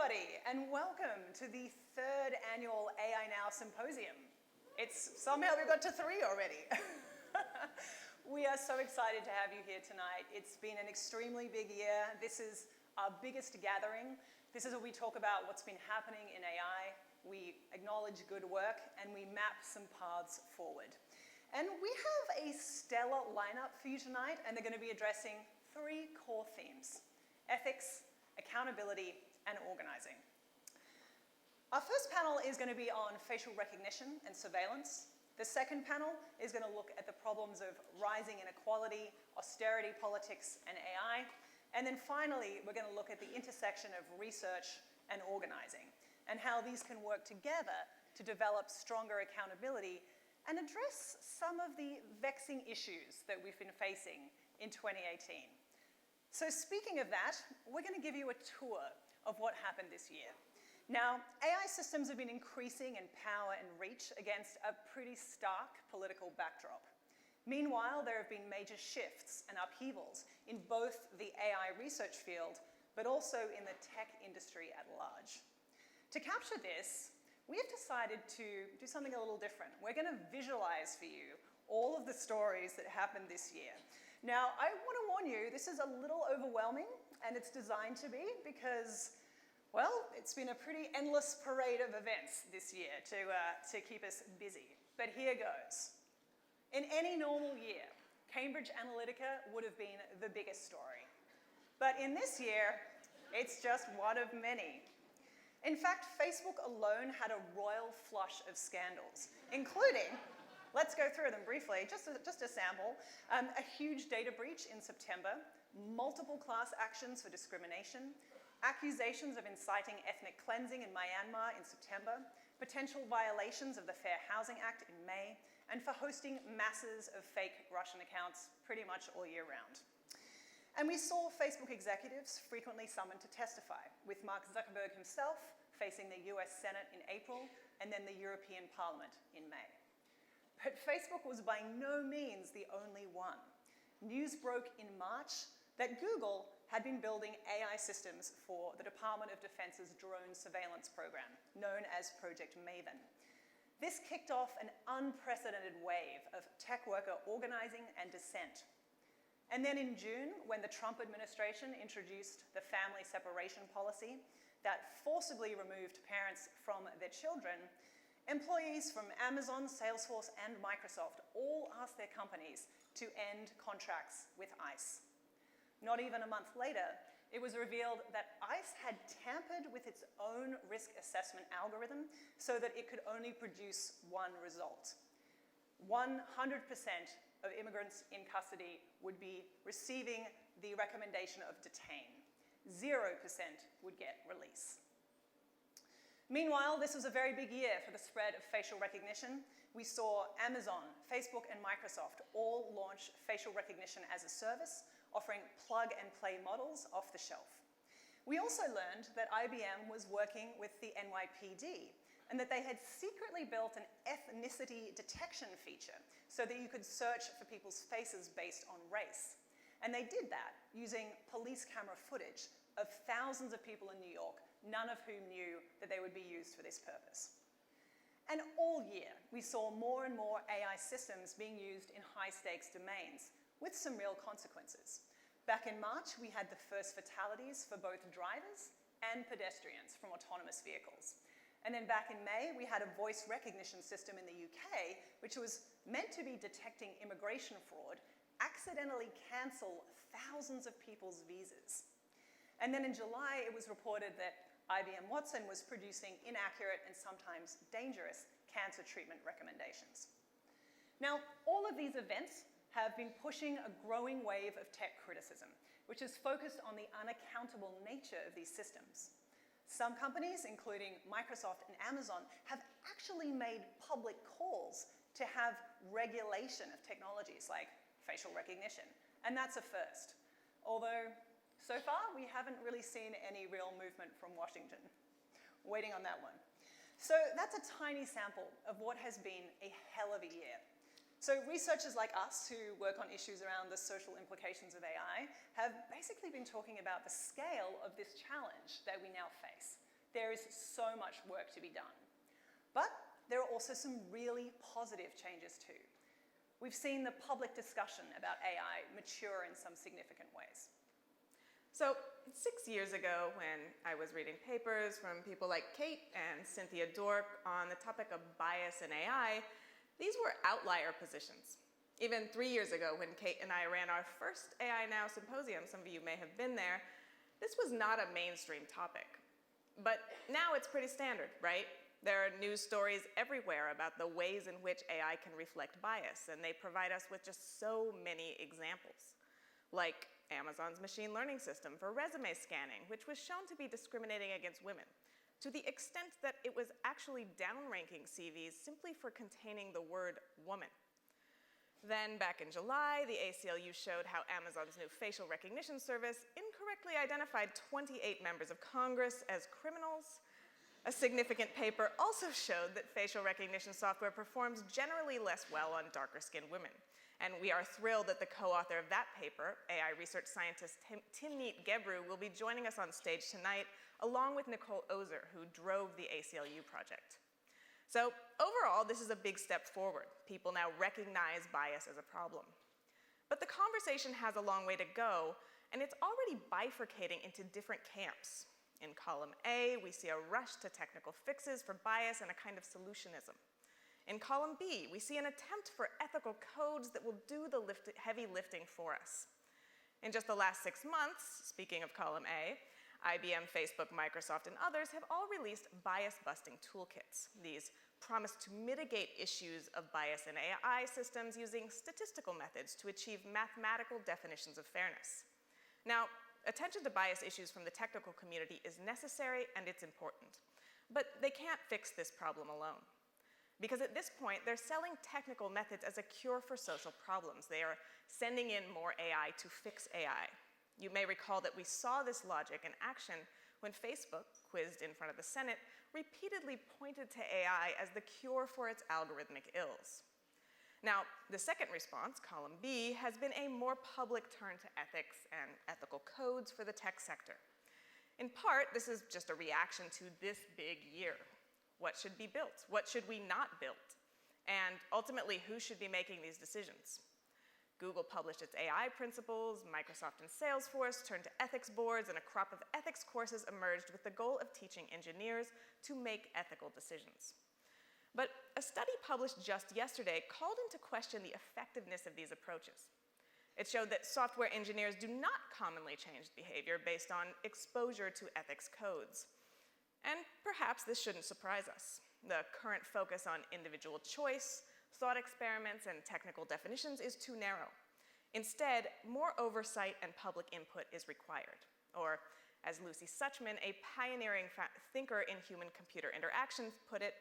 everybody, and welcome to the third annual AI Now Symposium. Somehow we've got to 3 already. We are so excited to have you here tonight. It's been an extremely big year. This is our biggest gathering. This is where we talk about what's been happening in AI. We acknowledge good work, and we map some paths forward. And we have a stellar lineup for you tonight, and they're going to be addressing 3 core themes: ethics, accountability, and organizing. Our first panel is going to be on facial recognition and surveillance. The second panel is going to look at the problems of rising inequality, austerity politics, and AI. And then finally, we're going to look at the intersection of research and organizing, and how these can work together to develop stronger accountability and address some of the vexing issues that we've been facing in 2018. So speaking of that, we're going to give you a tour of what happened this year. Now, AI systems have been increasing in power and reach against a pretty stark political backdrop. Meanwhile, there have been major shifts and upheavals in both the AI research field, but also in the tech industry at large. To capture this, we have decided to do something a little different. We're going to visualize for you all of the stories that happened this year. Now, I want to warn you, this is a little overwhelming, and it's designed to be because, well, it's been a pretty endless parade of events this year to keep us busy. But here goes. In any normal year, Cambridge Analytica would have been the biggest story. But in this year, it's just one of many. In fact, Facebook alone had a royal flush of scandals, including, let's go through them briefly, just a sample. A huge data breach in September, multiple class actions for discrimination, accusations of inciting ethnic cleansing in Myanmar in September, potential violations of the Fair Housing Act in May, and for hosting masses of fake Russian accounts pretty much all year round. And we saw Facebook executives frequently summoned to testify, with Mark Zuckerberg himself facing the US Senate in April and then the European Parliament in May. But Facebook was by no means the only one. News broke in March that Google had been building AI systems for the Department of Defense's drone surveillance program, known as Project Maven. This kicked off an unprecedented wave of tech worker organizing and dissent. And then in June, when the Trump administration introduced the family separation policy that forcibly removed parents from their children, employees from Amazon, Salesforce, and Microsoft all asked their companies to end contracts with ICE. Not even a month later, it was revealed that ICE had tampered with its own risk assessment algorithm so that it could only produce one result. 100% of immigrants in custody would be receiving the recommendation of detain. 0% would get release. Meanwhile, this was a very big year for the spread of facial recognition. We saw Amazon, Facebook, and Microsoft all launch facial recognition as a service, offering plug-and-play models off the shelf. We also learned that IBM was working with the NYPD and that they had secretly built an ethnicity detection feature so that you could search for people's faces based on race. And they did that using police camera footage of thousands of people in New York, none of whom knew that they would be used for this purpose. And all year, we saw more and more AI systems being used in high-stakes domains, with some real consequences. Back in March, we had the first fatalities for both drivers and pedestrians from autonomous vehicles. And then back in May, we had a voice recognition system in the UK, which was meant to be detecting immigration fraud, accidentally cancel thousands of people's visas. And then in July, it was reported that IBM Watson was producing inaccurate and sometimes dangerous cancer treatment recommendations. Now, all of these events have been pushing a growing wave of tech criticism, which is focused on the unaccountable nature of these systems. Some companies, including Microsoft and Amazon, have actually made public calls to have regulation of technologies like facial recognition, and that's a first. Although, so far, we haven't really seen any real movement from Washington. Waiting on that one. So that's a tiny sample of what has been a hell of a year. So researchers like us who work on issues around the social implications of AI have basically been talking about the scale of this challenge that we now face. there is so much work to be done. But there are also some really positive changes too. We've seen the public discussion about AI mature in some significant ways. So 6 years ago, when I was reading papers from people like Kate and Cynthia Dork on the topic of bias in AI, these were outlier positions. Even 3 years ago, when Kate and I ran our first AI Now Symposium, some of you may have been there, this was not a mainstream topic. But now it's pretty standard, right? There are news stories everywhere about the ways in which AI can reflect bias, and they provide us with just so many examples. Like Amazon's machine learning system for resume scanning, which was shown to be discriminating against women, to the extent that it was actually downranking CVs simply for containing the word woman. Then, back in July, the ACLU showed how Amazon's new facial recognition service incorrectly identified 28 members of Congress as criminals. A significant paper also showed that facial recognition software performs generally less well on darker-skinned women. And we are thrilled that the co-author of that paper, AI research scientist Timnit Gebru, will be joining us on stage tonight, along with Nicole Ozer, who drove the ACLU project. So overall, this is a big step forward. People now recognize bias as a problem. But the conversation has a long way to go, and it's already bifurcating into different camps. In column A, we see a rush to technical fixes for bias and a kind of solutionism. In column B, we see an attempt for ethical codes that will do the heavy lifting for us. In just the last 6 months, speaking of column A, IBM, Facebook, Microsoft, and others have all released bias-busting toolkits. These promise to mitigate issues of bias in AI systems using statistical methods to achieve mathematical definitions of fairness. Now, attention to bias issues from the technical community is necessary and it's important, but they can't fix this problem alone. Because at this point, they're selling technical methods as a cure for social problems. They are sending in more AI to fix AI. You may recall that we saw this logic in action when Facebook, quizzed in front of the Senate, repeatedly pointed to AI as the cure for its algorithmic ills. Now, the second response, column B, has been a more public turn to ethics and ethical codes for the tech sector. In part, this is just a reaction to this big year. What should be built? What should we not build? And ultimately, who should be making these decisions? Google published its AI principles, Microsoft and Salesforce turned to ethics boards, and a crop of ethics courses emerged with the goal of teaching engineers to make ethical decisions. But a study published just yesterday called into question the effectiveness of these approaches. It showed that software engineers do not commonly change behavior based on exposure to ethics codes. And perhaps this shouldn't surprise us. The current focus on individual choice, thought experiments, and technical definitions is too narrow. Instead, more oversight and public input is required. Or, as Lucy Suchman, a pioneering thinker in human-computer interactions, put it,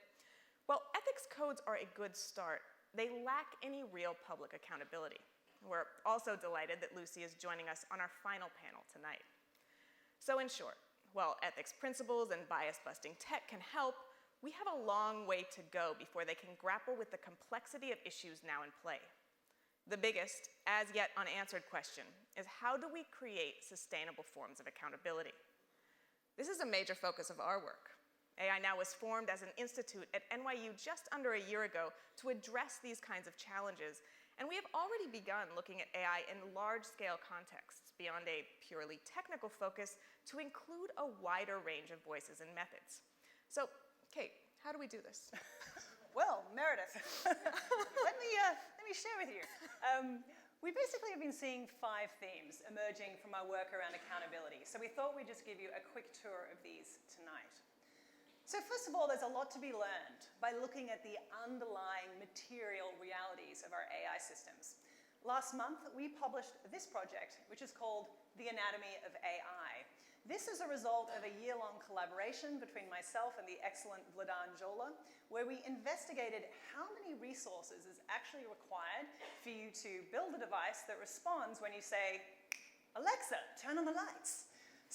while ethics codes are a good start, they lack any real public accountability. We're also delighted that Lucy is joining us on our final panel tonight. So in short, while ethics principles and bias-busting tech can help, we have a long way to go before they can grapple with the complexity of issues now in play. The biggest, as yet unanswered question is how do we create sustainable forms of accountability? This is a major focus of our work. AI Now was formed as an institute at NYU just under a year ago to address these kinds of challenges, and we have already begun looking at AI in large-scale contexts beyond a purely technical focus to include a wider range of voices and methods. So, Kate, how do we do this? Well, Meredith, let me share with you. We basically have been seeing 5 themes emerging from our work around accountability, so we thought we'd just give you a quick tour of these tonight. So first of all, there's a lot to be learned by looking at the underlying material realities of our AI systems. Last month, we published this project, which is called The Anatomy of AI. This is a result of a year-long collaboration between myself and the excellent Vladan Jola, where we investigated how many resources is actually required for you to build a device that responds when you say, Alexa, turn on the lights.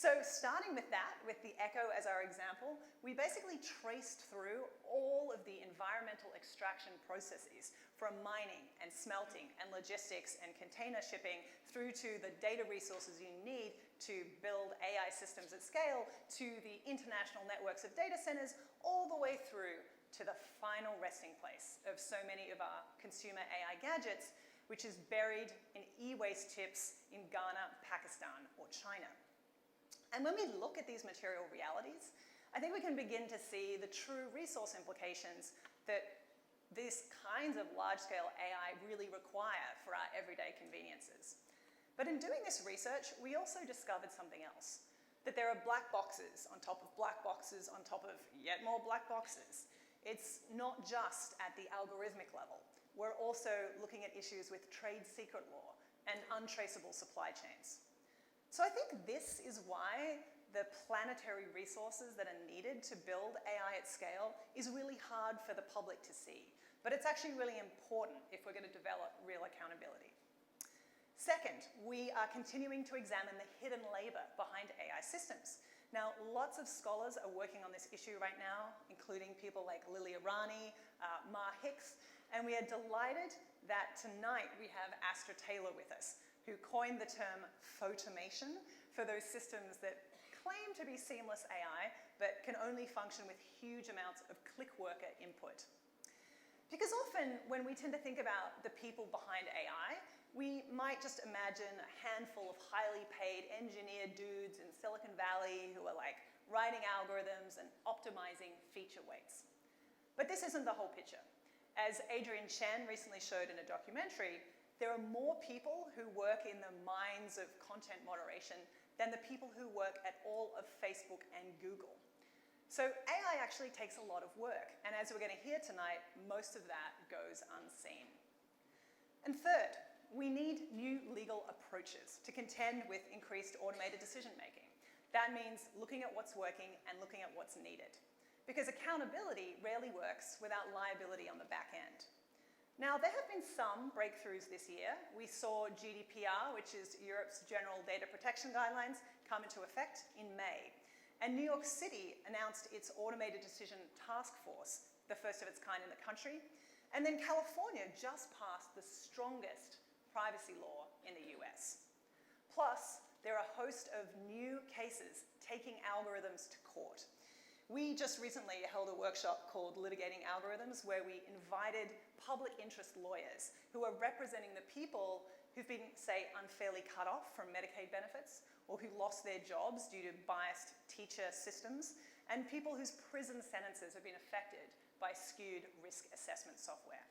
So starting with that, with the Echo as our example, we basically traced through all of the environmental extraction processes from mining and smelting and logistics and container shipping through to the data resources you need to build AI systems at scale, to the international networks of data centers, all the way through to the final resting place of so many of our consumer AI gadgets, which is buried in e-waste tips in Ghana, Pakistan, or China. And when we look at these material realities, I think we can begin to see the true resource implications that these kinds of large-scale AI really require for our everyday conveniences. But in doing this research, we also discovered something else, that there are black boxes on top of black boxes on top of yet more black boxes. It's not just at the algorithmic level. We're also looking at issues with trade secret law and untraceable supply chains. So I think this is why the planetary resources that are needed to build AI at scale is really hard for the public to see. But it's actually really important if we're going to develop real accountability. Second, we are continuing to examine the hidden labor behind AI systems. Now, lots of scholars are working on this issue right now, including people like Lily Irani, Ma Hicks, and we are delighted that tonight we have Astra Taylor with us, who coined the term photomation for those systems that claim to be seamless AI, but can only function with huge amounts of click worker input. Because often, when we tend to think about the people behind AI, we might just imagine a handful of highly paid engineer dudes in Silicon Valley who are like writing algorithms and optimizing feature weights. But this isn't the whole picture. As Adrian Chen recently showed in a documentary, there are more people who work in the mines of content moderation than the people who work at all of Facebook and Google. So AI actually takes a lot of work, and as we're going to hear tonight, most of that goes unseen. And third, we need new legal approaches to contend with increased automated decision-making. That means looking at what's working and looking at what's needed, because accountability rarely works without liability on the back end. Now, there have been some breakthroughs this year. We saw GDPR, which is Europe's General Data Protection Guidelines, come into effect in May. And New York City announced its Automated Decision Task Force, the first of its kind in the country. And then California just passed the strongest privacy law in the US. Plus, there are a host of new cases taking algorithms to court. We just recently held a workshop called Litigating Algorithms, where we invited public interest lawyers who are representing the people who've been, say, unfairly cut off from Medicaid benefits, or who lost their jobs due to biased teacher systems, and people whose prison sentences have been affected by skewed risk assessment software.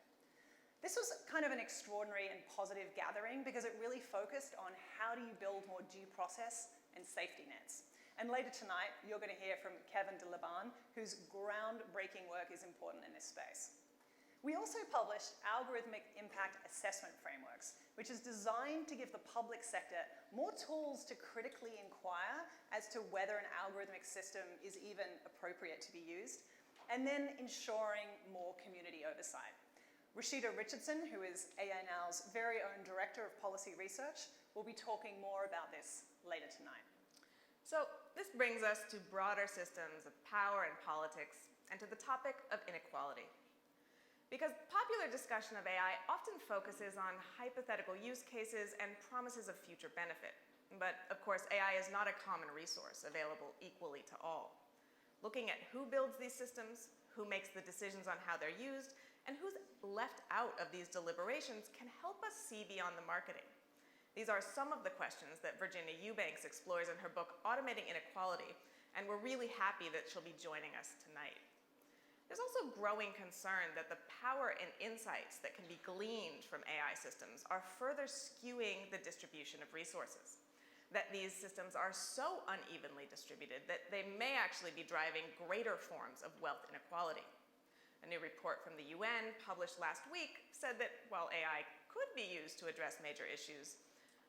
This was kind of an extraordinary and positive gathering because it really focused on how do you build more due process and safety nets. And later tonight, you're going to hear from Kevin de Laban, whose groundbreaking work is important in this space. We also published algorithmic impact assessment frameworks, which is designed to give the public sector more tools to critically inquire as to whether an algorithmic system is even appropriate to be used, and then ensuring more community oversight. Rashida Richardson, who is AINow's very own Director of Policy Research, will be talking more about this later tonight. So this brings us to broader systems of power and politics, and to the topic of inequality. Because popular discussion of AI often focuses on hypothetical use cases and promises of future benefit. But of course, AI is not a common resource available equally to all. Looking at who builds these systems, who makes the decisions on how they're used, and who's left out of these deliberations can help us see beyond the marketing. These are some of the questions that Virginia Eubanks explores in her book, Automating Inequality, and we're really happy that she'll be joining us tonight. There's also growing concern that the power and insights that can be gleaned from AI systems are further skewing the distribution of resources, that these systems are so unevenly distributed that they may actually be driving greater forms of wealth inequality. A new report from the UN published last week said that while AI could be used to address major issues,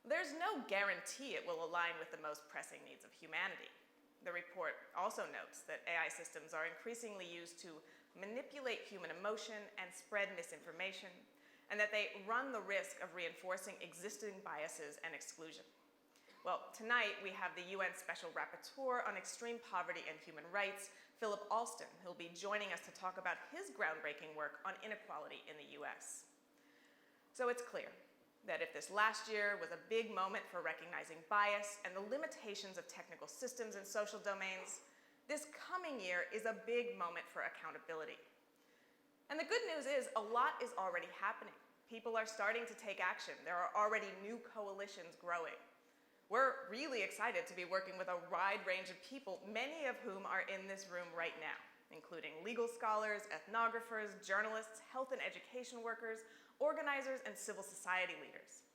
there's no guarantee it will align with the most pressing needs of humanity. The report also notes that AI systems are increasingly used to manipulate human emotion and spread misinformation, and that they run the risk of reinforcing existing biases and exclusion. Well, tonight we have the UN Special Rapporteur on Extreme Poverty and Human Rights, Philip Alston, who'll be joining us to talk about his groundbreaking work on inequality in the US. So it's clear that if this last year was a big moment for recognizing bias and the limitations of technical systems in social domains, this coming year is a big moment for accountability. And the good news is a lot is already happening. People are starting to take action. There are already new coalitions growing. We're really excited to be working with a wide range of people, many of whom are in this room right now, including legal scholars, ethnographers, journalists, health and education workers, organizers, and civil society leaders.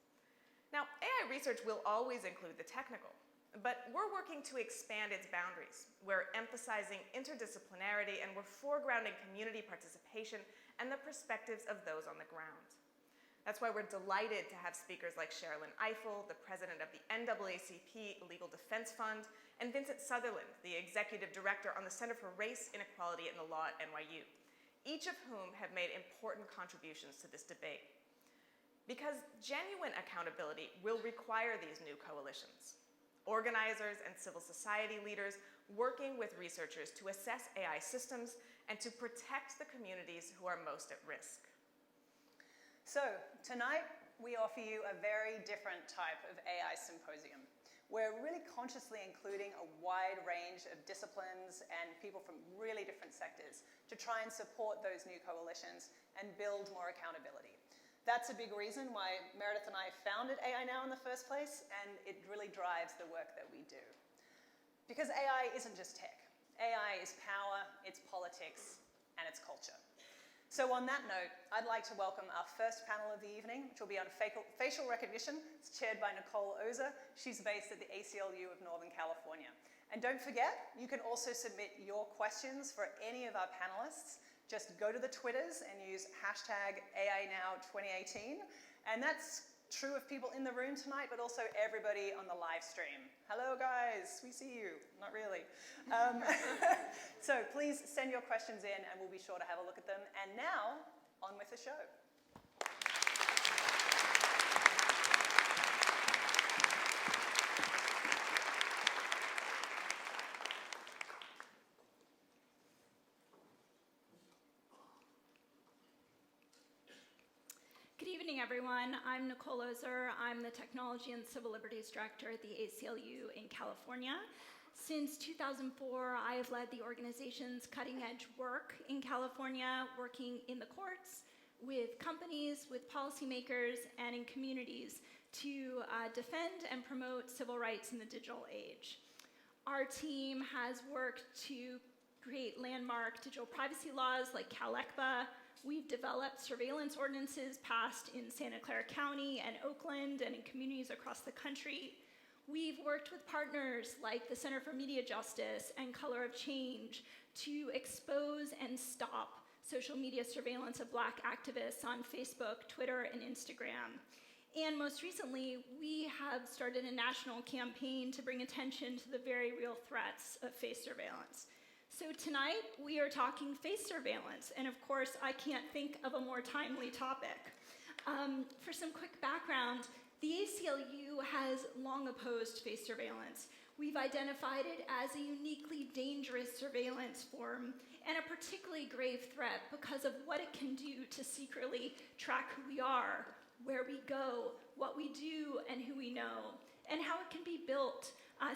Now, AI research will always include the technical, but we're working to expand its boundaries. We're emphasizing interdisciplinarity, and we're foregrounding community participation and the perspectives of those on the ground. That's why we're delighted to have speakers like Sherilyn Ifill, the president of the NAACP Legal Defense Fund, and Vincent Sutherland, the executive director on the Center for Race, Inequality, and the Law at NYU, each of whom have made important contributions to this debate. Because genuine accountability will require these new coalitions. Organizers and civil society leaders working with researchers to assess AI systems and to protect the communities who are most at risk. So, tonight we offer you a very different type of AI symposium. We're really consciously including a wide range of disciplines and people from really different sectors to try and support those new coalitions and build more accountability. That's a big reason why Meredith and I founded AI Now in the first place, and it really drives the work that we do. Because AI isn't just tech. AI is power, it's politics, and it's culture. So on that note, I'd like to welcome our first panel of the evening, which will be on facial recognition. It's chaired by Nicole Ozer. She's based at the ACLU of Northern California. And don't forget, you can also submit your questions for any of our panelists. Just go to the Twitters and use hashtag AINow2018. And that's true of people in the room tonight, but also everybody on the live stream. Hello guys, we see you. Not really. So please send your questions in and we'll be sure to have a look at them. And now, on with the show. Good evening, everyone. I'm Nicole Ozer. I'm the Technology and Civil Liberties Director at the ACLU in California. Since 2004, I have led the organization's cutting-edge work in California, working in the courts, with companies, with policymakers, and in communities to defend and promote civil rights in the digital age. Our team has worked to create landmark digital privacy laws like CalECPA. We've developed surveillance ordinances passed in Santa Clara County and Oakland and in communities across the country. We've worked with partners like the Center for Media Justice and Color of Change to expose and stop social media surveillance of Black activists on Facebook, Twitter, and Instagram. And most recently, we have started a national campaign to bring attention to the very real threats of face surveillance. So tonight, we are talking face surveillance, and of course, I can't think of a more timely topic. For some quick background, the ACLU has long opposed face surveillance. We've identified it as a uniquely dangerous surveillance form and a particularly grave threat because of what it can do to secretly track who we are, where we go, what we do, and who we know, and how it can be built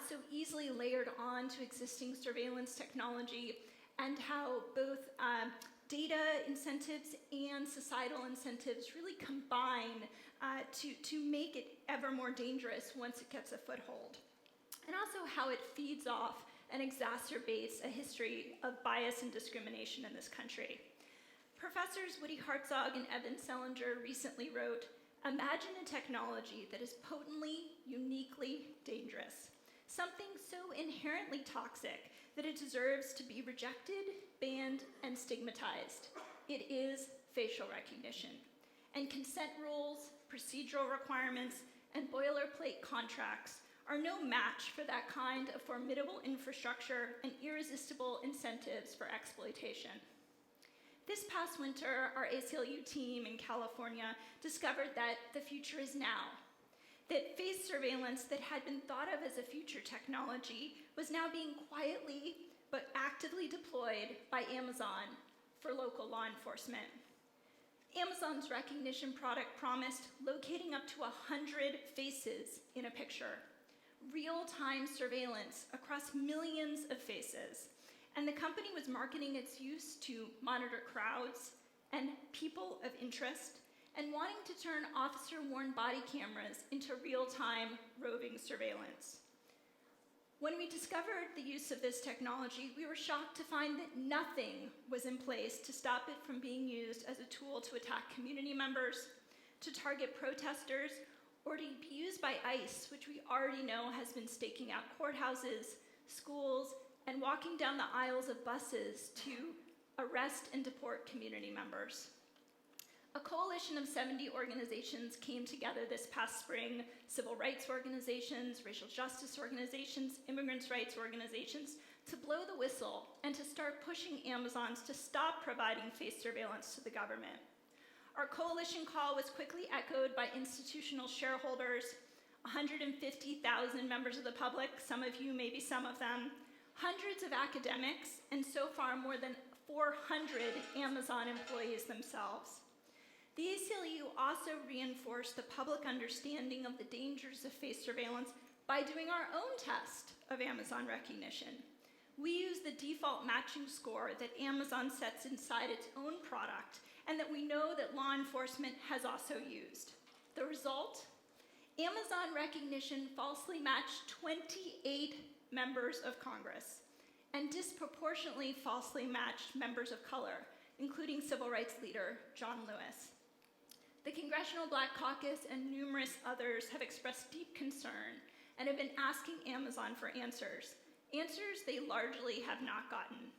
so easily layered on to existing surveillance technology, and how both data incentives and societal incentives really combine to make it ever more dangerous once it gets a foothold. And also how it feeds off and exacerbates a history of bias and discrimination in this country. Professors Woody Hartzog and Evan Selinger recently wrote, "Imagine a technology that is potently, uniquely dangerous. Something so inherently toxic that it deserves to be rejected, banned, and stigmatized. It is facial recognition. And consent rules, procedural requirements, and boilerplate contracts are no match for that kind of formidable infrastructure and irresistible incentives for exploitation." This past winter, our ACLU team in California discovered that the future is now. that face surveillance that had been thought of as a future technology was now being quietly but actively deployed by Amazon for local law enforcement. Amazon's recognition product promised locating up to 100 faces in a picture, real-time surveillance across millions of faces, and the company was marketing its use to monitor crowds and people of interest, and wanting to turn officer-worn body cameras into real-time roving surveillance. When we discovered the use of this technology, we were shocked to find that nothing was in place to stop it from being used as a tool to attack community members, to target protesters, or to be used by ICE, which we already know has been staking out courthouses, schools, and walking down the aisles of buses to arrest and deport community members. A coalition of 70 organizations came together this past spring, civil rights organizations, racial justice organizations, immigrants' rights organizations, to blow the whistle and to start pushing Amazons to stop providing face surveillance to the government. Our coalition call was quickly echoed by institutional shareholders, 150,000 members of the public, some of you, maybe some of them, hundreds of academics, and so far more than 400 Amazon employees themselves. The ACLU also reinforced the public understanding of the dangers of face surveillance by doing our own test of Amazon recognition. We use the default matching score that Amazon sets inside its own product and that we know that law enforcement has also used. The result? Amazon recognition falsely matched 28 members of Congress and disproportionately falsely matched members of color, including civil rights leader John Lewis. The Congressional Black Caucus and numerous others have expressed deep concern and have been asking Amazon for answers they largely have not gotten.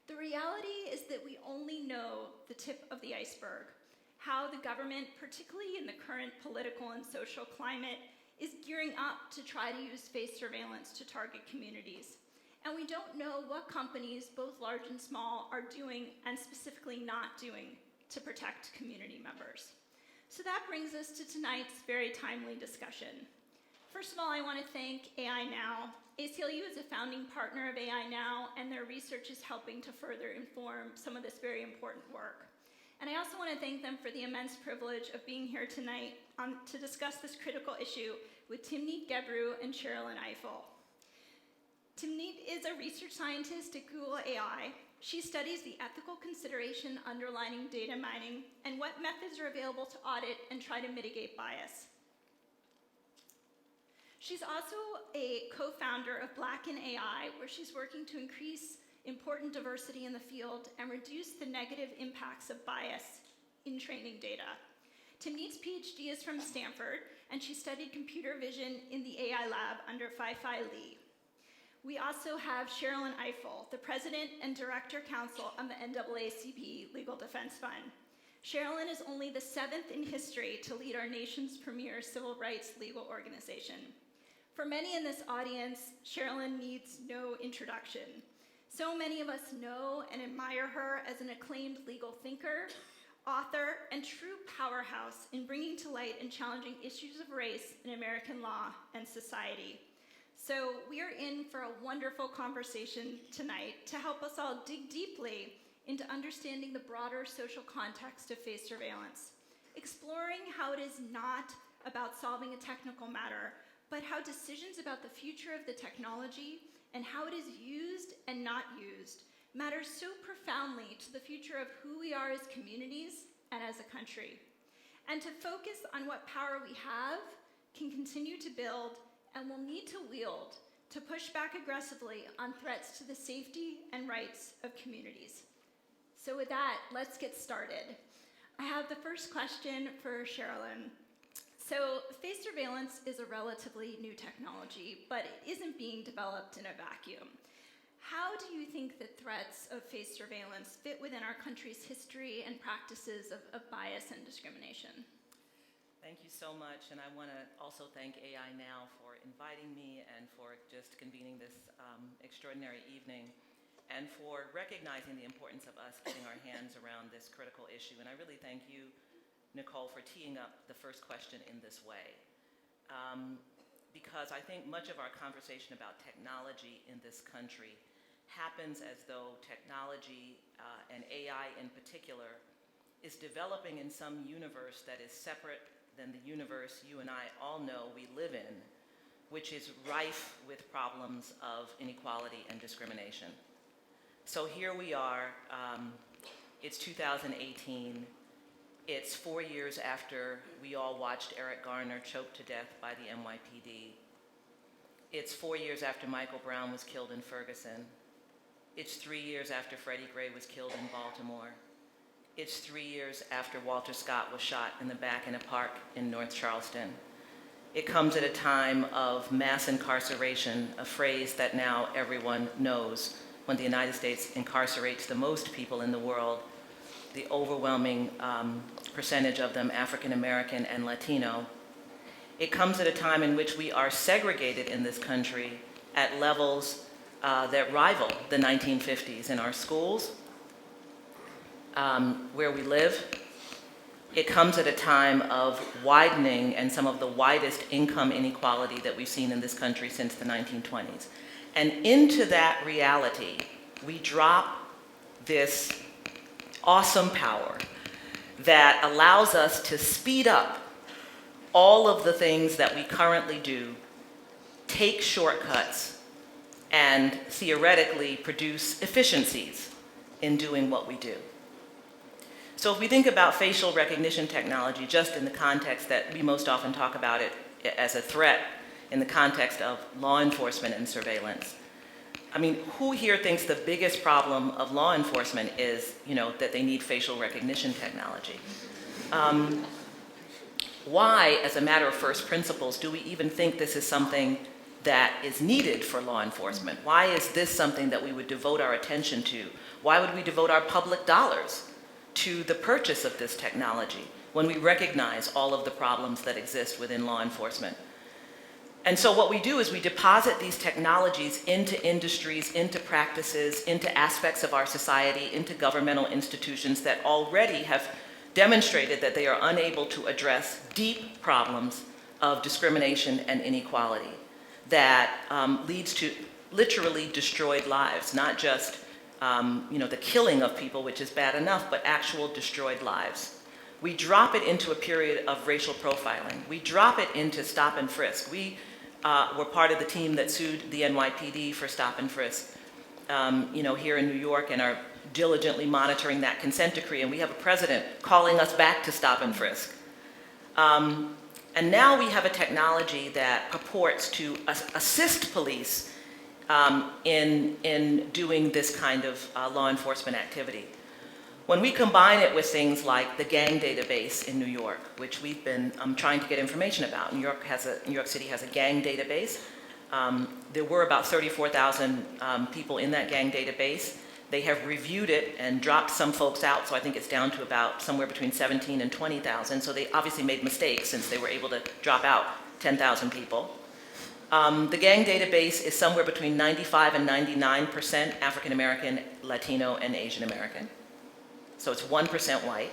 The reality is that we only know the tip of the iceberg, how the government, particularly in the current political and social climate, is gearing up to try to use face surveillance to target communities. And we don't know what companies, both large and small, are doing and specifically not doing to protect community members. So that brings us to tonight's very timely discussion. First of all, I want to thank AI Now. ACLU is a founding partner of AI Now, and their research is helping to further inform some of this very important work. And I also want to thank them for the immense privilege of being here tonight to discuss this critical issue with Timnit Gebru and Sherilyn Ifill. Timnit is a research scientist at Google AI. She studies the ethical consideration underlying data mining and what methods are available to audit and try to mitigate bias. She's also a co-founder of Black in AI, where she's working to increase important diversity in the field and reduce the negative impacts of bias in training data. Timnit's PhD is from Stanford, and she studied computer vision in the AI lab under Fei-Fei Li. We also have Sherilyn Ifill, the president and director counsel of the NAACP Legal Defense Fund. Sherilyn is only the 7th in history to lead our nation's premier civil rights legal organization. For many in this audience, Sherilyn needs no introduction. So many of us know and admire her as an acclaimed legal thinker, author, and true powerhouse in bringing to light and challenging issues of race in American law and society. So we are in for a wonderful conversation tonight to help us all dig deeply into understanding the broader social context of face surveillance, exploring how it is not about solving a technical matter, but how decisions about the future of the technology and how it is used and not used matters so profoundly to the future of who we are as communities and as a country. And to focus on what power we have, can continue to build, and will need to wield to push back aggressively on threats to the safety and rights of communities. So with that, let's get started. I have the first question for Sherilyn. So face surveillance is a relatively new technology, but it isn't being developed in a vacuum. How do you think the threats of face surveillance fit within our country's history and practices of bias and discrimination? Thank you so much, and I want to also thank AI Now for inviting me and for just convening this extraordinary evening and for recognizing the importance of us getting our hands around this critical issue. And I really thank you, Nicole, for teeing up the first question in this way. because I think much of our conversation about technology in this country happens as though technology, and AI in particular, is developing in some universe that is separate than the universe you and I all know we live in, which is rife with problems of inequality and discrimination. So here we are, it's 2018, it's 4 years after we all watched Eric Garner choked to death by the NYPD. It's 4 years after Michael Brown was killed in Ferguson. It's 3 years after Freddie Gray was killed in Baltimore. It's 3 years after Walter Scott was shot in the back in a park in North Charleston. It comes at a time of mass incarceration, a phrase that now everyone knows. When the United States incarcerates the most people in the world, the overwhelming percentage of them African American and Latino. It comes at a time in which we are segregated in this country at levels that rival the 1950s in our schools, where we live. It comes at a time of widening and some of the widest income inequality that we've seen in this country since the 1920s. And into that reality, we drop this awesome power that allows us to speed up all of the things that we currently do, take shortcuts, and theoretically produce efficiencies in doing what we do. So if we think about facial recognition technology just in the context that we most often talk about it as a threat in the context of law enforcement and surveillance, I mean, who here thinks the biggest problem of law enforcement is, that they need facial recognition technology? Why, as a matter of first principles, do we even think this is something that is needed for law enforcement? Why is this something that we would devote our attention to? Why would we devote our public dollars to the purchase of this technology when we recognize all of the problems that exist within law enforcement? And so what we do is we deposit these technologies into industries, into practices, into aspects of our society, into governmental institutions that already have demonstrated that they are unable to address deep problems of discrimination and inequality that leads to literally destroyed lives, not just the killing of people, which is bad enough, but actual destroyed lives. We drop it into a period of racial profiling. We drop it into stop and frisk. We were part of the team that sued the NYPD for stop and frisk, here in New York, and are diligently monitoring that consent decree. And we have a president calling us back to stop and frisk. And now we have a technology that purports to assist police in doing this kind of law enforcement activity. When we combine it with things like the gang database in New York, which we've been trying to get information about. New York City has a gang database. There were about 34,000 people in that gang database. They have reviewed it and dropped some folks out, so I think it's down to about somewhere between 17 and 20,000. So they obviously made mistakes since they were able to drop out 10,000 people. The gang database is somewhere between 95 and 99% African American, Latino, and Asian American. So it's 1% white.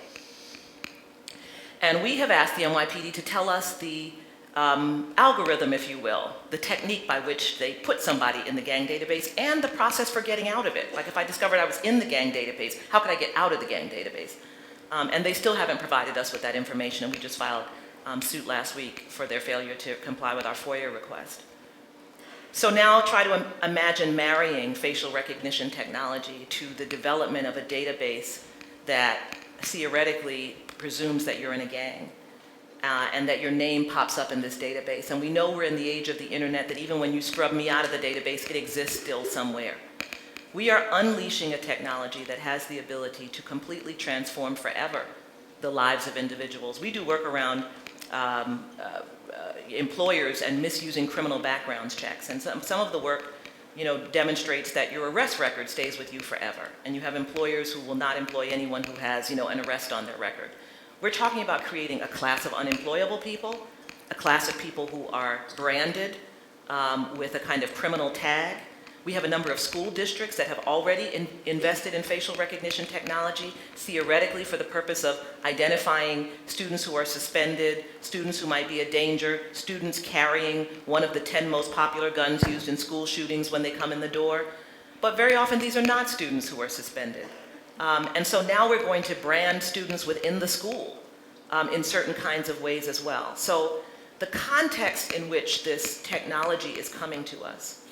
And we have asked the NYPD to tell us the algorithm, if you will, the technique by which they put somebody in the gang database and the process for getting out of it. Like if I discovered I was in the gang database, how could I get out of the gang database? And they still haven't provided us with that information, and we just filed suit last week for their failure to comply with our FOIA request. So now try to imagine marrying facial recognition technology to the development of a database that theoretically presumes that you're in a gang and that your name pops up in this database. And we know we're in the age of the internet, that even when you scrub me out of the database, it exists still somewhere. We are unleashing a technology that has the ability to completely transform forever the lives of individuals. We do work around employers and misusing criminal background checks. And some of the work demonstrates that your arrest record stays with you forever. And you have employers who will not employ anyone who has, an arrest on their record. We're talking about creating a class of unemployable people, a class of people who are branded with a kind of criminal tag, We have a number of school districts that have already invested in facial recognition technology, theoretically for the purpose of identifying students who are suspended, students who might be a danger, students carrying one of the 10 most popular guns used in school shootings when they come in the door. But very often these are not students who are suspended. And so now we're going to brand students within the school in certain kinds of ways as well. So the context in which this technology is coming to us,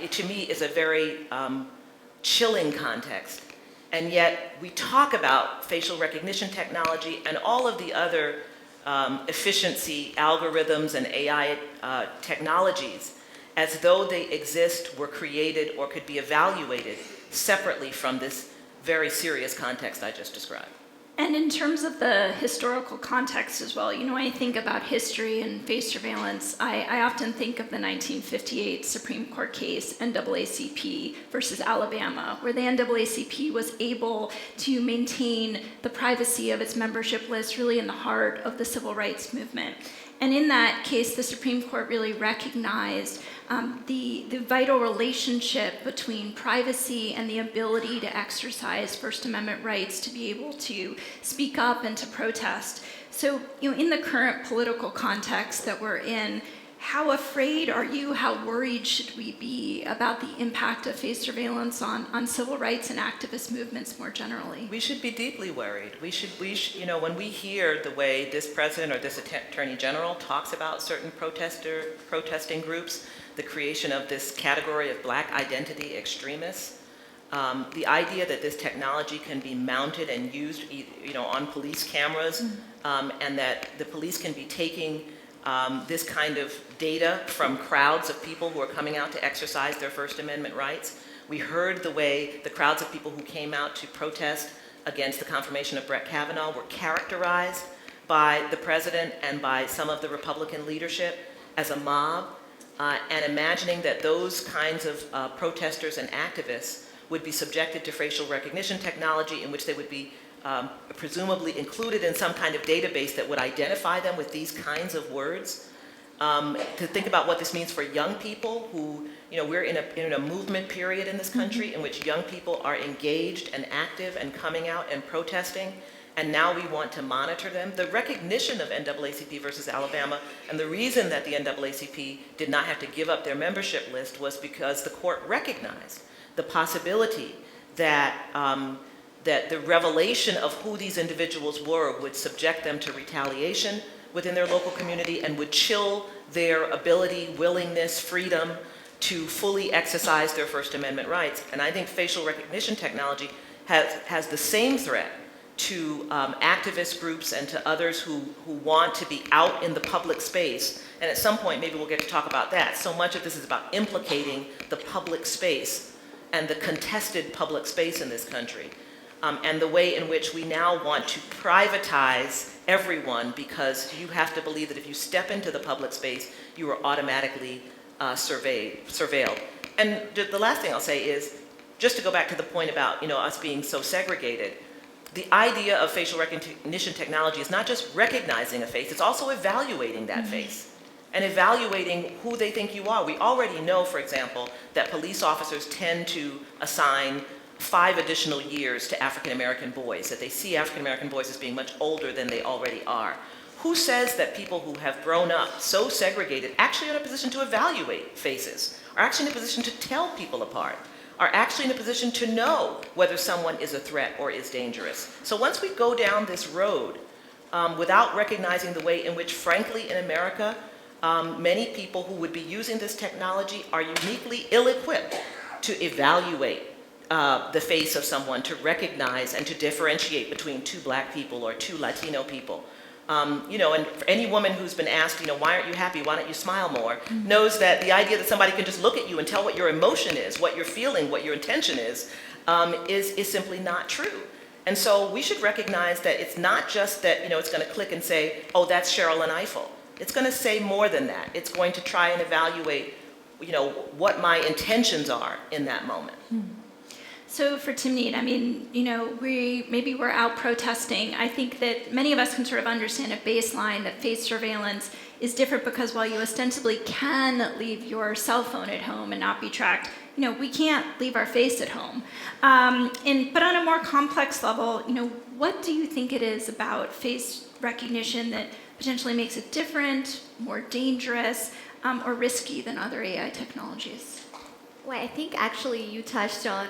it, to me, is a very chilling context. And yet we talk about facial recognition technology and all of the other efficiency algorithms and AI technologies as though they exist, were created, or could be evaluated separately from this very serious context I just described. And in terms of the historical context as well, you know, when I think about history and face surveillance, I often think of the 1958 Supreme Court case, NAACP versus Alabama, where the NAACP was able to maintain the privacy of its membership list really in the heart of the civil rights movement. And in that case, the Supreme Court really recognized the vital relationship between privacy and the ability to exercise First Amendment rights to be able to speak up and to protest. So, you know, in the current political context that we're in, how afraid are you, how worried should we be about the impact of face surveillance on civil rights and activist movements more generally? We should be deeply worried. You know, when we hear the way this president or this attorney general talks about certain protesting groups, the creation of this category of black identity extremists, the idea that this technology can be mounted and used, you know, on police cameras, and that the police can be taking this kind of data from crowds of people who are coming out to exercise their First Amendment rights. We heard the way the crowds of people who came out to protest against the confirmation of Brett Kavanaugh were characterized by the president and by some of the Republican leadership as a mob, and imagining that those kinds of protesters and activists would be subjected to facial recognition technology in which they would be presumably included in some kind of database that would identify them with these kinds of words. To think about what this means for young people who, you know, we're in a movement period in this country in which young people are engaged and active and coming out and protesting, and now we want to monitor them. The recognition of NAACP versus Alabama, and the reason that the NAACP did not have to give up their membership list was because the court recognized the possibility that that the revelation of who these individuals were would subject them to retaliation within their local community and would chill their ability, willingness, freedom to fully exercise their First Amendment rights. And I think facial recognition technology has the same threat to activist groups and to others who want to be out in the public space. And at some point, maybe we'll get to talk about that. So much of this is about implicating the public space and the contested public space in this country. And the way in which we now want to privatize everyone because you have to believe that if you step into the public space, you are automatically surveilled. And the last thing I'll say is, just to go back to the point about, you know, us being so segregated, the idea of facial recognition technology is not just recognizing a face, it's also evaluating that face and evaluating who they think you are. We already know, for example, that police officers tend to assign 5 additional years to African American boys, that they see African American boys as being much older than they already are. Who says that people who have grown up so segregated actually are in a position to evaluate faces, are actually in a position to tell people apart, are actually in a position to know whether someone is a threat or is dangerous? So once we go down this road without recognizing the way in which, frankly, in America, many people who would be using this technology are uniquely ill-equipped to evaluate the face of someone, to recognize and to differentiate between 2 black people or 2 Latino people. You know, and for any woman who's been asked, you know, why aren't you happy, why don't you smile more, knows that the idea that somebody can just look at you and tell what your emotion is, what you're feeling, what your intention is simply not true. And so we should recognize that it's not just that, you know, it's going to click and say, oh, that's Cheryl and Eiffel. It's going to say more than that. It's going to try and evaluate, you know, what my intentions are in that moment. So for Timnit, I mean, we're out protesting. I think that many of us can sort of understand a baseline that face surveillance is different because while you ostensibly can leave your cell phone at home and not be tracked, we can't leave our face at home. But on a more complex level, what do you think it is about face recognition that potentially makes it different, more dangerous, or risky than other AI technologies? Well, I think actually you touched on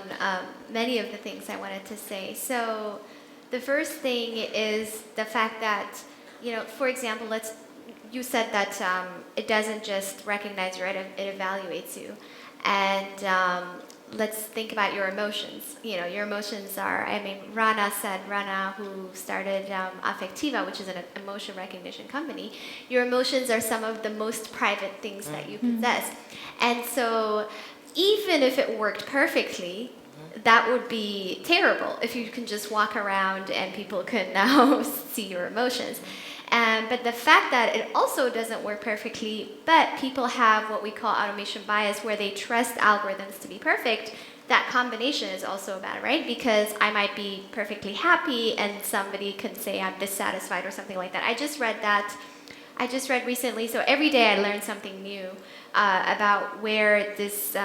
many of the things I wanted to say. So the first thing is the fact that, for example, you said that it doesn't just recognize you, it evaluates you. And let's think about your emotions. Your emotions are, Rana, who started Affectiva, which is an emotion recognition company, your emotions are some of the most private things that you possess. And so even if it worked perfectly, that would be terrible if you can just walk around and people could now see your emotions. But the fact that it also doesn't work perfectly, but people have what we call automation bias, where they trust algorithms to be perfect, that combination is also bad, right? Because I might be perfectly happy and somebody can say I'm dissatisfied or something like that. I just read recently, so every day I learn something new about where this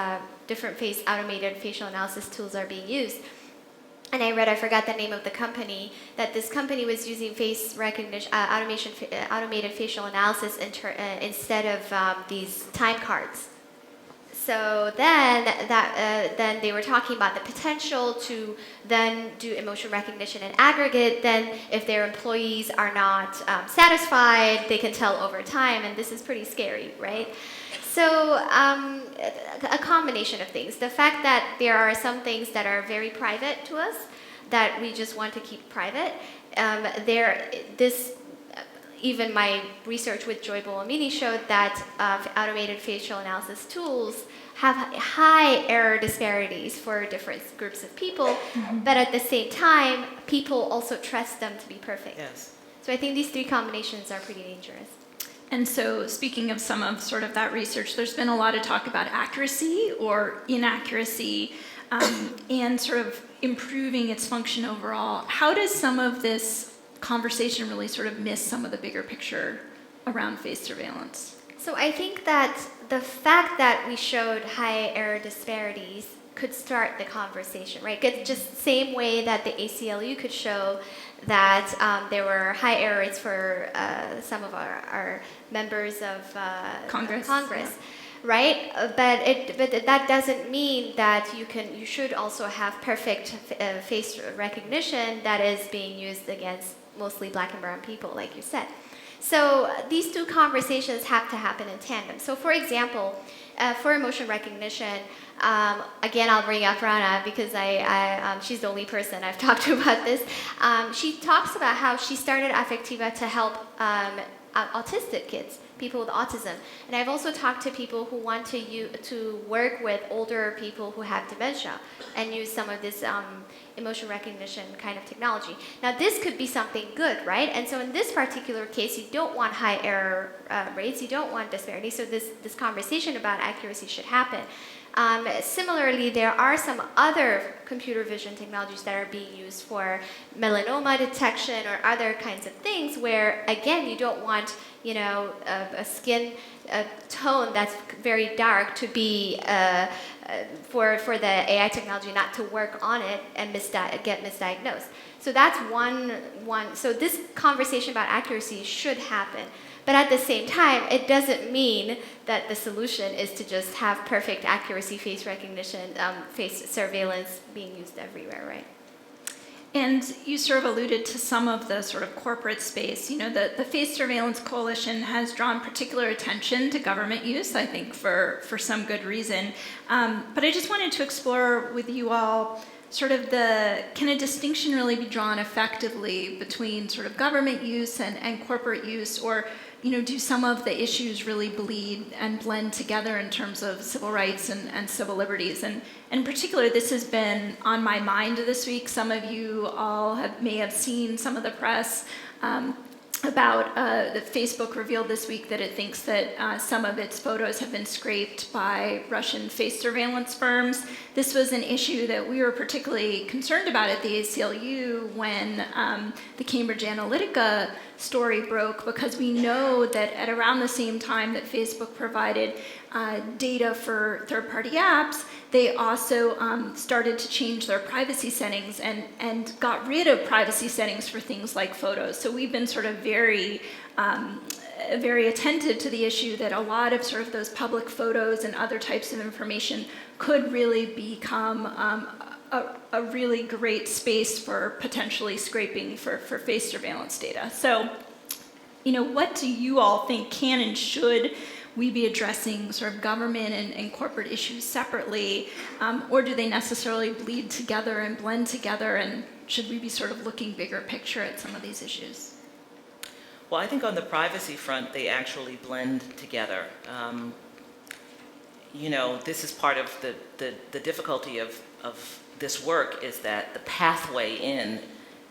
different automated facial analysis tools are being used. And I forgot the name of the company, that this company was using face recognition, automated facial analysis instead of these time cards. So then they were talking about the potential to then do emotion recognition in aggregate. Then if their employees are not satisfied, they can tell over time, and this is pretty scary, right? So a combination of things. The fact that there are some things that are very private to us that we just want to keep private. Even my research with Joy Bolamini showed that automated facial analysis tools have high error disparities for different groups of people, but at the same time, people also trust them to be perfect. Yes. So I think these three combinations are pretty dangerous. And so speaking of some of sort of that research, there's been a lot of talk about accuracy or inaccuracy and sort of improving its function overall. How does some of this conversation really sort of miss some of the bigger picture around face surveillance? So I think that the fact that we showed high error disparities could start the conversation, right? It's just the same way that the ACLU could show that there were high error rates for some of our members of Congress. Yeah. Right? But that doesn't mean that you should also have perfect face recognition that is being used against mostly Black and brown people, like you said. So these two conversations have to happen in tandem. So for example, for emotion recognition, again, I'll bring up Rana because she's the only person I've talked to about this. She talks about how she started Affectiva to help autistic kids, people with autism. And I've also talked to people who want to work with older people who have dementia and use some of this emotion recognition kind of technology. Now, this could be something good, right? And so in this particular case, you don't want high error rates, you don't want disparity, so this conversation about accuracy should happen. Similarly, there are some other computer vision technologies that are being used for melanoma detection or other kinds of things where, again, you don't want, a skin tone that's very dark to be for the AI technology not to work on it and get misdiagnosed. So that's one. So this conversation about accuracy should happen. But at the same time, it doesn't mean that the solution is to just have perfect accuracy face recognition, face surveillance being used everywhere, right? And you sort of alluded to some of the sort of corporate space. The Face Surveillance Coalition has drawn particular attention to government use, I think, for some good reason. But I just wanted to explore with you all sort of can a distinction really be drawn effectively between sort of government use and corporate use, or do some of the issues really bleed and blend together in terms of civil rights and civil liberties? And in particular, this has been on my mind this week. Some of you all may have seen some of the press about that Facebook revealed this week that it thinks that some of its photos have been scraped by Russian face surveillance firms. This was an issue that we were particularly concerned about at the ACLU when the Cambridge Analytica story broke, because we know that at around the same time that Facebook provided data for third-party apps, they also started to change their privacy settings and got rid of privacy settings for things like photos. So we've been sort of very attentive to the issue that a lot of sort of those public photos and other types of information could really become a really great space for potentially scraping for face surveillance data. So, what do you all think can and should we be addressing sort of government and corporate issues separately, or do they necessarily bleed together and blend together, and should we be sort of looking bigger picture at some of these issues? Well, I think on the privacy front, they actually blend together. This is part of the difficulty of this work, is that the pathway in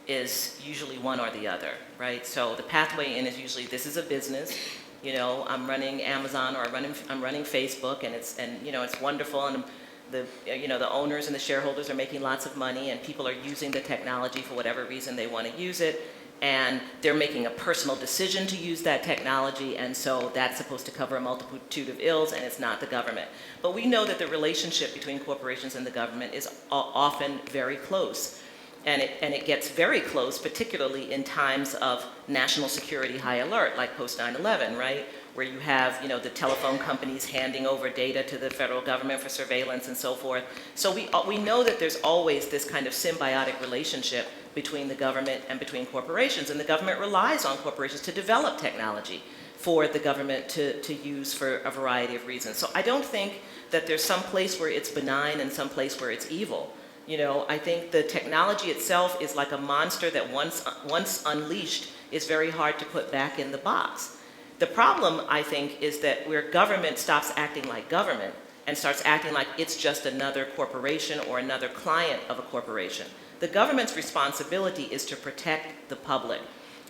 is usually one or the other, right? So the pathway in is usually, this is a business, I'm running Amazon, or I'm running Facebook, and it's wonderful, and the owners and the shareholders are making lots of money, and people are using the technology for whatever reason they want to use it, and they're making a personal decision to use that technology, and so that's supposed to cover a multitude of ills, and it's not the government. But we know that the relationship between corporations and the government is often very close. And it gets very close, particularly in times of national security high alert, like post 9/11, right? Where you have, the telephone companies handing over data to the federal government for surveillance and so forth. So we know that there's always this kind of symbiotic relationship between the government and between corporations, and the government relies on corporations to develop technology for the government to use for a variety of reasons. So I don't think that there's some place where it's benign and some place where it's evil. I think the technology itself is like a monster that once unleashed is very hard to put back in the box. The problem, I think, is that where government stops acting like government and starts acting like it's just another corporation or another client of a corporation. The government's responsibility is to protect the public.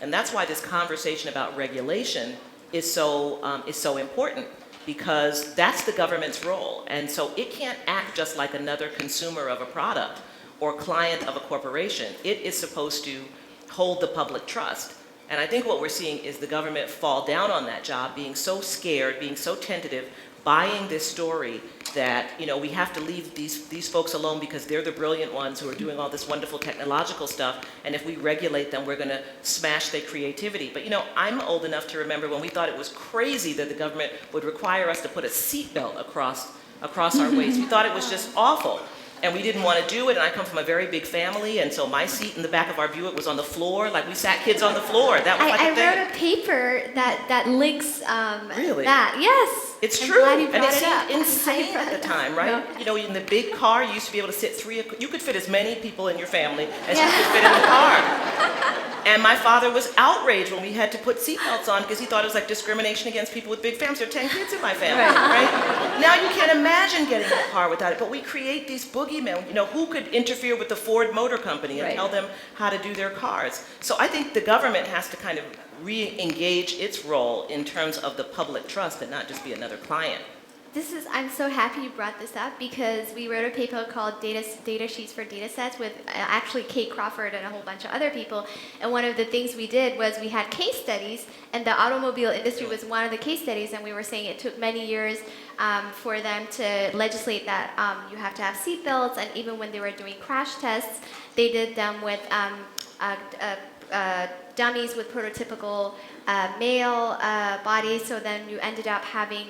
And that's why this conversation about regulation is so important, because that's the government's role. And so it can't act just like another consumer of a product or client of a corporation. It is supposed to hold the public trust. And I think what we're seeing is the government fall down on that job, being so scared, being so tentative, buying this story that we have to leave these folks alone because they're the brilliant ones who are doing all this wonderful technological stuff, and if we regulate them, we're going to smash their creativity. But I'm old enough to remember when we thought it was crazy that the government would require us to put a seatbelt across our waist. We thought it was just awful, and we didn't want to do it. And I come from a very big family, and so my seat in the back of our Buick was on the floor. Like, we sat kids on the floor. That was like a thing. I wrote a paper that links really? that. Yes. It's true, and it seemed up. insane at the time, right? No. In the big car, you used to be able to sit you could fit as many people in your family as you could fit in the car. And my father was outraged when we had to put seatbelts on because he thought it was like discrimination against people with big families. There are 10 kids in my family, right? Now you can't imagine getting in a car without it, but we create these boogeymen. Who could interfere with the Ford Motor Company and tell them how to do their cars? So I think the government has to kind of re-engage its role in terms of the public trust and not just be another client. I'm so happy you brought this up, because we wrote a paper called Data Sheets for Data Sets with actually Kate Crawford and a whole bunch of other people. And one of the things we did was we had case studies, and the automobile industry was one of the case studies, and we were saying it took many years for them to legislate that you have to have seatbelts, and even when they were doing crash tests, they did them with dummies with prototypical male bodies, so then you ended up having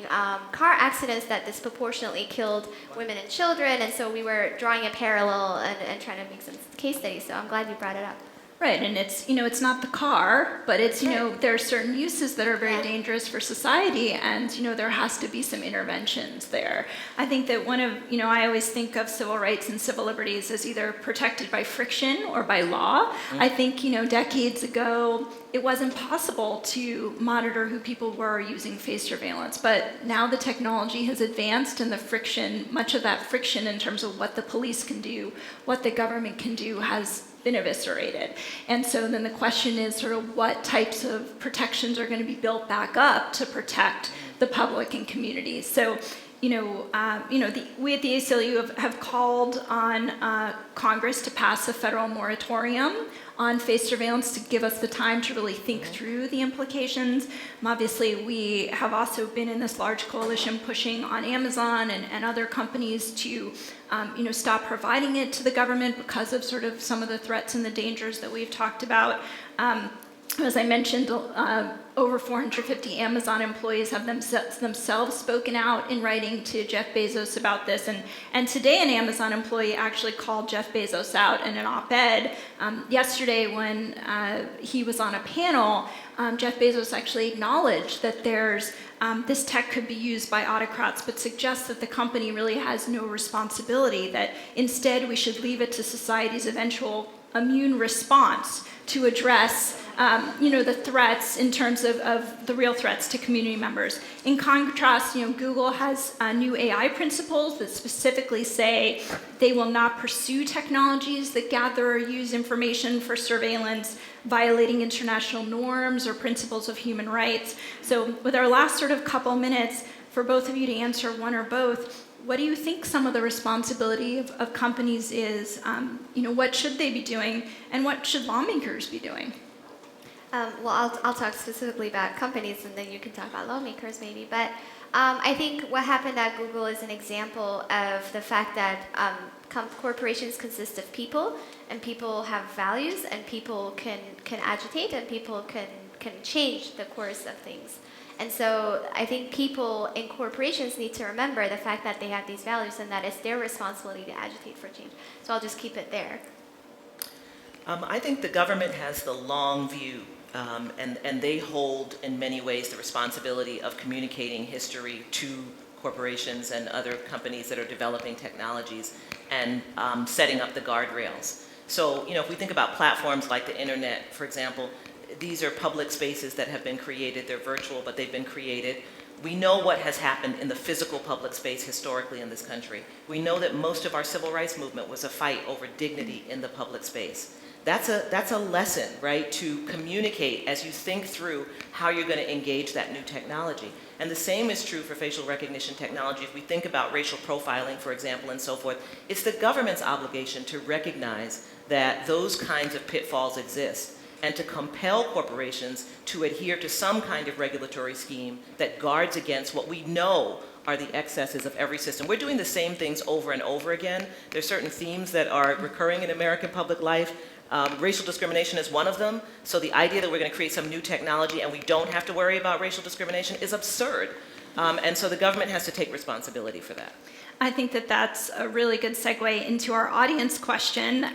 car accidents that disproportionately killed women and children, and so we were drawing a parallel and trying to make some case studies, so I'm glad you brought it up. Right, and it's, it's not the car, but it's, there are certain uses that are very dangerous for society, and, there has to be some interventions there. I think that one of, I always think of civil rights and civil liberties as either protected by friction or by law. I think, decades ago, it wasn't possible to monitor who people were using face surveillance, but now the technology has advanced, and the friction, much of that friction in terms of what the police can do, what the government can do, has been eviscerated. And so then the question is sort of what types of protections are going to be built back up to protect the public and communities. So, we at the ACLU have called on Congress to pass a federal moratorium on face surveillance to give us the time to really think through the implications. Obviously, we have also been in this large coalition pushing on Amazon and other companies to stop providing it to the government because of sort of some of the threats and the dangers that we've talked about. As I mentioned, over 450 Amazon employees have themselves spoken out in writing to Jeff Bezos about this. And today an Amazon employee actually called Jeff Bezos out in an op-ed. Yesterday when he was on a panel, Jeff Bezos actually acknowledged that this tech could be used by autocrats, but suggests that the company really has no responsibility, that instead we should leave it to society's eventual immune response to address the threats in terms of the real threats to community members. In contrast, Google has new AI principles that specifically say they will not pursue technologies that gather or use information for surveillance, violating international norms or principles of human rights. So with our last sort of couple minutes, for both of you to answer one or both, what do you think some of the responsibility of companies is? What should they be doing, and what should lawmakers be doing? Well, I'll talk specifically about companies, and then you can talk about lawmakers maybe. But I think what happened at Google is an example of the fact that corporations consist of people, and people have values, and people can agitate, and people can change the course of things. And so I think people in corporations need to remember the fact that they have these values and that it's their responsibility to agitate for change. So I'll just keep it there. I think the government has the long view, and they hold, in many ways, the responsibility of communicating history to corporations and other companies that are developing technologies and setting up the guardrails. So, if we think about platforms like the internet, for example, these are public spaces that have been created. They're virtual, but they've been created. We know what has happened in the physical public space historically in this country. We know that most of our civil rights movement was a fight over dignity in the public space. That's a lesson, right, to communicate as you think through how you're going to engage that new technology. And the same is true for facial recognition technology. If we think about racial profiling, for example, and so forth, it's the government's obligation to recognize that those kinds of pitfalls exist and to compel corporations to adhere to some kind of regulatory scheme that guards against what we know are the excesses of every system. We're doing the same things over and over again. There's certain themes that are recurring in American public life. Racial discrimination is one of them. So the idea that we're going to create some new technology and we don't have to worry about racial discrimination is absurd. And so the government has to take responsibility for that. I think that that's a really good segue into our audience question.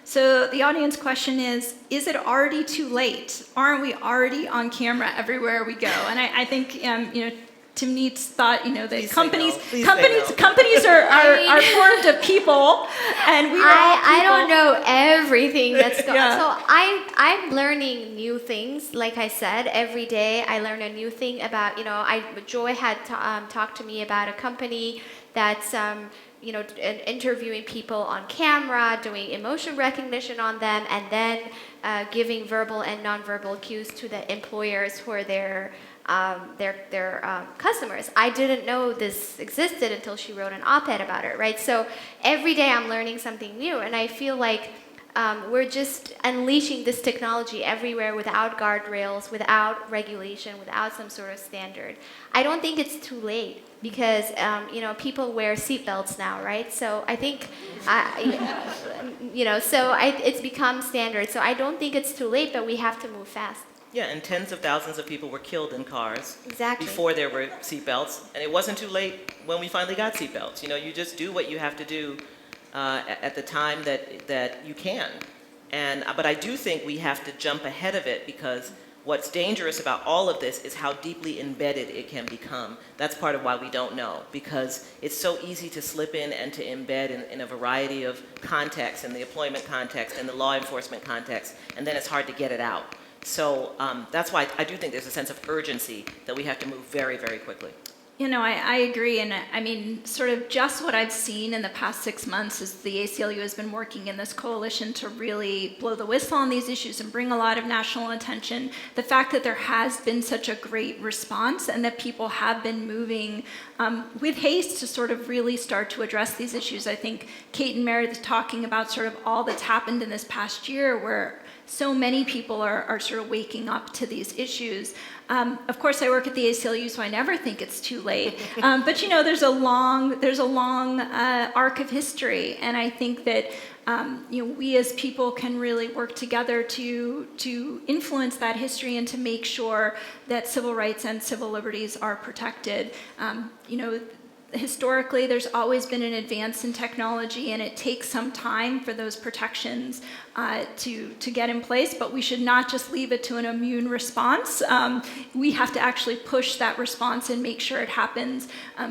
So the audience question is it already too late? Aren't we already on camera everywhere we go? And I think, Timnit's thought, that companies are formed of people, and we are all people. I don't know everything that's going on. So I'm learning new things. Like I said, every day I learn a new thing about, Joy had talked to me about a company that's, interviewing people on camera, doing emotion recognition on them, and then giving verbal and nonverbal cues to the employers who are their customers. I didn't know this existed until she wrote an op-ed about it, right? So every day I'm learning something new, and I feel like we're just unleashing this technology everywhere without guardrails, without regulation, without some sort of standard. I don't think it's too late because, people wear seatbelts now, right? So I think, it's become standard. So I don't think it's too late, but we have to move fast. Yeah, and tens of thousands of people were killed in cars before there were seatbelts, and it wasn't too late when we finally got seatbelts. You just do what you have to do at the time that you can. But I do think we have to jump ahead of it because what's dangerous about all of this is how deeply embedded it can become. That's part of why we don't know, because it's so easy to slip in and to embed in a variety of contexts, in the employment context, in the law enforcement context, and then it's hard to get it out. So that's why I do think there's a sense of urgency that we have to move very, very quickly. You know, I agree, and I mean, sort of just what I've seen in the past 6 months is the ACLU has been working in this coalition to really blow the whistle on these issues and bring a lot of national attention. The fact that there has been such a great response and that people have been moving with haste to sort of really start to address these issues. I think Kate and Meredith talking about sort of all that's happened in this past year where so many people are sort of waking up to these issues. Of course, I work at the ACLU, so I never think it's too late. But you know, there's a long arc of history, and I think that you know, we as people can really work together to influence that history and to make sure that civil rights and civil liberties are protected. You know, historically, there's always been an advance in technology, and it takes some time for those protections to get in place, but we should not just leave it to an immune response. We have to actually push that response and make sure it happens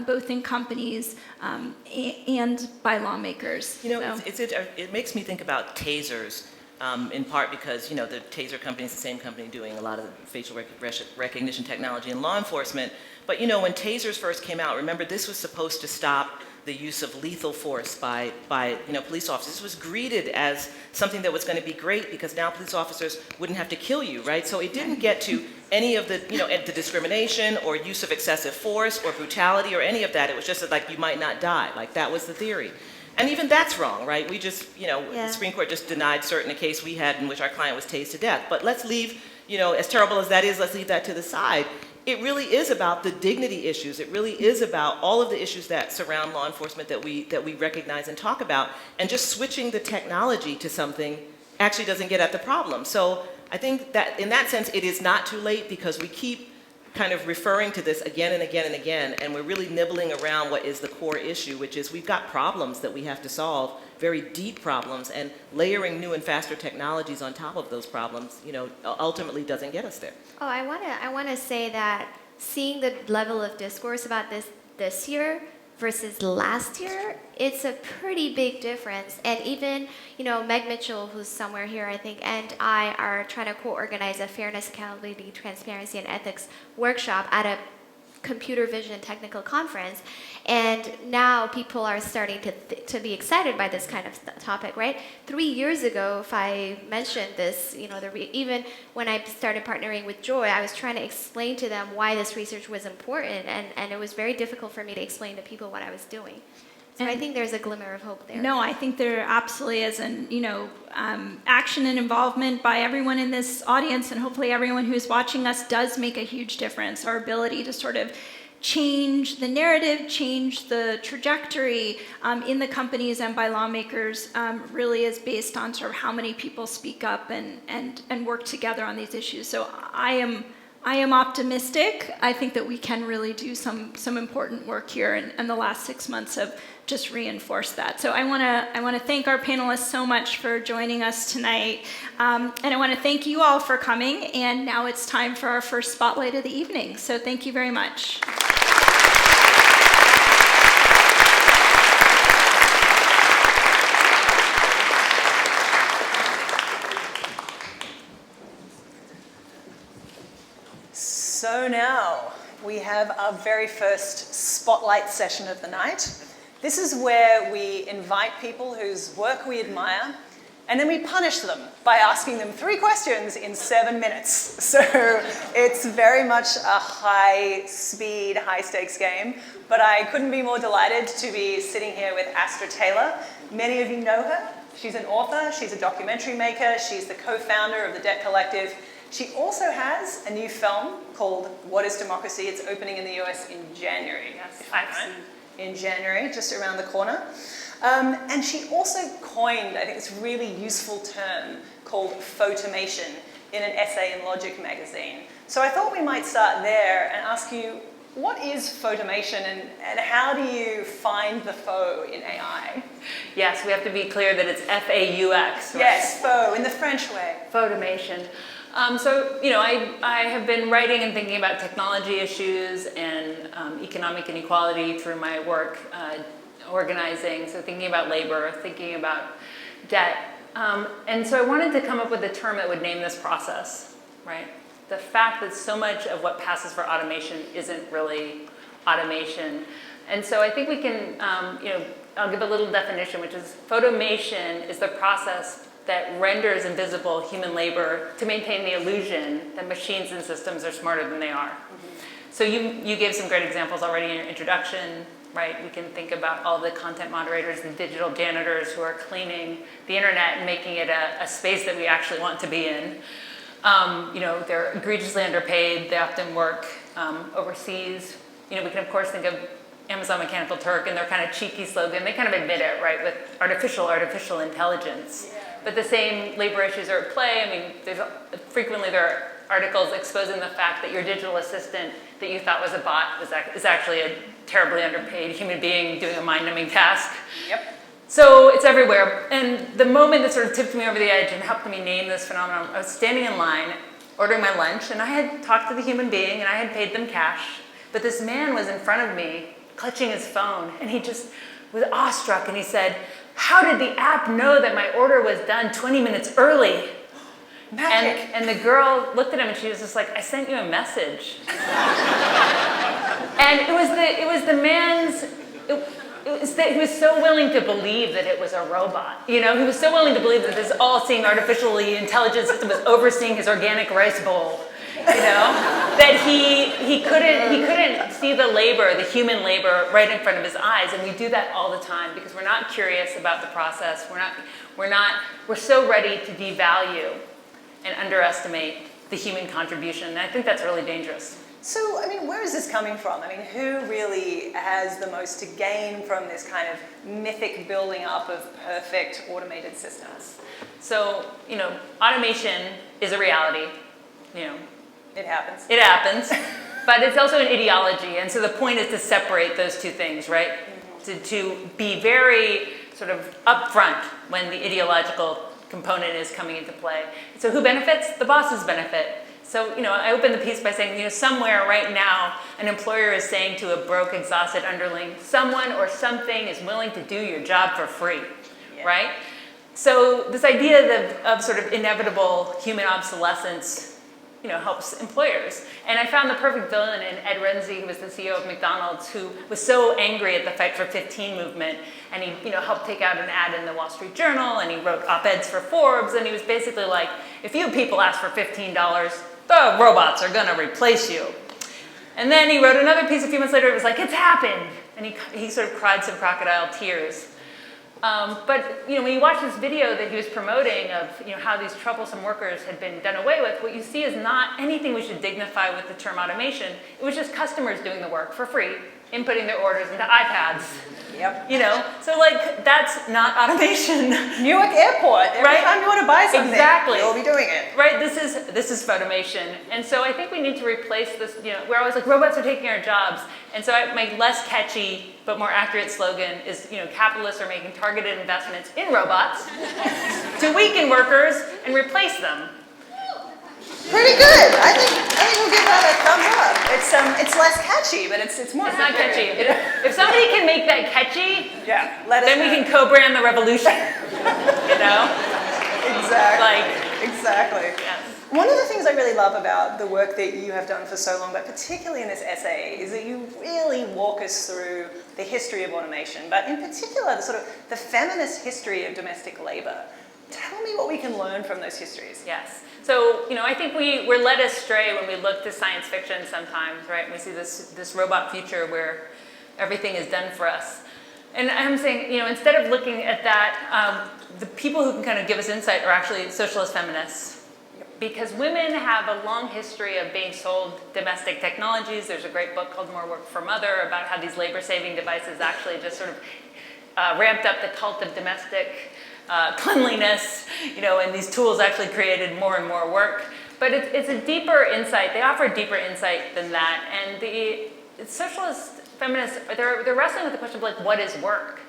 both in companies and by lawmakers. You know, it makes me think about tasers, in part because, you know, the taser company is the same company doing a lot of facial recognition technology in law enforcement. But, you know, when tasers first came out, remember, this was supposed to stop the use of lethal force by you know, police officers. This was greeted as something that was going to be great because now police officers wouldn't have to kill you, right? So it didn't get to any of the, you know, the discrimination or use of excessive force or brutality or any of that. It was just that, like, you might not die. Like, that was the theory. And even that's wrong, right? We just, you know, the Supreme Court just denied a case we had in which our client was tased to death. But let's leave, you know, as terrible as that is, let's leave that to the side. It really is about the dignity issues. It really is about all of the issues that surround law enforcement that we recognize and talk about. And just switching the technology to something actually doesn't get at the problem. So I think that in that sense, it is not too late because we keep kind of referring to this again and again and again, and we're really nibbling around what is the core issue, which is we've got problems that we have to solve, very deep problems, and layering new and faster technologies on top of those problems, you know, ultimately doesn't get us there. Oh, I wanna say that seeing the level of discourse about this year versus last year, it's a pretty big difference. And even, you know, Meg Mitchell, who's somewhere here, I think, and I are trying to co-organize a fairness, accountability, transparency, and ethics workshop at a computer vision technical conference. And now people are starting to be excited by this kind of topic, right? 3 years ago, if I mentioned this, you know, even when I started partnering with Joy, I was trying to explain to them why this research was important, and it was very difficult for me to explain to people what I was doing. So I think there's a glimmer of hope there. No, I think there absolutely is, and you know, action and involvement by everyone in this audience, and hopefully everyone who's watching us, does make a huge difference. Our ability to sort of change the narrative, change the trajectory in the companies and by lawmakers really is based on sort of how many people speak up and work together on these issues. So I am optimistic. I think that we can really do some important work here, and the last 6 months have just reinforced that. So I want to thank our panelists so much for joining us tonight, and I want to thank you all for coming. And now it's time for our first spotlight of the evening. So thank you very much. So now we have our very first spotlight session of the night. This is where we invite people whose work we admire, and then we punish them by asking them 3 questions in 7 minutes. So it's very much a high-speed, high-stakes game, but I couldn't be more delighted to be sitting here with Astra Taylor. Many of you know her. She's an author, she's a documentary maker, she's the co-founder of the Debt Collective. She also has a new film called What is Democracy? It's opening in the US in January. Yes, in January, just around the corner. And she also coined, I think, this really useful term called photomation in an essay in Logic magazine. So I thought we might start there and ask you, what is photomation, and how do you find the faux in AI? Yes, we have to be clear that it's F-A-U-X. Right? Yes, faux, in the French way. Photomation. So, you know, I have been writing and thinking about technology issues and economic inequality through my work organizing, so thinking about labor, thinking about debt. And so I wanted to come up with a term that would name this process, right? The fact that so much of what passes for automation isn't really automation. And so I think we can, I'll give a little definition, which is photomation is the process that renders invisible human labor to maintain the illusion that machines and systems are smarter than they are. So you gave some great examples already in your introduction, right? We can think about all the content moderators and digital janitors who are cleaning the internet and making it a space that we actually want to be in. They're egregiously underpaid. They often work overseas. We can of course think of Amazon Mechanical Turk and their kind of cheeky slogan. They kind of admit it, right, with artificial intelligence. Yeah. But the same labor issues are at play. I mean, frequently there are articles exposing the fact that your digital assistant that you thought was a bot is actually a terribly underpaid human being doing a mind-numbing task. Yep. So it's everywhere. And the moment that sort of tipped me over the edge and helped me name this phenomenon, I was standing in line, ordering my lunch, and I had talked to the human being and I had paid them cash. But this man was in front of me, clutching his phone, and he just was awestruck and he said, "How did the app know that my order was done 20 minutes early?" And the girl looked at him and she was just like, "I sent you a message." And it was the man's, he was so willing to believe that it was a robot. He was so willing to believe that this all-seeing artificially intelligent system was overseeing his organic rice bowl. That he couldn't see the labor, the human labor, right in front of his eyes, and we do that all the time because we're not curious about the process. We're so ready to devalue and underestimate the human contribution, and I think that's really dangerous. So, where is this coming from? Who really has the most to gain from this kind of mythic building up of perfect automated systems? So, automation is a reality. It happens. It happens, but it's also an ideology, and so the point is to separate those two things, right? Mm-hmm. To be very sort of upfront when the ideological component is coming into play. So who benefits? The bosses benefit. So, I opened the piece by saying, somewhere right now, an employer is saying to a broke, exhausted underling, someone or something is willing to do your job for free, right? So this idea of sort of inevitable human obsolescence helps employers. And I found the perfect villain in Ed Renzi, who was the CEO of McDonald's, who was so angry at the Fight for 15 movement, and he helped take out an ad in the Wall Street Journal, and he wrote op-eds for Forbes, and he was basically like, if you people ask for $15, the robots are gonna replace you. And then he wrote another piece a few months later, it was like, it's happened! And he sort of cried some crocodile tears. But when you watch this video that he was promoting of how these troublesome workers had been done away with, what you see is not anything we should dignify with the term automation. It was just customers doing the work for free, inputting their orders into iPads. Yep. So that's not automation. Newark Airport. Every time you want to buy something, exactly. You'll be doing it. Right. This is photomation. And so I think we need to replace this. We're always like robots are taking our jobs. And so my less catchy but more accurate slogan is, capitalists are making targeted investments in robots to weaken workers and replace them. Pretty good. I think we'll give that a thumbs up. It's less catchy, but it's more. It's not catchy. If somebody can make that catchy, then we can co-brand the revolution. Exactly. Exactly. Yes. One of the things I really love about the work that you have done for so long, but particularly in this essay, is that you really walk us through the history of automation, but in particular, the feminist history of domestic labor. Tell me what we can learn from those histories. Yes. So, I think we're led astray when we look to science fiction sometimes, right? We see this robot future where everything is done for us. And I'm saying, instead of looking at that, the people who can kind of give us insight are actually socialist feminists. Because women have a long history of being sold domestic technologies. There's a great book called More Work for Mother about how these labor-saving devices actually just sort of ramped up the cult of domestic cleanliness, and these tools actually created more and more work. But it's a deeper insight. They offer a deeper insight than that. And the socialist feminists, they're wrestling with the question of what is work,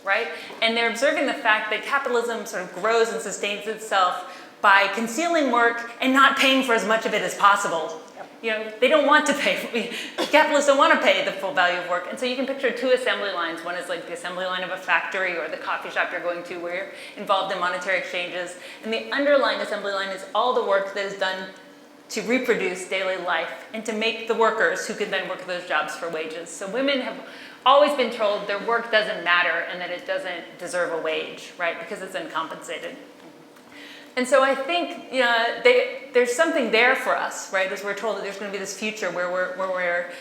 right? And they're observing the fact that capitalism sort of grows and sustains itself by concealing work and not paying for as much of it as possible. They don't want to pay. Capitalists don't want to pay the full value of work. And so you can picture two assembly lines. One is like the assembly line of a factory or the coffee shop you're going to where you're involved in monetary exchanges. And the underlying assembly line is all the work that is done to reproduce daily life and to make the workers who can then work those jobs for wages. So women have always been told their work doesn't matter and that it doesn't deserve a wage, right, because it's uncompensated. And so I think there's something there for us, right, as we're told that there's going to be this future where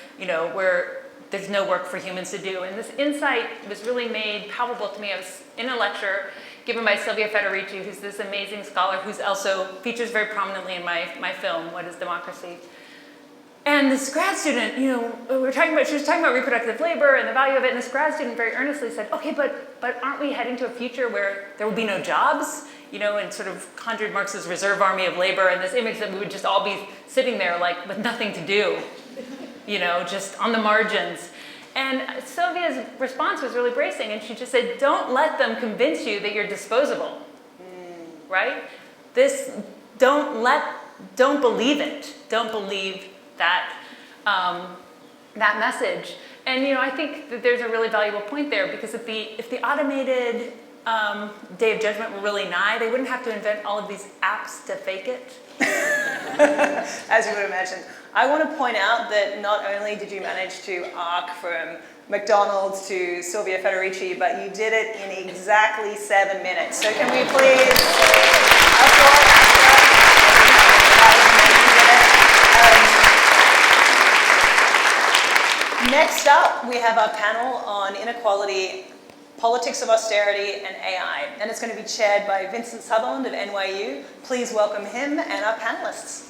there's no work for humans to do. And this insight was really made palpable to me. I was in a lecture given by Silvia Federici, who's this amazing scholar who's also features very prominently in my film, What is Democracy? And this grad student, she was talking about reproductive labor and the value of it, and this grad student very earnestly said, okay, but aren't we heading to a future where there will be no jobs? And sort of conjured Marx's reserve army of labor and this image that we would just all be sitting there like with nothing to do, just on the margins. And Sylvia's response was really bracing, and she just said, don't let them convince you that you're disposable, right? Don't believe it. Don't believe that message. And I think that there's a really valuable point there, because if the automated day of judgment were really nigh, they wouldn't have to invent all of these apps to fake it. As you would imagine. I want to point out that not only did you manage to arc from McDonald's to Silvia Federici, but you did it in exactly 7 minutes. So can we please applaud Next up, we have our panel on inequality, politics of austerity, and AI. And it's going to be chaired by Vincent Sutherland of NYU. Please welcome him and our panelists.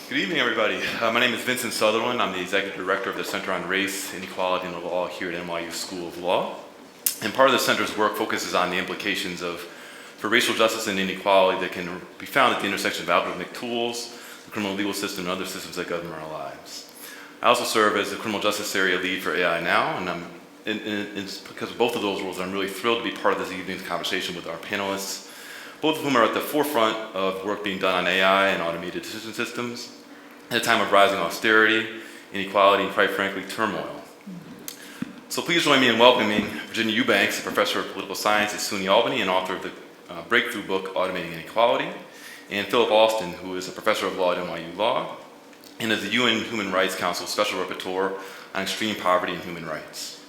Good evening, everybody. My name is Vincent Sutherland. I'm the Executive Director of the Center on Race, Inequality, and Law here at NYU School of Law. And part of the center's work focuses on the implications for racial justice and inequality that can be found at the intersection of algorithmic tools, the criminal legal system, and other systems that govern our lives. I also serve as the Criminal Justice Area Lead for AI Now, and it's because of both of those roles I'm really thrilled to be part of this evening's conversation with our panelists, both of whom are at the forefront of work being done on AI and automated decision systems at a time of rising austerity, inequality, and quite frankly, turmoil. So please join me in welcoming Virginia Eubanks, a professor of political science at SUNY Albany and author of the breakthrough book, Automating Inequality, and Philip Alston, who is a professor of law at NYU Law, and is the UN Human Rights Council Special Rapporteur on Extreme Poverty and Human Rights.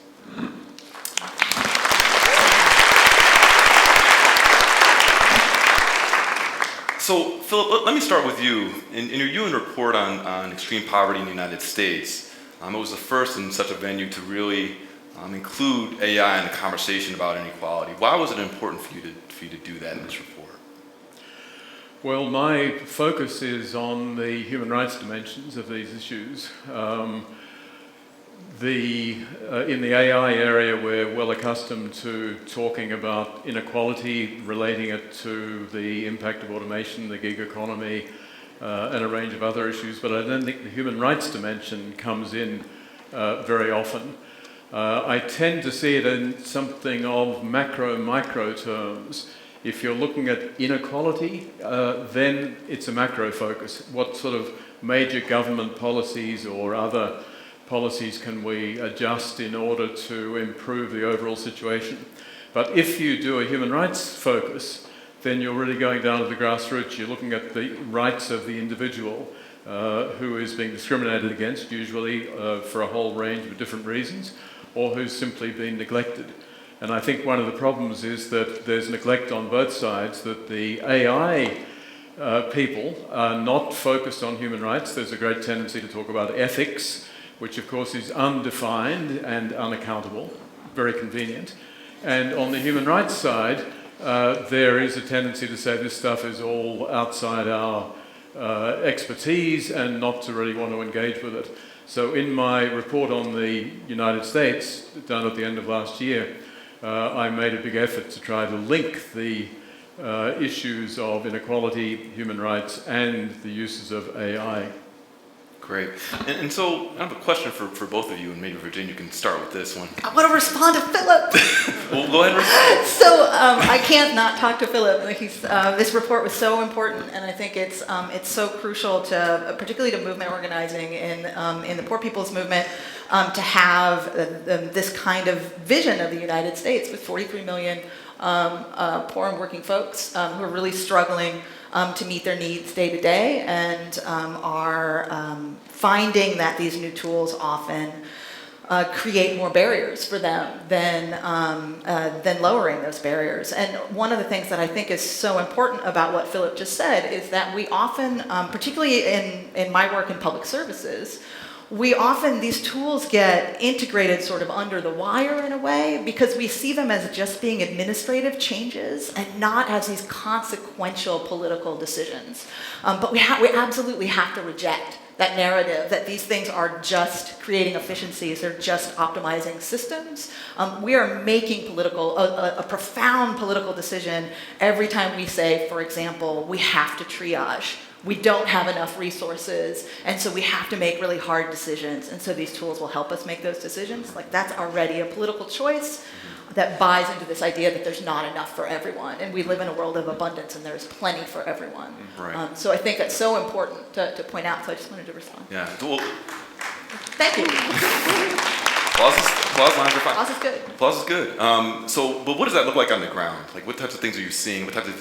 So, Philip, let me start with you. In your UN report on extreme poverty in the United States, it was the first in such a venue to really include AI in the conversation about inequality. Why was it important for you to do that in this report? Well, my focus is on the human rights dimensions of these issues. In the AI area, we're well accustomed to talking about inequality, relating it to the impact of automation, the gig economy, and a range of other issues, but I don't think the human rights dimension comes in very often. I tend to see it in something of macro-micro terms. If you're looking at inequality, then it's a macro focus. What sort of major government policies or other policies can we adjust in order to improve the overall situation? But if you do a human rights focus, then you're really going down to the grassroots. You're looking at the rights of the individual who is being discriminated against, usually for a whole range of different reasons, or who's simply been neglected. And I think one of the problems is that there's neglect on both sides, that the AI people are not focused on human rights. There's a great tendency to talk about ethics, which of course is undefined and unaccountable, very convenient. And on the human rights side, there is a tendency to say this stuff is all outside our expertise and not to really want to engage with it. So in my report on the United States, done at the end of last year, I made a big effort to try to link the issues of inequality, human rights, and the uses of AI. Great. And so I have a question for both of you, and maybe Virginia can start with this one. I want to respond to Philip. Well, go ahead and respond. So I can't not talk to Philip. This report was so important, and I think it's so crucial to, particularly to movement organizing in the poor people's movement, to have this kind of vision of the United States with 43 million poor and working folks who are really struggling to meet their needs day to day, and are finding that these new tools often create more barriers for them than lowering those barriers. And one of the things that I think is so important about what Philip just said is that we often, particularly in my work in public services, these tools get integrated sort of under the wire in a way, because we see them as just being administrative changes and not as these consequential political decisions. But we absolutely have to reject that narrative that these things are just creating efficiencies, they're just optimizing systems. We are making a profound political decision every time we say, for example, we have to triage. We don't have enough resources, and so we have to make really hard decisions, and so these tools will help us make those decisions. Like, that's already a political choice that buys into this idea that there's not enough for everyone, and we live in a world of abundance, and there's plenty for everyone. Right. So I think that's so important to point out, so I just wanted to respond. Yeah. Well, Thank you. applause lines are fine. Applause is good. Applause is good. But what does that look like on the ground? Like, what types of things are you seeing? What types of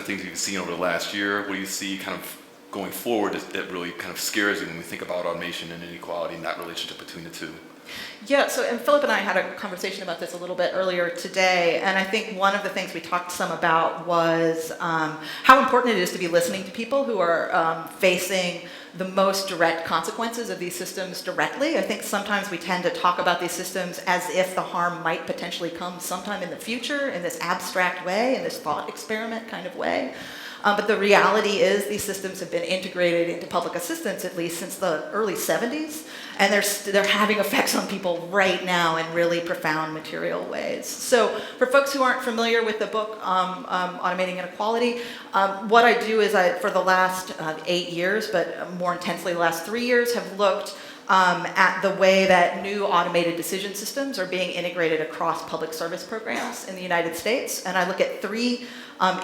things have you seen over the last year? What do you see kind of going forward that really kind of scares you when we think about automation and inequality and that relationship between the two? Yeah, and Philip and I had a conversation about this a little bit earlier today, and I think one of the things we talked some about was how important it is to be listening to people who are facing the most direct consequences of these systems directly. I think sometimes we tend to talk about these systems as if the harm might potentially come sometime in the future in this abstract way, in this thought experiment kind of way. But the reality is these systems have been integrated into public assistance at least since the early 70s, and they're having effects on people right now in really profound material ways. So for folks who aren't familiar with the book, Automating Inequality, what I do is for the last 8 years, but more intensely the last 3 years, have looked at the way that new automated decision systems are being integrated across public service programs in the United States. And I look at three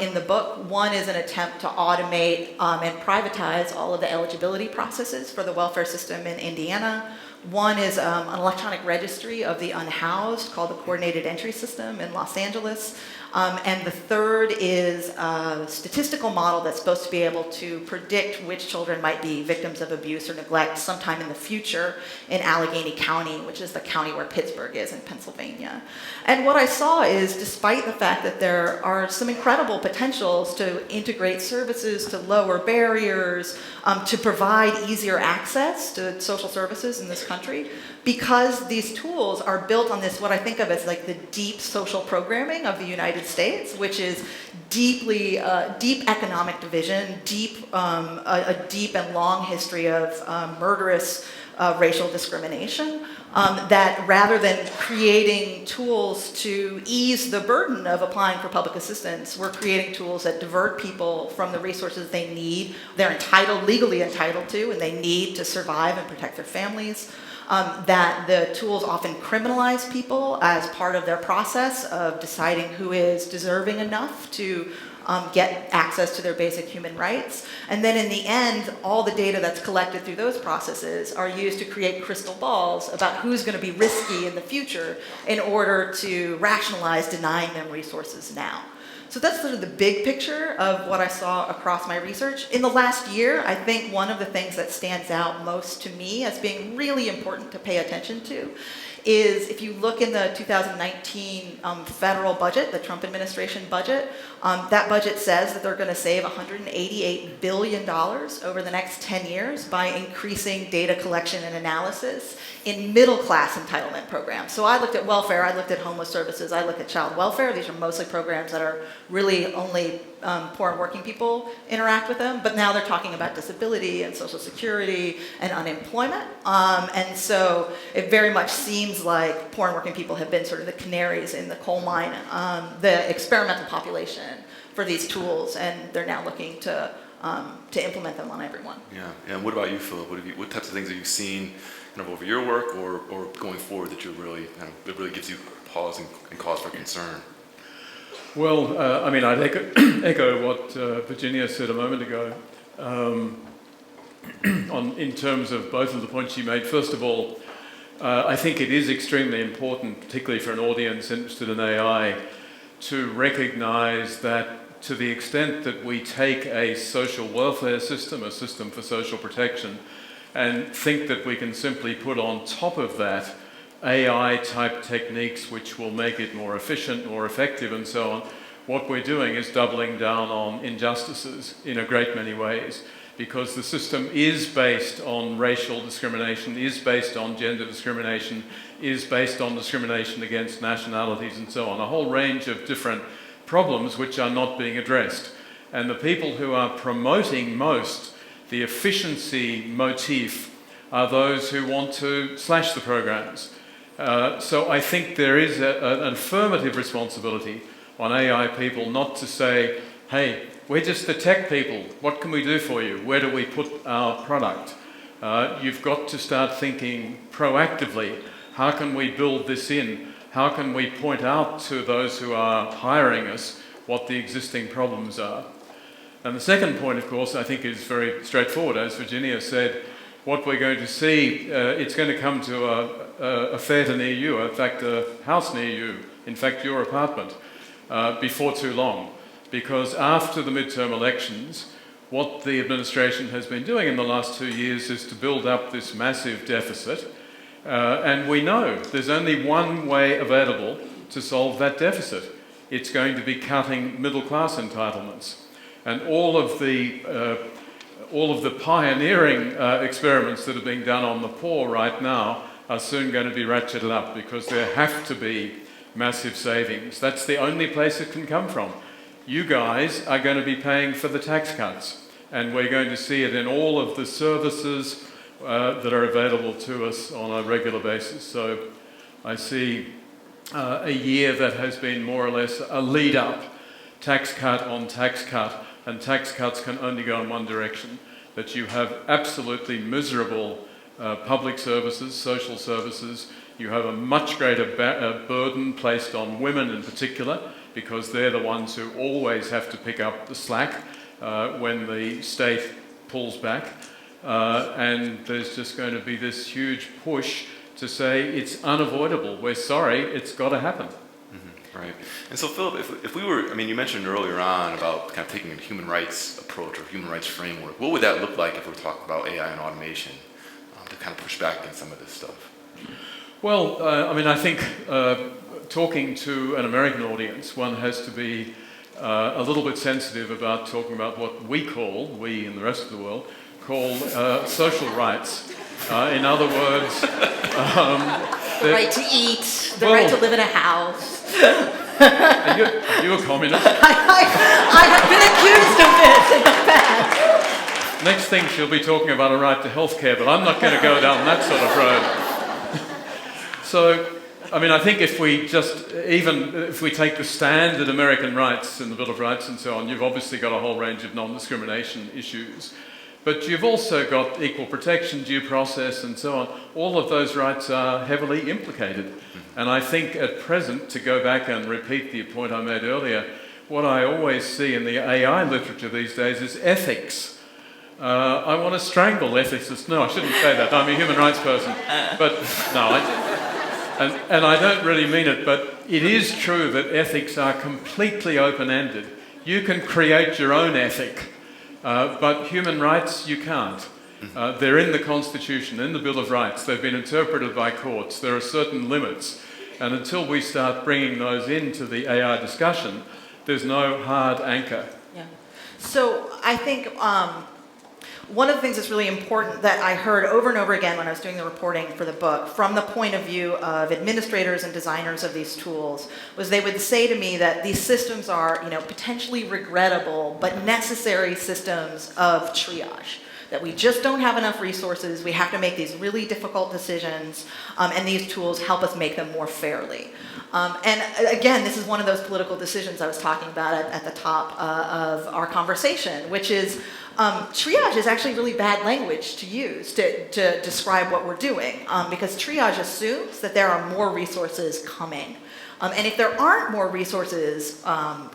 in the book. One is an attempt to automate and privatize all of the eligibility processes for the welfare system in Indiana. One is an electronic registry of the unhoused called the Coordinated Entry System in Los Angeles. And the third is a statistical model that's supposed to be able to predict which children might be victims of abuse or neglect sometime in the future in Allegheny County, which is the county where Pittsburgh is in Pennsylvania. And what I saw is, despite the fact that there are some incredible potentials to integrate services, to lower barriers, to provide easier access to social services in this country, because these tools are built on this, what I think of as like the deep social programming of the United States, which is deep economic division, a deep and long history of murderous racial discrimination, that rather than creating tools to ease the burden of applying for public assistance, we're creating tools that divert people from the resources they need, they're legally entitled to, and they need to survive and protect their families. That the tools often criminalize people as part of their process of deciding who is deserving enough to get access to their basic human rights. And then in the end, all the data that's collected through those processes are used to create crystal balls about who's going to be risky in the future in order to rationalize denying them resources now. So that's sort of the big picture of what I saw across my research. In the last year, I think one of the things that stands out most to me as being really important to pay attention to is if you look in the 2019 federal budget, the Trump administration budget, that budget says that they're going to save $188 billion over the next 10 years by increasing data collection and analysis in middle-class entitlement programs. So I looked at welfare, I looked at homeless services, I looked at child welfare. These are mostly programs that are really only poor and working people interact with them, but now they're talking about disability and Social Security and unemployment. And so it very much seems like poor and working people have been sort of the canaries in the coal mine, the experimental population for these tools, and they're now looking to to implement them on everyone. Yeah. And what about you, Philip? What types of things have you seen kind of over your work or going forward that you really that really gives you pause and cause for concern? Well, I mean, I'd echo what Virginia said a moment ago in terms of both of the points she made. First of all, I think it is extremely important, particularly for an audience interested in AI, to recognize that to the extent that we take a social welfare system, a system for social protection, and think that we can simply put on top of that AI-type techniques which will make it more efficient, more effective, and so on, what we're doing is doubling down on injustices in a great many ways, because the system is based on racial discrimination, is based on gender discrimination, is based on discrimination against nationalities and so on, a whole range of different problems which are not being addressed. And the people who are promoting most the efficiency motif are those who want to slash the programs. So I think there is an affirmative responsibility on AI people not to say, hey, we're just the tech people, what can we do for you? Where do we put our product? You've got to start thinking proactively. How can we build this in? How can we point out to those who are hiring us what the existing problems are? And the second point, of course, I think is very straightforward. As Virginia said, what we're going to see, it's going to come to a theatre near you, in fact, a house near you, in fact, your apartment, before too long. Because after the midterm elections, what the administration has been doing in the last 2 years is to build up this massive deficit. And we know there's only one way available to solve that deficit. It's going to be cutting middle-class entitlements. And all of the pioneering experiments that are being done on the poor right now are soon going to be ratcheted up because there have to be massive savings. That's the only place it can come from. You guys are going to be paying for the tax cuts, and we're going to see it in all of the services that are available to us on a regular basis. So I see a year that has been more or less a lead-up, tax cut on tax cut, and tax cuts can only go in one direction, that you have absolutely miserable public services, social services. You have a much greater burden placed on women in particular, because they're the ones who always have to pick up the slack when the state pulls back. And there's just going to be this huge push to say it's unavoidable. We're sorry, it's got to happen. Mm-hmm. Right. And so, Philip, if we were, I mean, you mentioned earlier on about kind of taking a human rights approach or human rights framework. What would that look like if we were talking about AI and automation to kind of push back against some of this stuff? Well, I mean, I think talking to an American audience, one has to be a little bit sensitive about talking about what we in the rest of the world, call social rights. In other words, the right to eat, the right to live in a house. Are you a communist? I have been accused of this in the past. Next thing she'll be talking about a right to health care, but I'm not going to go down that sort of road. So, I mean, I think if we take the standard American rights in the Bill of Rights and so on, you've obviously got a whole range of non-discrimination issues. But you've also got equal protection, due process, and so on. All of those rights are heavily implicated. And I think at present, to go back and repeat the point I made earlier, what I always see in the AI literature these days is ethics. I want to strangle ethicists. No, I shouldn't say that. I'm a human rights person. But no, and I don't really mean it, but it is true that ethics are completely open-ended. You can create your own ethic. But human rights, you can't. They're in the Constitution, in the Bill of Rights. They've been interpreted by courts. There are certain limits. And until we start bringing those into the AI discussion, there's no hard anchor. Yeah. So I think one of the things that's really important that I heard over and over again when I was doing the reporting for the book, from the point of view of administrators and designers of these tools, was they would say to me that these systems are, potentially regrettable but necessary systems of triage. that we just don't have enough resources, we have to make these really difficult decisions, and these tools help us make them more fairly. And again, this is one of those political decisions I was talking about at the top of our conversation, which is triage is actually really bad language to use to describe what we're doing, because triage assumes that there are more resources coming. And if there aren't more resources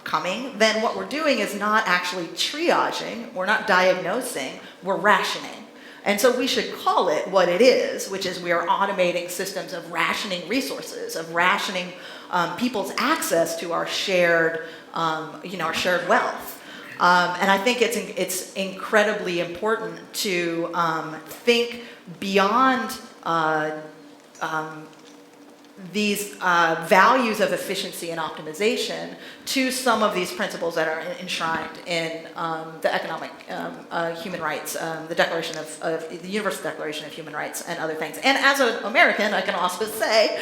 coming, then what we're doing is not actually triaging, we're not diagnosing, we're rationing. And so we should call it what it is, which is we are automating systems of rationing resources, of rationing people's access to our shared, our shared wealth. And I think it's incredibly important to think beyond these values of efficiency and optimization to some of these principles that are enshrined in the economic human rights, the Declaration of the Universal Declaration of Human Rights, and other things. And as an American, I can also say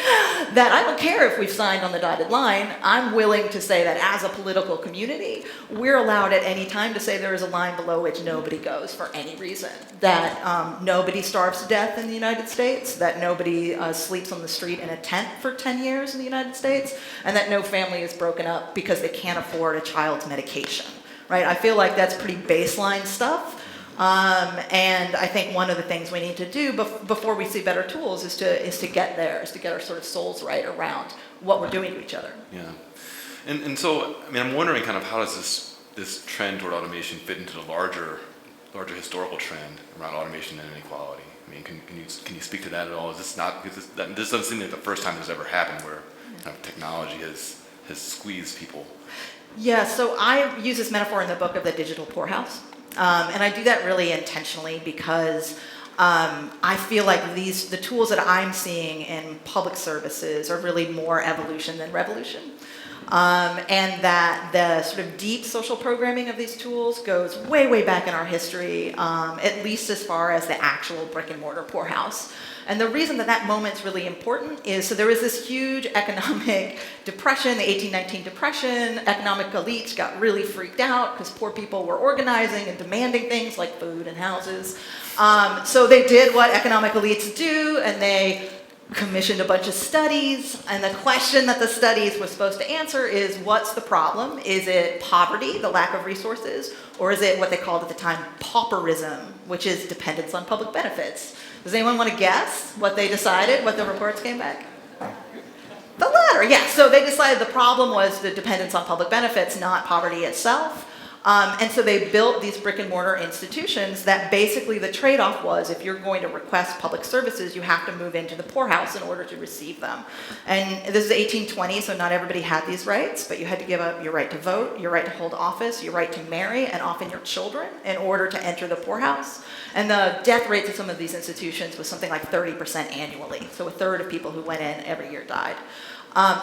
that I don't care if we've signed on the dotted line. I'm willing to say that as a political community, we're allowed at any time to say there is a line below which nobody goes for any reason. That nobody starves to death in the United States, that nobody sleeps on the street in a tent for 10 years in the United States, and that no family is broken up because they can't afford a child's medication, right? I feel like that's pretty baseline stuff, and I think one of the things we need to do before we see better tools is to get there, is to get our sort of souls right around what we're doing to each other. Yeah, and so I mean, I'm wondering kind of how does this trend toward automation fit into the larger historical trend around automation and inequality? I mean, can you speak to that at all? Is this not, because this doesn't seem like the first time this ever happened where kind of technology has squeezed people? Yeah, so I use this metaphor in the book of the digital poorhouse. And I do that really intentionally because I feel like the tools that I'm seeing in public services are really more evolution than revolution. And that the sort of deep social programming of these tools goes way, way back in our history, at least as far as the actual brick and mortar poorhouse. And the reason that moment's really important is, so there was this huge economic depression, the 1819 depression. Economic elites got really freaked out because poor people were organizing and demanding things like food and houses. So they did what economic elites do, and they commissioned a bunch of studies, and the question that the studies were supposed to answer is, what's the problem? Is it poverty, the lack of resources, or is it what they called at the time pauperism, which is dependence on public benefits? Does anyone want to guess what they decided, what the reports came back? The latter, yeah. So they decided the problem was the dependence on public benefits, not poverty itself. And so they built these brick and mortar institutions that basically the trade-off was, if you're going to request public services, you have to move into the poorhouse in order to receive them. And this is 1820, so not everybody had these rights, but you had to give up your right to vote, your right to hold office, your right to marry, and often your children in order to enter the poorhouse. And the death rates of some of these institutions was something like 30% annually. So a third of people who went in every year died.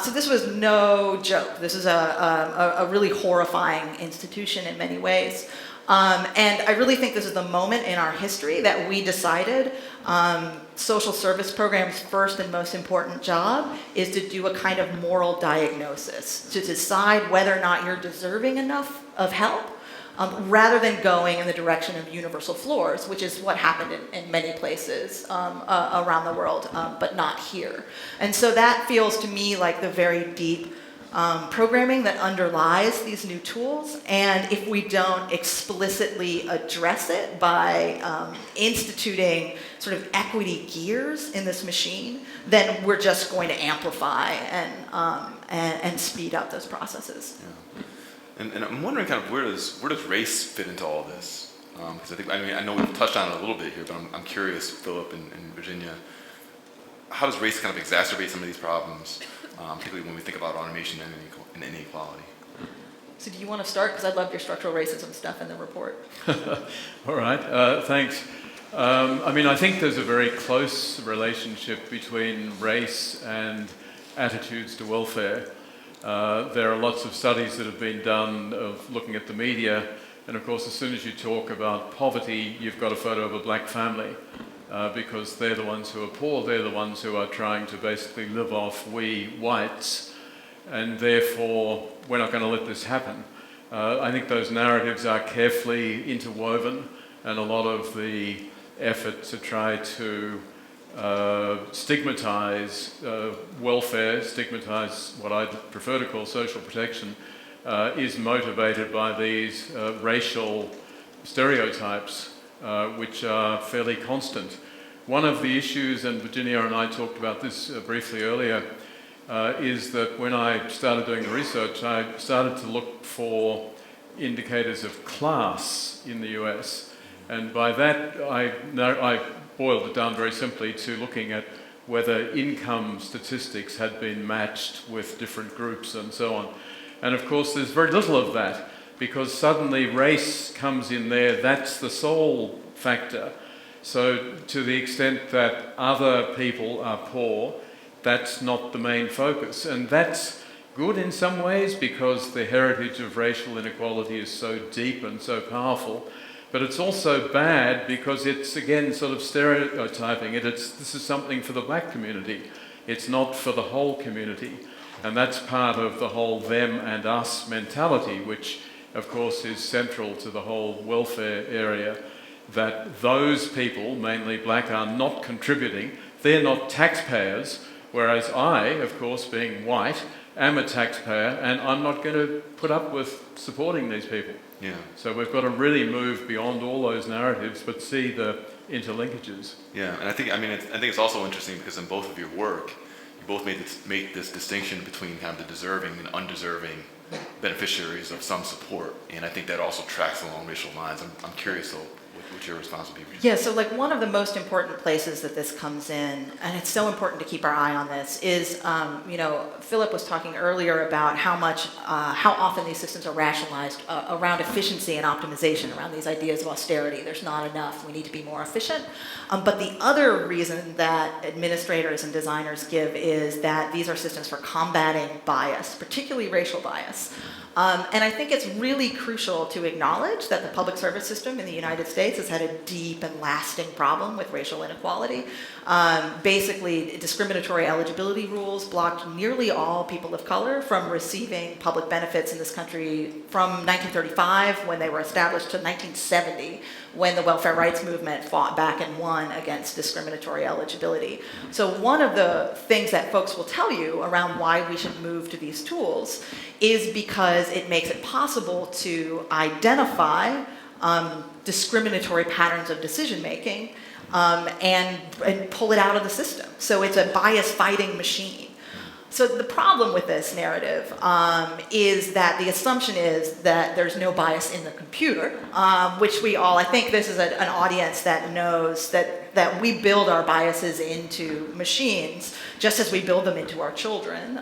So this was no joke. This is a really horrifying institution in many ways. And I really think this is the moment in our history that we decided social service programs' first and most important job is to do a kind of moral diagnosis, to decide whether or not you're deserving enough of help, rather than going in the direction of universal floors, which is what happened in many places around the world, but not here. And so that feels to me like the very deep programming that underlies these new tools. And if we don't explicitly address it by instituting sort of equity gears in this machine, then we're just going to amplify and speed up those processes. Yeah. And I'm wondering kind of where does race fit into all this? Because I know we've touched on it a little bit here, but I'm curious, Philip and Virginia, how does race kind of exacerbate some of these problems, particularly when we think about automation and inequality? So do you want to start? Because I loved your structural racism stuff in the report. All right, thanks. I mean, I think there's a very close relationship between race and attitudes to welfare. There are lots of studies that have been done of looking at the media, and of course as soon as you talk about poverty, you've got a photo of a black family, because they're the ones who are poor, they're the ones who are trying to basically live off we whites, and therefore we're not going to let this happen. I think those narratives are carefully interwoven and a lot of the effort to try to stigmatize welfare, stigmatize what I'd prefer to call social protection, is motivated by these racial stereotypes, which are fairly constant. One of the issues, and Virginia and I talked about this briefly earlier, is that when I started doing the research, I started to look for indicators of class in the US. And by that, I boiled it down very simply to looking at whether income statistics had been matched with different groups and so on. And of course, there's very little of that, because suddenly race comes in there. That's the sole factor. So to the extent that other people are poor, that's not the main focus. And that's good in some ways, because the heritage of racial inequality is so deep and so powerful. But it's also bad because it's, again, sort of stereotyping it. This is something for the black community. It's not for the whole community. And that's part of the whole them and us mentality, which, of course, is central to the whole welfare area, that those people, mainly black, are not contributing. They're not taxpayers, whereas I, of course, being white, am a taxpayer, and I'm not going to put up with supporting these people. Yeah. So we've got to really move beyond all those narratives, but see the interlinkages. Yeah, and I think it's also interesting because in both of your work, you both make this distinction between kind of the deserving and undeserving beneficiaries of some support, and I think that also tracks along racial lines. I'm curious though, what your response would be. Yeah, so like one of the most important places that this comes in, and it's so important to keep our eye on this, is, Philip was talking earlier about how often these systems are rationalized around efficiency and optimization, around these ideas of austerity. There's not enough, we need to be more efficient. But the other reason that administrators and designers give is that these are systems for combating bias, particularly racial bias. And I think it's really crucial to acknowledge that the public service system in the United States has had a deep and lasting problem with racial inequality. Basically, discriminatory eligibility rules blocked nearly all people of color from receiving public benefits in this country from 1935, when they were established, to 1970, when the welfare rights movement fought back and won against discriminatory eligibility. So one of the things that folks will tell you around why we should move to these tools is because it makes it possible to identify discriminatory patterns of decision-making and pull it out of the system. So it's a bias-fighting machine. So the problem with this narrative is that the assumption is that there's no bias in the computer, which we all, I think this is an audience that knows that we build our biases into machines just as we build them into our children.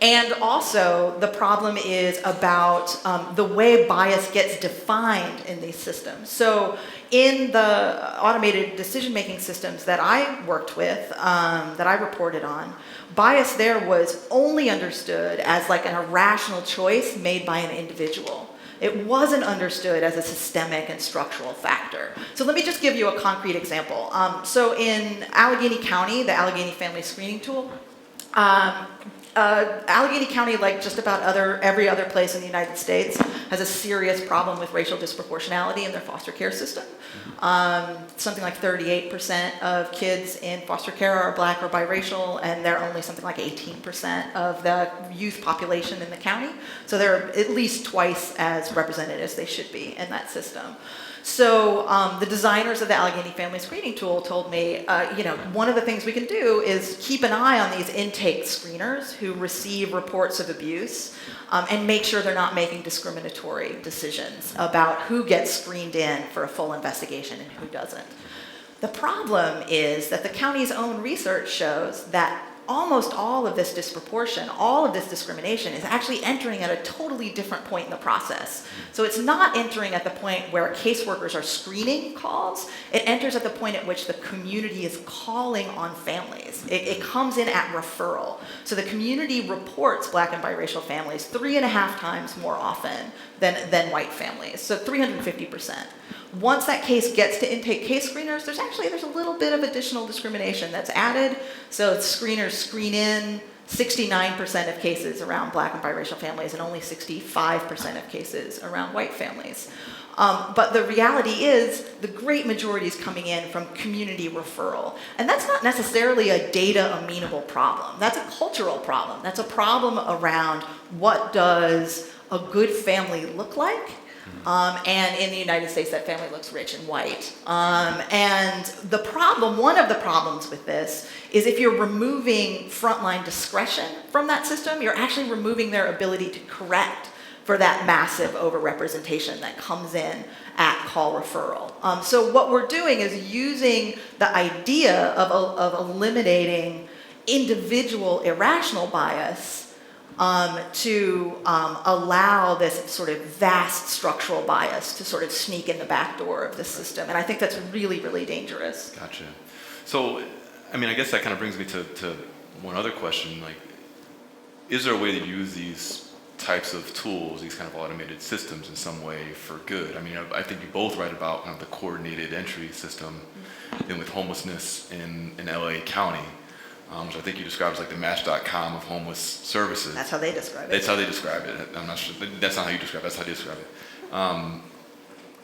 And also, the problem is about the way bias gets defined in these systems. So in the automated decision-making systems that I worked with, that I reported on, bias there was only understood as like an irrational choice made by an individual. It wasn't understood as a systemic and structural factor. So let me just give you a concrete example. So in Allegheny County, the Allegheny Family Screening Tool, Allegheny County, like just about every other place in the United States, has a serious problem with racial disproportionality in their foster care system. Something like 38% of kids in foster care are black or biracial, and they're only something like 18% of the youth population in the county. So they're at least twice as represented as they should be in that system. So the designers of the Allegheny Family Screening Tool told me, one of the things we can do is keep an eye on these intake screeners who receive reports of abuse and make sure they're not making discriminatory decisions about who gets screened in for a full investigation and who doesn't. The problem is that the county's own research shows that almost all of this disproportion, all of this discrimination is actually entering at a totally different point in the process. So it's not entering at the point where caseworkers are screening calls. It enters at the point at which the community is calling on families. It comes in at referral. So the community reports black and biracial families 3.5 times more often than white families, so 350%. Once that case gets to intake case screeners, there's a little bit of additional discrimination that's added. So screeners screen in 69% of cases around Black and biracial families, and only 65% of cases around white families. But the reality is the great majority is coming in from community referral. And that's not necessarily a data amenable problem. That's a cultural problem. That's a problem around what does a good family look like. And in the United States, that family looks rich and white. And the problem, one of the problems with this is if you're removing frontline discretion from that system, you're actually removing their ability to correct for that massive overrepresentation that comes in at call referral. So what we're doing is using the idea of eliminating individual irrational bias to allow this sort of vast structural bias to sort of sneak in the back door of the system. And I think that's really, really dangerous. Gotcha. So, I mean, I guess that kind of brings me to one other question. Like, is there a way to use these types of tools, these kind of automated systems in some way for good? I mean, I think you both write about kind of the coordinated entry system then with homelessness in LA County, which I think you describe as like the Match.com of homeless services. That's how they describe it. That's how they describe it. I'm not sure. That's not how you describe it. That's how they describe it.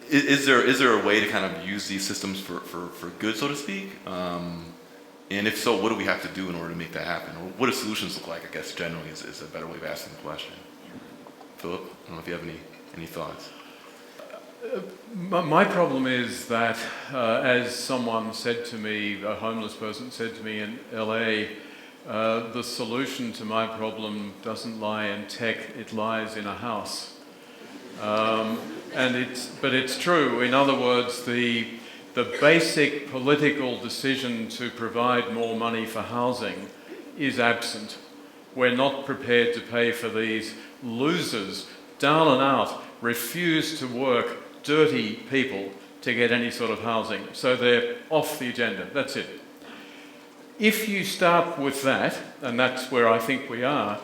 Is there a way to kind of use these systems for good, so to speak? And if so, what do we have to do in order to make that happen? Or what do solutions look like, I guess, generally is a better way of asking the question. Philip, I don't know if you have any thoughts. My problem is that, as someone said to me, a homeless person said to me in LA, the solution to my problem doesn't lie in tech, it lies in a house. But it's true. In other words, the basic political decision to provide more money for housing is absent. We're not prepared to pay for these losers, down and out, refuse to work, dirty people to get any sort of housing. So they're off the agenda. That's it. If you start with that, and that's where I think we are,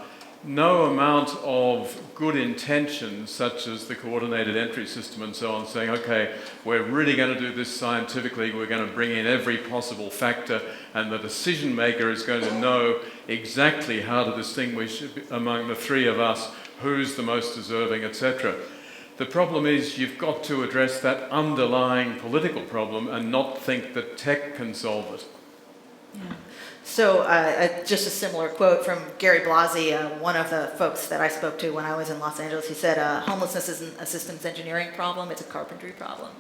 no amount of good intentions, such as the coordinated entry system and so on, saying, okay, we're really going to do this scientifically, we're going to bring in every possible factor, and the decision maker is going to know exactly how to distinguish among the three of us who's the most deserving, etc. The problem is you've got to address that underlying political problem and not think that tech can solve it. Yeah. So just a similar quote from Gary Blasi, one of the folks that I spoke to when I was in Los Angeles. He said, homelessness isn't a systems engineering problem, it's a carpentry problem.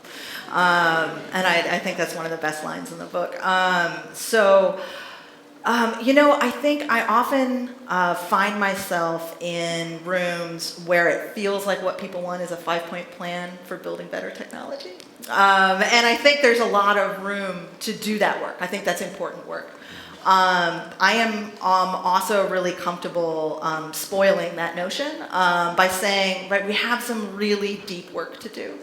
And I think that's one of the best lines in the book. I think I often find myself in rooms where it feels like what people want is a 5-point plan for building better technology. And I think there's a lot of room to do that work. I think that's important work. I am also really comfortable spoiling that notion by saying, right, we have some really deep work to do.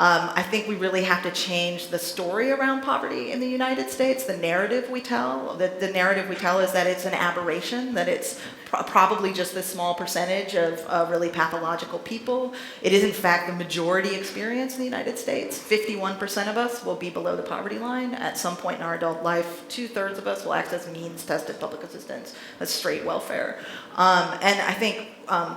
I think we really have to change the story around poverty in the United States, the narrative we tell. The narrative we tell is that it's an aberration, that it's probably just this small percentage of really pathological people. It is, in fact, the majority experience in the United States. 51% of us will be below the poverty line at some point in our adult life. 2/3 of us will access means-tested public assistance. That's straight welfare. And I think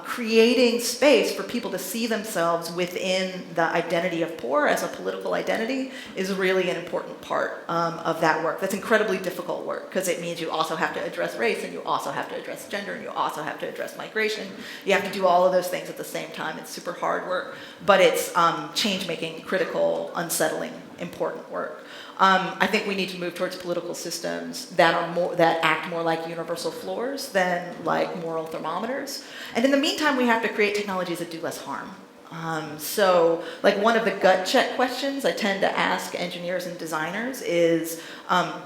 creating space for people to see themselves within the identity of poor as a political identity is really an important part of that work. That's incredibly difficult work because it means you also have to address race and you also have to address gender and you also have to address migration. You have to do all of those things at the same time. It's super hard work, but it's change-making, critical, unsettling, important work. I think we need to move towards political systems that act more like universal floors than like moral thermometers. And in the meantime, we have to create technologies that do less harm. So like one of the gut check questions I tend to ask engineers and designers is,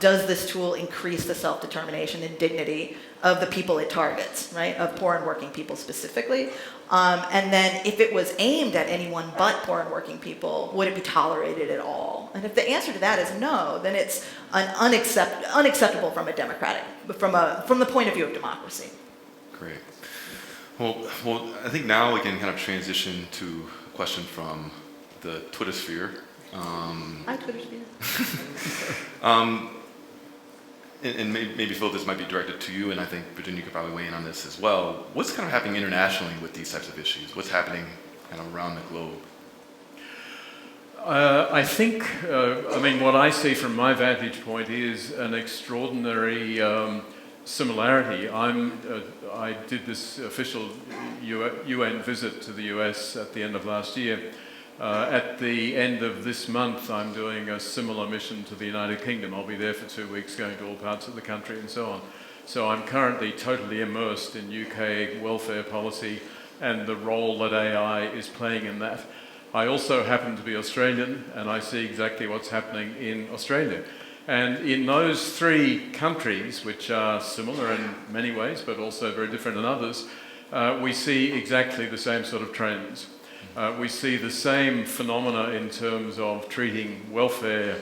does this tool increase the self-determination and dignity of the people it targets, right? Of poor and working people specifically. And then if it was aimed at anyone but poor and working people, would it be tolerated at all? And if the answer to that is no, then it's unacceptable from from the point of view of democracy. Great. Well, I think now we can kind of transition to a question from the Twitter sphere. Hi, Twitter sphere. and maybe Phil, this might be directed to you, and I think Virginia could probably weigh in on this as well. What's kind of happening internationally with these types of issues? What's happening kind of around the globe? I think, what I see from my vantage point is an extraordinary similarity. I did this official UN visit to the US at the end of last year. At the end of this month, I'm doing a similar mission to the United Kingdom. I'll be there for 2 weeks, going to all parts of the country and so on. So I'm currently totally immersed in UK welfare policy and the role that AI is playing in that. I also happen to be Australian, and I see exactly what's happening in Australia. And in those 3 countries, which are similar in many ways, but also very different in others, we see exactly the same sort of trends. We see the same phenomena in terms of treating welfare,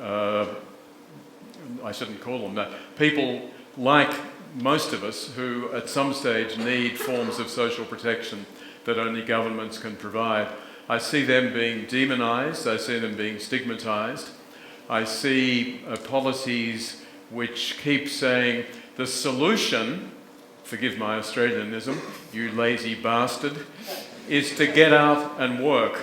I shouldn't call them that, people like most of us who at some stage need forms of social protection that only governments can provide. I see them being demonized, I see them being stigmatized. I see policies which keep saying the solution, forgive my Australianism, you lazy bastard, is to get out and work.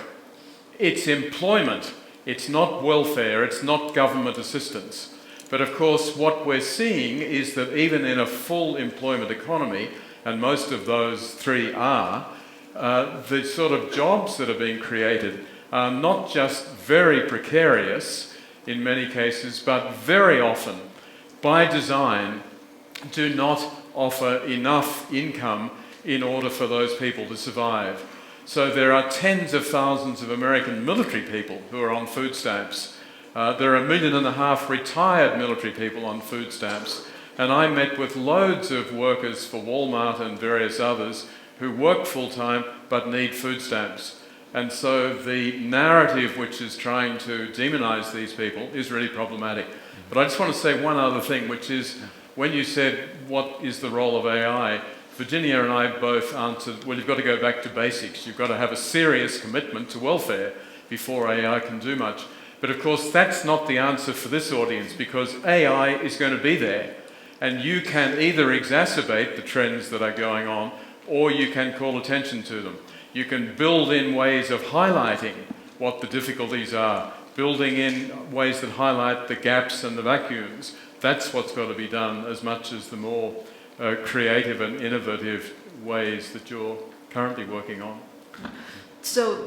It's employment, it's not welfare, it's not government assistance. But of course, what we're seeing is that even in a full employment economy, and most of those 3 are, the sort of jobs that are being created are not just very precarious in many cases, but very often, by design, do not offer enough income in order for those people to survive. So there are tens of thousands of American military people who are on food stamps. There are 1.5 million retired military people on food stamps. And I met with loads of workers for Walmart and various others who work full-time but need food stamps. And so the narrative which is trying to demonize these people is really problematic. But I just want to say one other thing, which is when you said, what is the role of AI? Virginia and I both answered, well, you've got to go back to basics. You've got to have a serious commitment to welfare before AI can do much. But of course, that's not the answer for this audience, because AI is going to be there. And you can either exacerbate the trends that are going on, or you can call attention to them. You can build in ways of highlighting what the difficulties are, building in ways that highlight the gaps and the vacuums. That's what's got to be done as much as the more creative and innovative ways that you're currently working on. So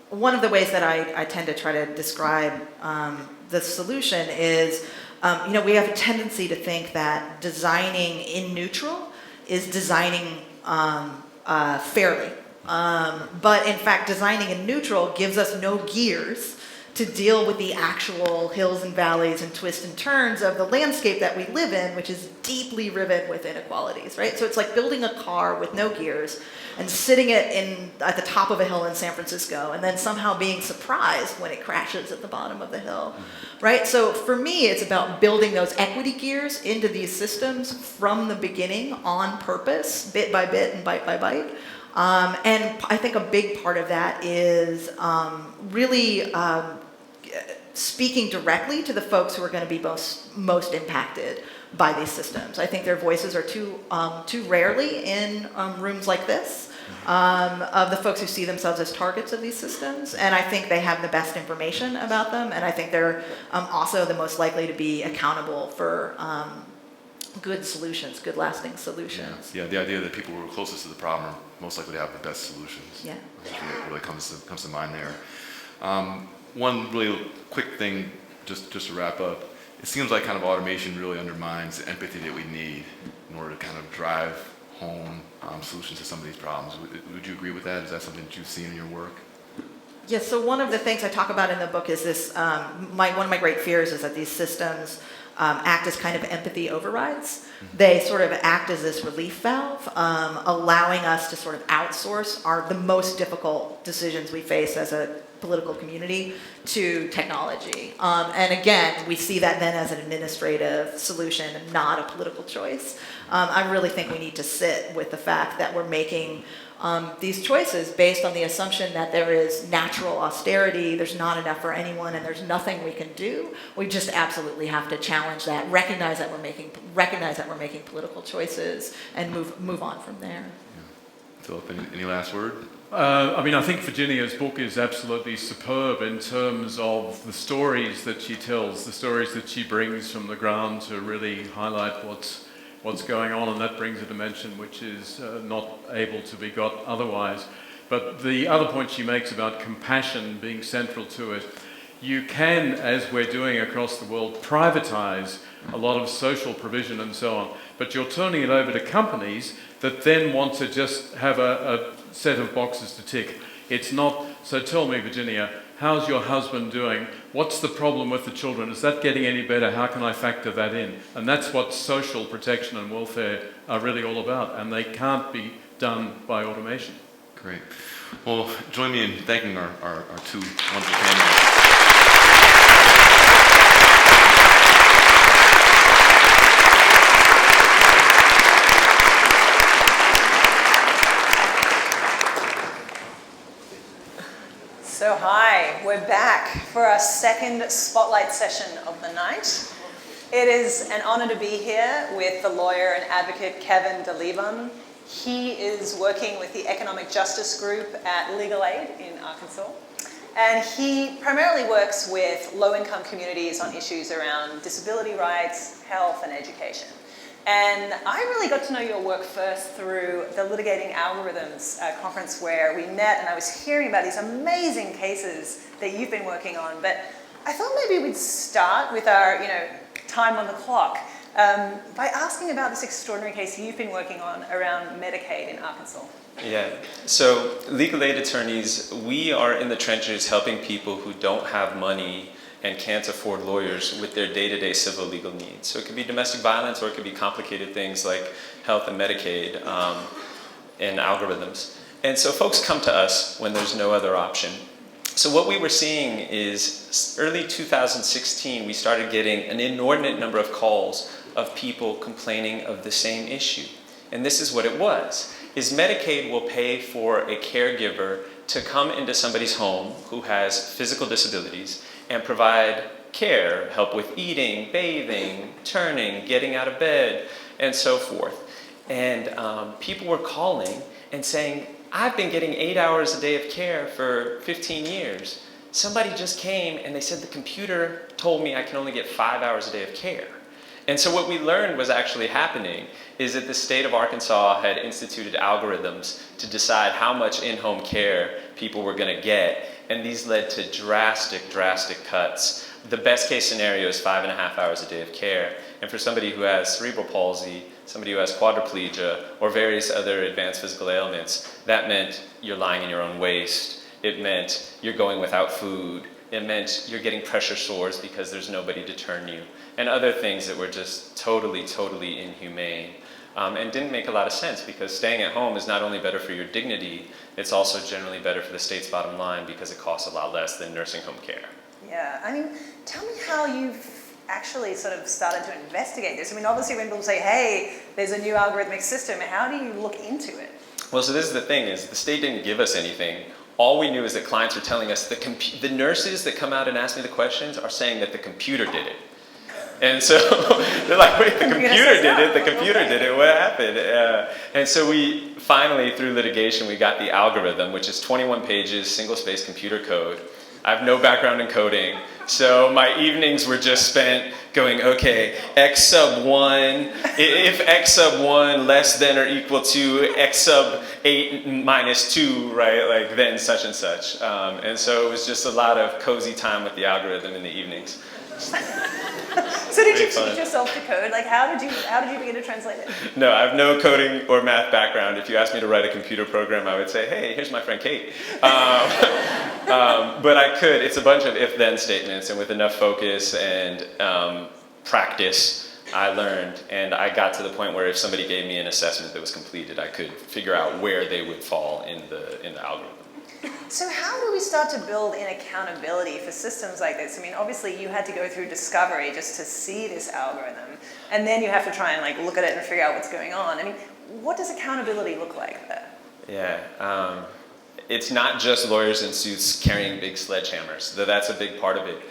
one of the ways that I tend to try to describe the solution is, we have a tendency to think that designing in neutral is designing fairly. But in fact, designing in neutral gives us no gears to deal with the actual hills and valleys and twists and turns of the landscape that we live in, which is deeply riven with inequalities, right? So it's like building a car with no gears and sitting it at the top of a hill in San Francisco and then somehow being surprised when it crashes at the bottom of the hill, right? So for me, it's about building those equity gears into these systems from the beginning on purpose, bit by bit and bite by bite. And I think a big part of that is really speaking directly to the folks who are going to be most impacted by these systems. I think their voices are too rarely in rooms like this, of the folks who see themselves as targets of these systems. And I think they have the best information about them. And I think they're also the most likely to be accountable for good solutions, good lasting solutions. Yeah, the idea that people who are closest to the problem are most likely to have the best solutions. Yeah. I think that really comes to mind there. One really quick thing, just to wrap up. It seems like kind of automation really undermines the empathy that we need in order to kind of drive home solutions to some of these problems. Would you agree with that? Is that something that you've seen in your work? Yes, so one of the things I talk about in the book is this, one of my great fears is that these systems act as kind of empathy overrides. They sort of act as this relief valve, allowing us to sort of outsource the most difficult decisions we face as a political community to technology. And again, we see that then as an administrative solution and not a political choice. I really think we need to sit with the fact that we're making these choices based on the assumption that there is natural austerity, there's not enough for anyone, and there's nothing we can do. We just absolutely have to challenge that, recognize that we're making political choices, and move on from there. Yeah. Philip, any last word? I mean, I think Virginia's book is absolutely superb in terms of the stories that she tells, the stories that she brings from the ground to really highlight what's going on, and that brings a dimension which is not able to be got otherwise. But the other point she makes about compassion being central to it, you can, as we're doing across the world, privatize a lot of social provision and so on, but you're turning it over to companies that then want to just have a set of boxes to tick. It's not, so tell me, Virginia, how's your husband doing? What's the problem with the children? Is that getting any better? How can I factor that in? And that's what social protection and welfare are really all about, and they can't be done by automation. Great. Well, join me in thanking our two wonderful panelists. So hi, we're back for our second spotlight session of the night. It is an honor to be here with the lawyer and advocate Kevin DeLevon. He is working with the Economic Justice Group at Legal Aid in Arkansas. And he primarily works with low-income communities on issues around disability rights, health, and education. And I really got to know your work first through the Litigating Algorithms conference where we met, and I was hearing about these amazing cases that you've been working on. But I thought maybe we'd start with our, time on the clock by asking about this extraordinary case you've been working on around Medicaid in Arkansas. Yeah, so legal aid attorneys, we are in the trenches helping people who don't have money and can't afford lawyers with their day-to-day civil legal needs. So it could be domestic violence, or it could be complicated things like health and Medicaid and algorithms. And so folks come to us when there's no other option. So what we were seeing is early 2016, we started getting an inordinate number of calls of people complaining of the same issue. And this is what it was, is Medicaid will pay for a caregiver to come into somebody's home who has physical disabilities and provide care, help with eating, bathing, turning, getting out of bed, and so forth. And people were calling and saying, I've been getting 8 hours a day of care for 15 years. Somebody just came and they said the computer told me I can only get 5 hours a day of care. And so what we learned was actually happening is that the state of Arkansas had instituted algorithms to decide how much in-home care people were going to get. And these led to drastic cuts. The best case scenario is 5.5 hours a day of care. And for somebody who has cerebral palsy, somebody who has quadriplegia, or various other advanced physical ailments, that meant you're lying in your own waste. It meant you're going without food. It meant you're getting pressure sores because there's nobody to turn you. And other things that were just totally inhumane. And didn't make a lot of sense, because staying at home is not only better for your dignity, it's also generally better for the state's bottom line because it costs a lot less than nursing home care. Yeah, I mean, tell me how you've actually sort of started to investigate this. I mean, obviously when people say, hey, there's a new algorithmic system, how do you look into it? Well, so this is the thing, is the state didn't give us anything. All we knew is that clients were telling us, the nurses that come out and ask me the questions are saying that the computer did it. And so they're like, wait, the computer did it, the computer did it, what happened? And so we finally, through litigation, we got the algorithm, which is 21 pages, single-space computer code. I have no background in coding, so my evenings were just spent going, okay, x sub 1, if x sub 1 less than or equal to x sub 8 minus 2, right, like then such and such. And so it was just a lot of cozy time with the algorithm in the evenings. So did you teach yourself to code? Like, how did you begin to translate it? No, I have no coding or math background. If you asked me to write a computer program, I would say, hey, here's my friend Kate. But I could. It's a bunch of if-then statements, and with enough focus and practice, I learned, and I got to the point where if somebody gave me an assessment that was completed, I could figure out where they would fall in the algorithm. So how do we start to build in accountability for systems like this? I mean, obviously you had to go through discovery just to see this algorithm, and then you have to try and like look at it and figure out what's going on. I mean, what does accountability look like there? Yeah, it's not just lawyers in suits carrying big sledgehammers, though that's a big part of it.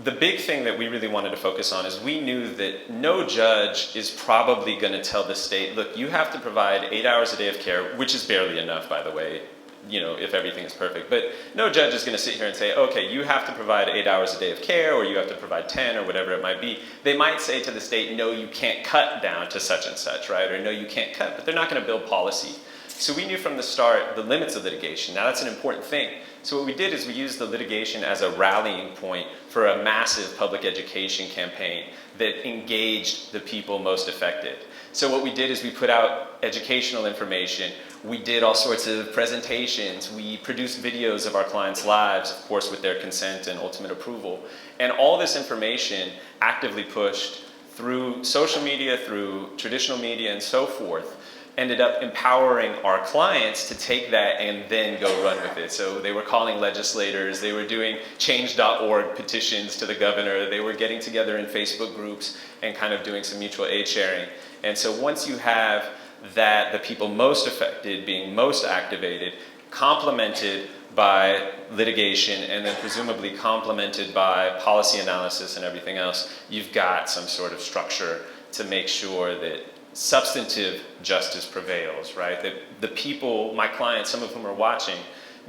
The big thing that we really wanted to focus on is we knew that no judge is probably going to tell the state, look, you have to provide 8 hours a day of care, which is barely enough, by the way, you know, if everything is perfect. But no judge is going to sit here and say, okay, you have to provide 8 hours a day of care, or you have to provide 10, or whatever it might be. They might say to the state, no, you can't cut down to such and such, right? Or no, you can't cut, but they're not going to build policy. So we knew from the start the limits of litigation. Now that's an important thing. So what we did is we used the litigation as a rallying point for a massive public education campaign that engaged the people most affected. So what we did is we put out educational information. We did all sorts of presentations. We produced videos of our clients' lives, of course, with their consent and ultimate approval. And all this information actively pushed through social media, through traditional media, and so forth, ended up empowering our clients to take that and then go run with it. So they were calling legislators, they were doing change.org petitions to the governor, they were getting together in Facebook groups and kind of doing some mutual aid sharing. And so once you have that, the people most affected being most activated, complemented by litigation, and then presumably complemented by policy analysis and everything else, you've got some sort of structure to make sure that substantive justice prevails, right? That the people, my clients, some of whom are watching,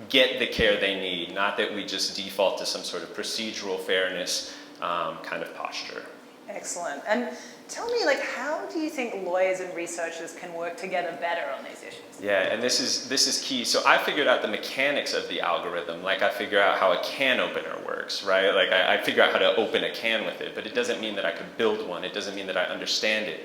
get the care they need, not that we just default to some sort of procedural fairness kind of posture. Excellent. And tell me, like, how do you think lawyers and researchers can work together better on these issues? Yeah, and this is key. So I figured out the mechanics of the algorithm, like I figure out how a can opener works, right? Like I figure out how to open a can with it, but it doesn't mean that I could build one. It doesn't mean that I understand it.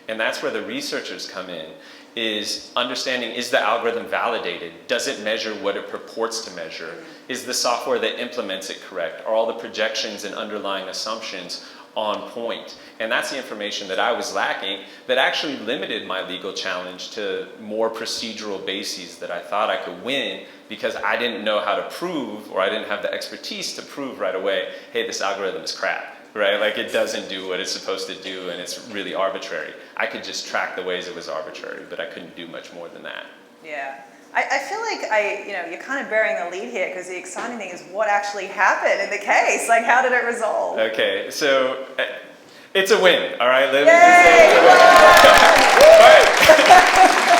And that's where the researchers come in, is understanding, is the algorithm validated? Does it measure what it purports to measure? Is the software that implements it correct? Are all the projections and underlying assumptions on point? And that's the information that I was lacking that actually limited my legal challenge to more procedural bases that I thought I could win because I didn't know how to prove, or I didn't have the expertise to prove right away, hey, this algorithm is crap. Right? Like it doesn't do what it's supposed to do and it's really arbitrary. I could just track the ways it was arbitrary, but I couldn't do much more than that. Yeah. I feel like you're kind of bearing the lead here because the exciting thing is what actually happened in the case. Like, how did it resolve? Okay, so it's a win, all right? Let me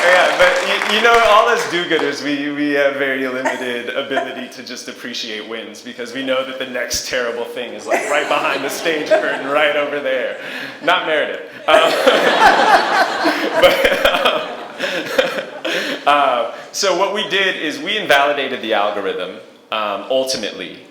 Yeah, but you know, all us do-gooders, we have very limited ability to just appreciate wins because we know that the next terrible thing is like right behind the stage curtain, right over there. Not Meredith. So what we did is we invalidated the algorithm ultimately.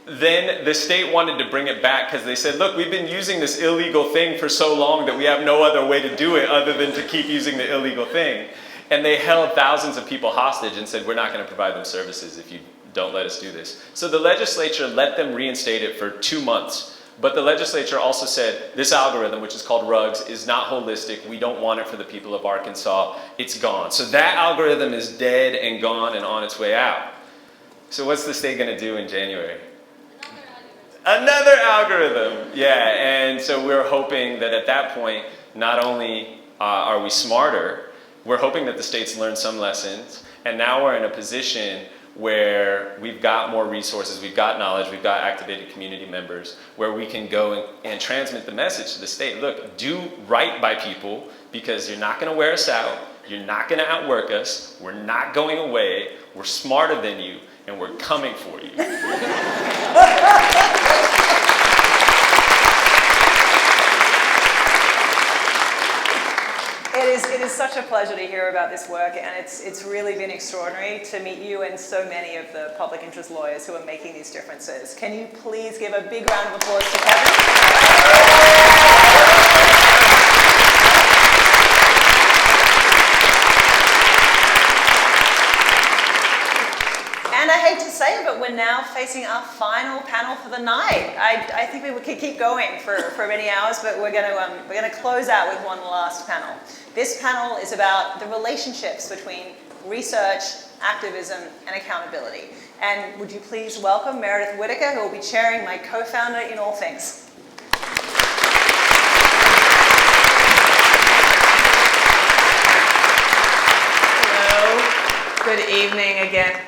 Then the state wanted to bring it back because they said, look, we've been using this illegal thing for so long that we have no other way to do it other than to keep using the illegal thing. And they held thousands of people hostage and said, we're not going to provide them services if you don't let us do this. So the legislature let them reinstate it for 2 months. But the legislature also said, this algorithm, which is called RUGS, is not holistic. We don't want it for the people of Arkansas. It's gone. So that algorithm is dead and gone and on its way out. So what's the state going to do in January? Another algorithm. Yeah, and so we're hoping that at that point, not only are we smarter, we're hoping that the states learn some lessons, and now we're in a position where we've got more resources, we've got knowledge, we've got activated community members, where we can go and transmit the message to the state. Look, do right by people, because you're not going to wear us out, you're not going to outwork us, we're not going away, we're smarter than you, and we're coming for you. It is such a pleasure to hear about this work, and it's really been extraordinary to meet you and so many of the public interest lawyers who are making these differences. Can you please give a big round of applause to Kevin? And a hate to say it, but we're now facing our final panel for the night. I think we could keep going for many hours, but we're going to close out with one last panel. This panel is about the relationships between research, activism, and accountability. And would you please welcome Meredith Whitaker, who will be chairing my co-founder in all things. Good evening again.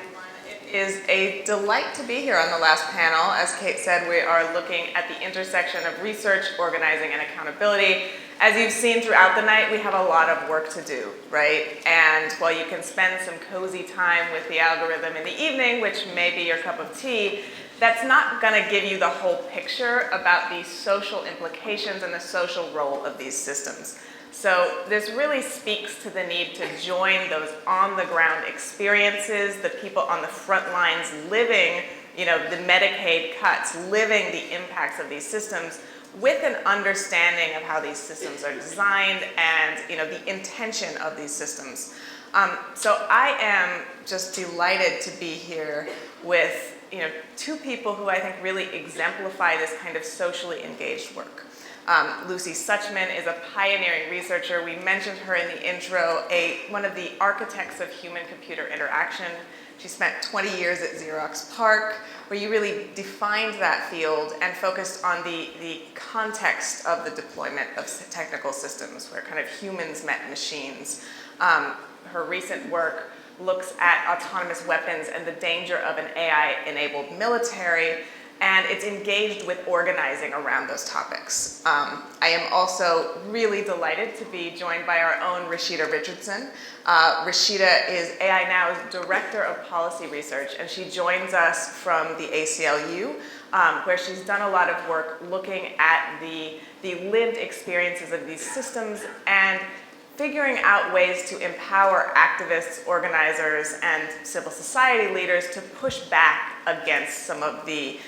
It is a delight to be here on the last panel. As Kate said, we are looking at the intersection of research, organizing, and accountability. As you've seen throughout the night, we have a lot of work to do, right? And while you can spend some cozy time with the algorithm in the evening, which may be your cup of tea, that's not going to give you the whole picture about the social implications and the social role of these systems. So this really speaks to the need to join those on-the-ground experiences, the people on the front lines living, the Medicaid cuts, living the impacts of these systems, with an understanding of how these systems are designed and, the intention of these systems. So I am just delighted to be here with, two people who I think really exemplify this kind of socially engaged work. Lucy Suchman is a pioneering researcher. We mentioned her in the intro, one of the architects of human-computer interaction. She spent 20 years at Xerox PARC, where you really defined that field and focused on the context of the deployment of technical systems, where kind of humans met machines. Her recent work looks at autonomous weapons and the danger of an AI-enabled military, and it's engaged with organizing around those topics. I am also really delighted to be joined by our own Rashida Richardson. Rashida is AI Now's Director of Policy Research, and she joins us from the ACLU, where she's done a lot of work looking at the lived experiences of these systems and figuring out ways to empower activists, organizers, and civil society leaders to push back against some of the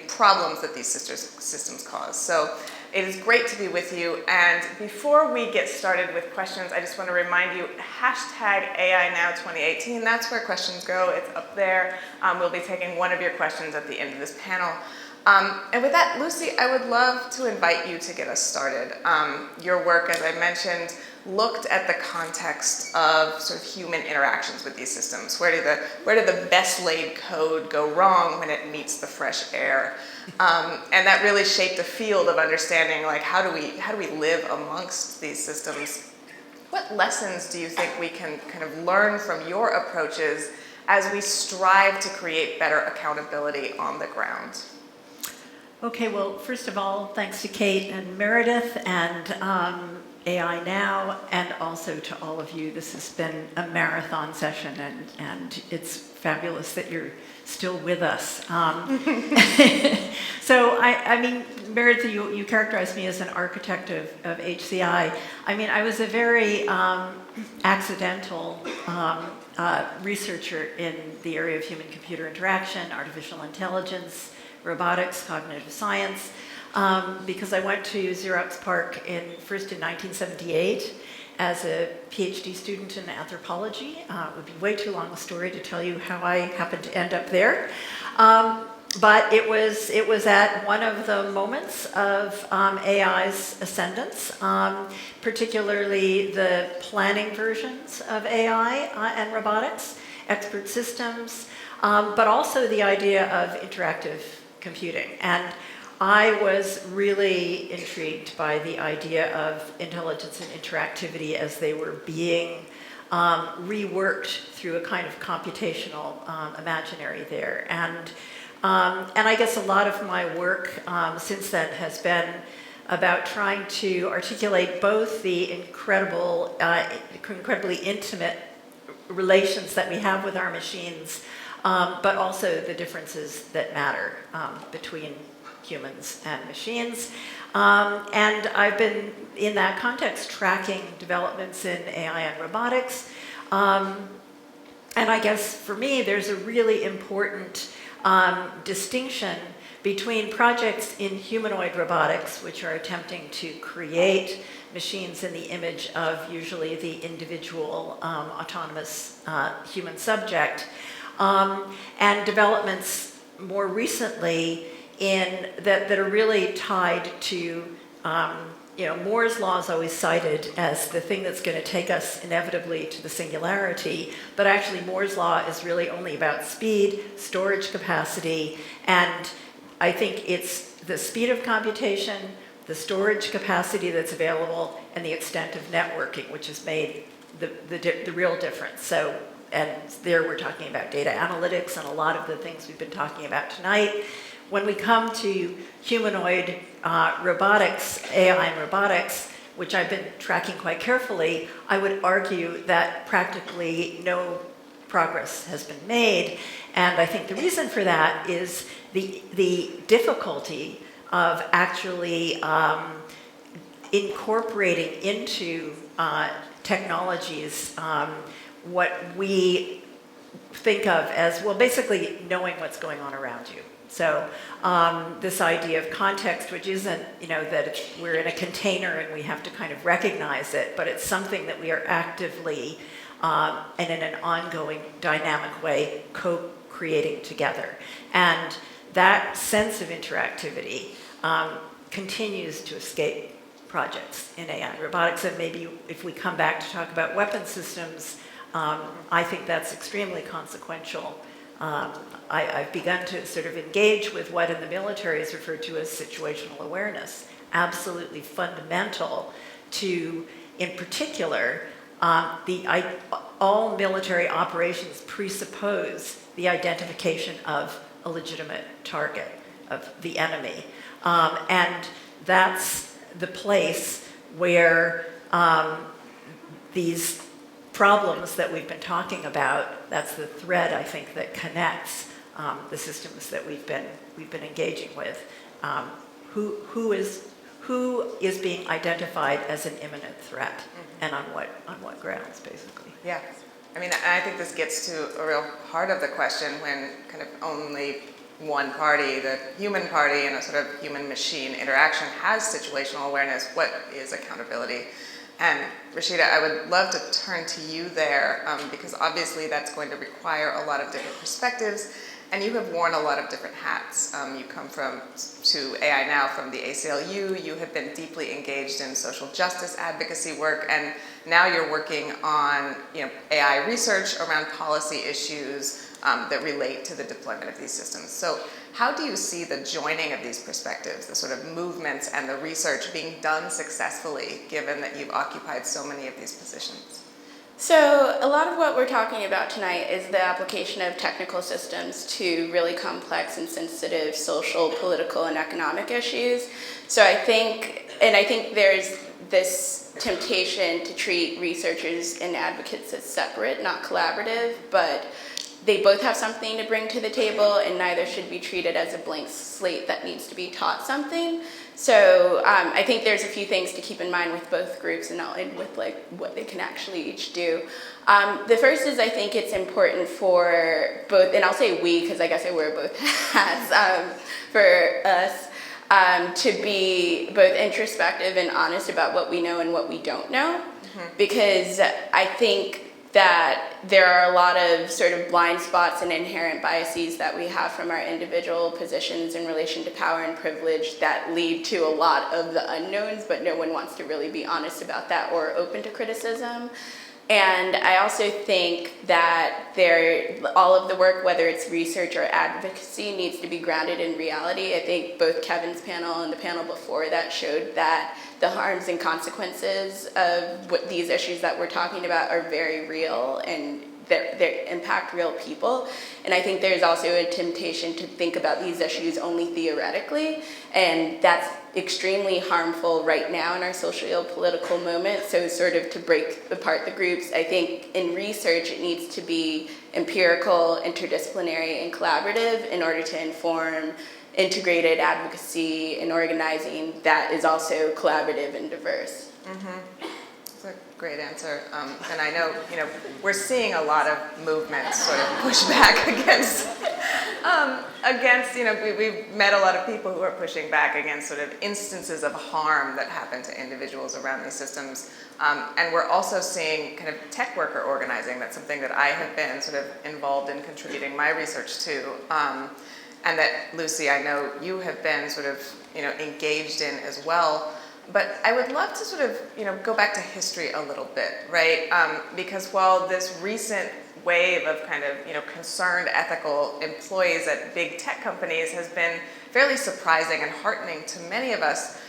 problems that these systems cause. So it is great to be with you. And before we get started with questions, I just want to remind you, #AINow2018, that's where questions go. It's up there. We'll be taking one of your questions at the end of this panel. And with that, Lucy, I would love to invite you to get us started. Your work, as I mentioned, looked at the context of sort of human interactions with these systems. Where did the best laid code go wrong when it meets the fresh air? And that really shaped a field of understanding, like, how do we live amongst these systems? What lessons do you think we can kind of learn from your approaches as we strive to create better accountability on the ground? Okay, well, first of all, thanks to Kate and Meredith and AI Now, and also to all of you. This has been a marathon session, and it's fabulous that you're still with us. So, I mean, Meredith, you characterized me as an architect of HCI. I mean, I was a very accidental researcher in the area of human-computer interaction, artificial intelligence, robotics, cognitive science, because I went to Xerox PARC first in 1978 as a PhD student in anthropology. It would be way too long a story to tell you how I happened to end up there. But it was at one of the moments of AI's ascendance, particularly the planning versions of AI and robotics, expert systems, but also the idea of interactive computing. And I was really intrigued by the idea of intelligence and interactivity as they were being reworked through a kind of computational imaginary there. And I guess a lot of my work since then has been about trying to articulate both the incredibly intimate relations that we have with our machines, but also the differences that matter between humans and machines. And I've been, in that context, tracking developments in AI and robotics. And I guess for me, there's a really important distinction between projects in humanoid robotics, which are attempting to create machines in the image of usually the individual autonomous human subject, and developments more recently that are really tied to, Moore's law is always cited as the thing that's going to take us inevitably to the singularity, but actually Moore's law is really only about speed, storage capacity, and I think it's the speed of computation, the storage capacity that's available, and the extent of networking, which has made the real difference. So, and there we're talking about data analytics and a lot of the things we've been talking about tonight. When we come to humanoid robotics, AI and robotics, which I've been tracking quite carefully, I would argue that practically no progress has been made. And I think the reason for that is the difficulty of actually incorporating into technologies what we think of as, well, basically knowing what's going on around you. So this idea of context, which isn't, that we're in a container and we have to kind of recognize it, but it's something that we are actively and in an ongoing dynamic way co-creating together. And that sense of interactivity continues to escape projects in AI and robotics. And maybe if we come back to talk about weapon systems, I think that's extremely consequential. I've begun to sort of engage with what in the military is referred to as situational awareness, absolutely fundamental to, in particular, all military operations presuppose the identification of a legitimate target, of the enemy. And that's the place where these problems that we've been talking about, that's the thread, I think, that connects the systems that we've been engaging with. Who is being identified as an imminent threat, and on what grounds, basically? Yeah. I mean, I think this gets to a real heart of the question when kind of only one party, the human party, in a sort of human-machine interaction has situational awareness. What is accountability? And Rashida, I would love to turn to you there because obviously that's going to require a lot of different perspectives, and you have worn a lot of different hats. You come to AI Now from the ACLU. You have been deeply engaged in social justice advocacy work, and now you're working on AI research around policy issues that relate to the deployment of these systems. So how do you see the joining of these perspectives, the sort of movements and the research being done successfully, given that you've occupied so many of these positions? So a lot of what we're talking about tonight is the application of technical systems to really complex and sensitive social, political, and economic issues. So I think there's this temptation to treat researchers and advocates as separate, not collaborative, but they both have something to bring to the table, and neither should be treated as a blank slate that needs to be taught something. So I think there's a few things to keep in mind with both groups, and I'll end with what they can actually each do. The first is I think it's important for both, and I'll say we because I guess I wear both hats, for us to be both introspective and honest about what we know and what we don't know, because I think that there are a lot of sort of blind spots and inherent biases that we have from our individual positions in relation to power and privilege that lead to a lot of the unknowns, but no one wants to really be honest about that or open to criticism. And I also think that all of the work, whether it's research or advocacy, needs to be grounded in reality. I think both Kevin's panel and the panel before that showed that the harms and consequences of what these issues that we're talking about are very real and they impact real people. And I think there's also a temptation to think about these issues only theoretically, and that's extremely harmful right now in our socio-political moment. So sort of to break apart the groups, I think in research it needs to be empirical, interdisciplinary, and collaborative in order to inform integrated advocacy and organizing that is also collaborative and diverse. That's a great answer. And I know, we're seeing a lot of movements sort of push back against Against, we've met a lot of people who are pushing back against sort of instances of harm that happen to individuals around these systems. And we're also seeing kind of tech worker organizing. That's something that I have been sort of involved in contributing my research to. And that, Lucy, I know you have been sort of, engaged in as well. But I would love to sort of, go back to history a little bit, right? Because while this recent wave of kind of, concerned ethical employees at big tech companies has been fairly surprising and heartening to many of us,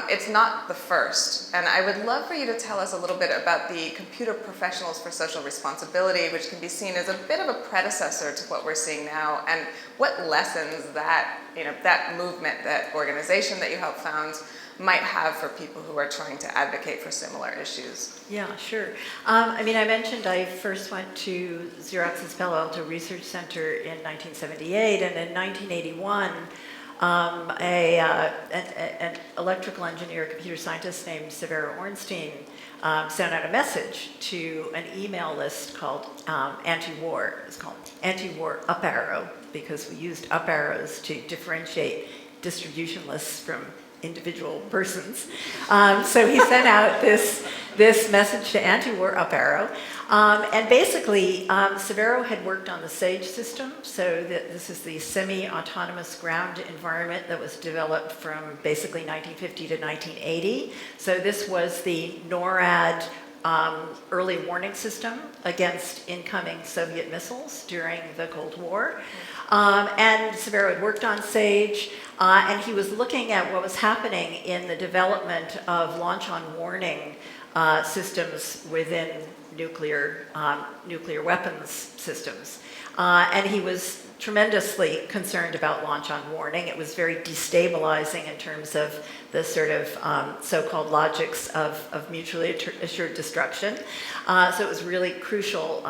it's not the first. And I would love for you to tell us a little bit about the Computer Professionals for Social Responsibility, which can be seen as a bit of a predecessor to what we're seeing now, and what lessons that, that movement, that organization that you helped found might have for people who are trying to advocate for similar issues. Yeah, sure. I mentioned I first went to Xerox's Palo Alto Research Center in 1978, and in 1981, an electrical engineer, computer scientist named Severo Ornstein sent out a message to an email list called anti-war. It was called anti-war up arrow, because we used up arrows to differentiate distribution lists from individual persons. So he sent out this message to anti-war up arrow. And basically, Severo had worked on the SAGE system. So this is the semi-autonomous ground environment that was developed from basically 1950 to 1980. So this was the NORAD early warning system against incoming Soviet missiles during the Cold War. And Severo had worked on SAGE, and he was looking at what was happening in the development of launch on warning systems within nuclear weapons systems. And he was tremendously concerned about launch on warning. It was very destabilizing in terms of the sort of so-called logics of mutually assured destruction. So it was really crucial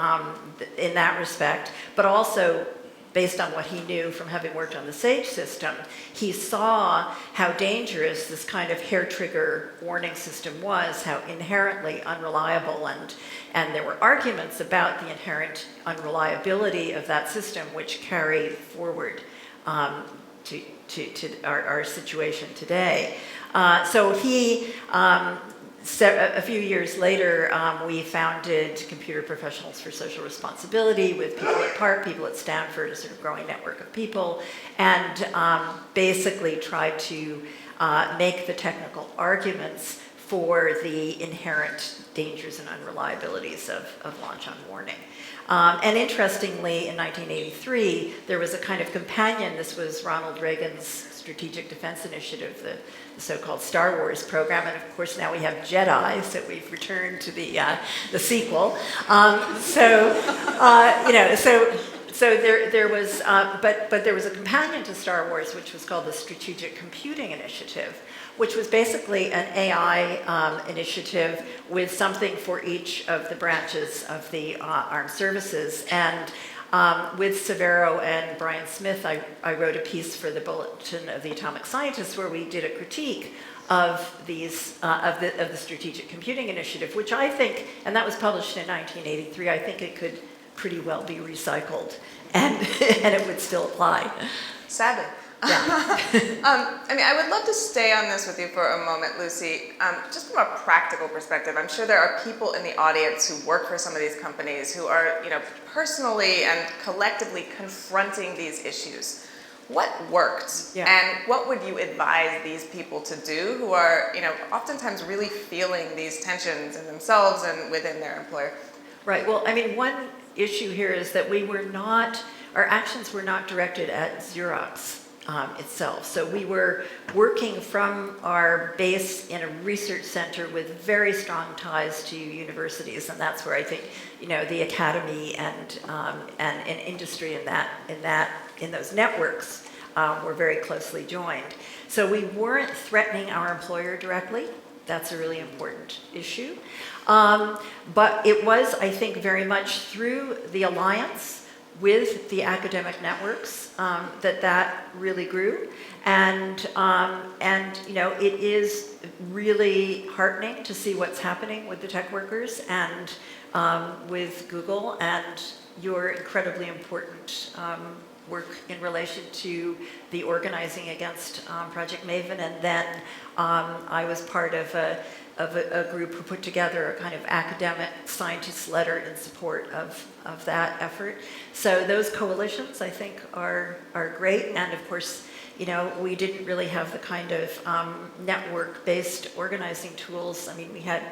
in that respect, but also based on what he knew from having worked on the SAGE system, he saw how dangerous this kind of hair trigger warning system was, how inherently unreliable, and there were arguments about the inherent unreliability of that system, which carry forward to our situation today. So he, a few years later, we founded Computer Professionals for Social Responsibility with people at Park, people at Stanford, a sort of growing network of people, and basically tried to make the technical arguments for the inherent dangers and unreliabilities of launch on warning. And interestingly, in 1983, there was a kind of companion. This was Ronald Reagan's Strategic Defense Initiative, the so-called Star Wars program, and of course now we have Jedi, so we've returned to the sequel. So there was, but there was a companion to Star Wars, which was called the Strategic Computing Initiative, which was basically an AI initiative with something for each of the branches of the armed services. And with Severo and Brian Smith, I wrote a piece for the Bulletin of the Atomic Scientists where we did a critique of these of the Strategic Computing Initiative, which I think, and that was published in 1983. I think it could pretty well be recycled, and it would still apply. Sadly. Yeah. I would love to stay on this with you for a moment, Lucy. Just from a practical perspective, I'm sure there are people in the audience who work for some of these companies who are, personally and collectively confronting these issues. What worked, and what would you advise these people to do who are, oftentimes really feeling these tensions in themselves and within their employer? Right. Well, one issue here is that our actions were not directed at Xerox itself. So we were working from our base in a research center with very strong ties to universities, and that's where I think the academy and industry in those networks were very closely joined. So we weren't threatening our employer directly. That's a really important issue. But it was, I think, very much through the alliance with the academic networks that really grew, and it is really heartening to see what's happening with the tech workers and with Google and your incredibly important work in relation to the organizing against Project Maven, and then I was part of a group who put together a kind of academic scientist letter in support of that effort. So those coalitions, I think, are great, and of course, you know, we didn't really have the kind of network-based organizing tools. I mean, we had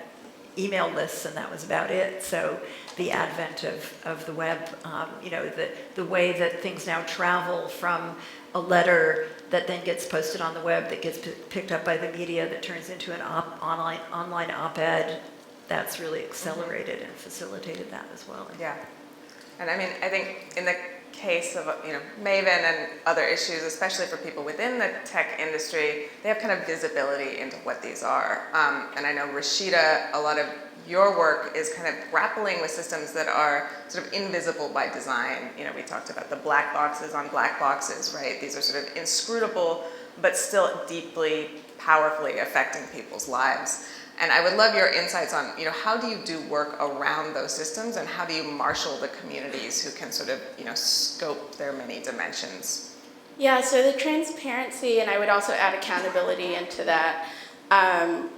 email lists, and that was about it. So the advent of the web, you know, the way that things now travel from a letter that then gets posted on the web, that gets picked up by the media, that turns into an online op-ed, that's really accelerated and facilitated that as well. Yeah. And I mean, I think in the case of, you know, Maven and other issues, especially for people within the tech industry, they have kind of visibility into what these are. And I know, Rashida, a lot of your work is kind of grappling with systems that are sort of invisible by design. You know, we talked about the black boxes on black boxes, right? These are sort of inscrutable, but still deeply, powerfully affecting people's lives. And I would love your insights on, you know, how do you do work around those systems, and how do you marshal the communities who can sort of, you know, scope their many dimensions? Yeah, so the transparency, and I would also add accountability into that.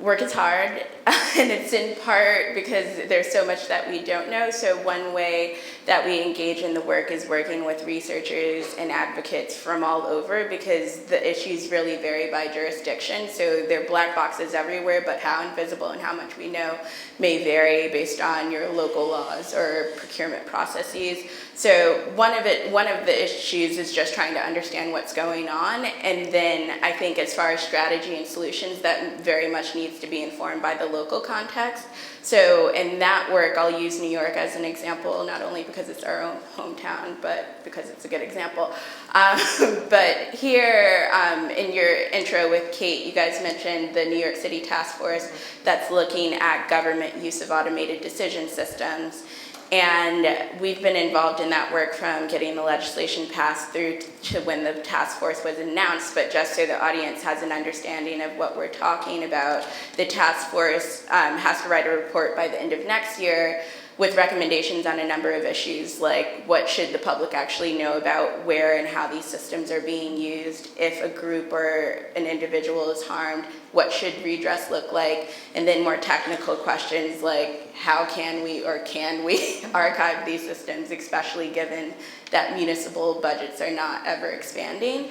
Work is hard, and it's in part because there's so much that we don't know. So one way that we engage in the work is working with researchers and advocates from all over, because the issues really vary by jurisdiction. So there are black boxes everywhere, but how invisible and how much we know may vary based on your local laws or procurement processes. So one of the issues is just trying to understand what's going on, and then I think as far as strategy and solutions, that very much needs to be informed by the local context. So in that work, I'll use New York as an example, not only because it's our own hometown, but because it's a good example. But here, in your intro with Kate, you guys mentioned the New York City task force that's looking at government use of automated decision systems. And we've been involved in that work from getting the legislation passed through to when the task force was announced. But just so the audience has an understanding of what we're talking about, the task force has to write a report by the end of next year with recommendations on a number of issues, like what should the public actually know about where and how these systems are being used, if a group or an individual is harmed, what should redress look like, and then more technical questions like how can we archive these systems, especially given that municipal budgets are not ever expanding.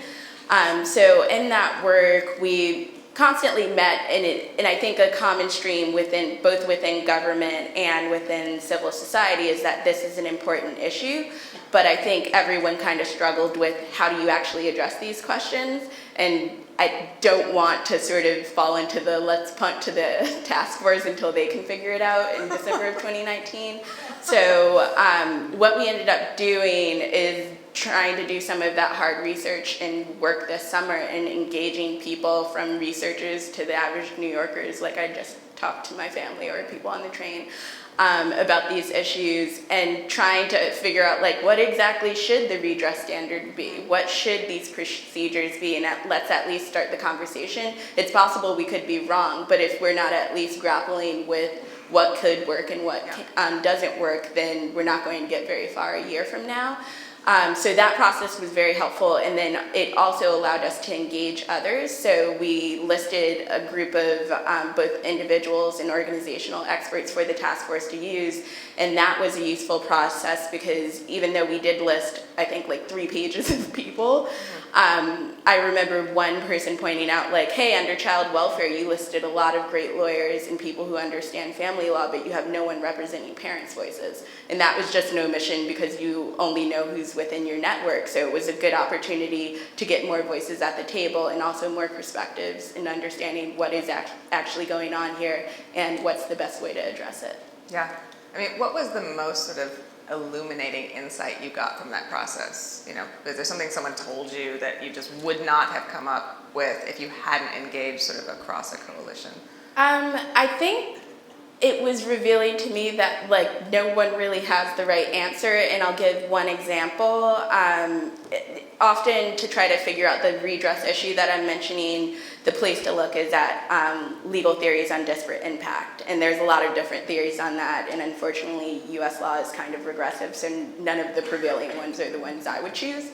So in that work, we constantly met, and I think a common stream both within government and within civil society is that this is an important issue, but I think everyone kind of struggled with how do you actually address these questions, and I don't want to sort of fall into the let's punt to the task force until they can figure it out in December of 2019. So what we ended up doing is trying to do some of that hard research and work this summer and engaging people, from researchers to the average New Yorkers, like I just talked to my family or people on the train, about these issues, and trying to figure out like what exactly should the redress standard be? What should these procedures be? And let's at least start the conversation. It's possible we could be wrong, but if we're not at least grappling with what could work and what doesn't work, then we're not going to get very far a year from now. So that process was very helpful, and then it also allowed us to engage others. So we listed a group of both individuals and organizational experts for the task force to use, and that was a useful process because even though we did list, I think, like 3 pages of people, I remember one person pointing out, like, hey, under child welfare, you listed a lot of great lawyers and people who understand family law, but you have no one representing parents' voices. And that was just an omission because you only know who's within your network. So it was a good opportunity to get more voices at the table and also more perspectives in understanding what is actually going on here and what's the best way to address it. Yeah. I mean, what was the most sort of illuminating insight you got from that process? You know, is there something someone told you that you just would not have come up with if you hadn't engaged sort of across a coalition? I think it was revealing to me that like no one really has the right answer, and I'll give one example. often to try to figure out the redress issue that I'm mentioning, the place to look is at legal theories on disparate impact. And there's a lot of different theories on that, and unfortunately, US law is kind of regressive, so none of the prevailing ones are the ones I would choose.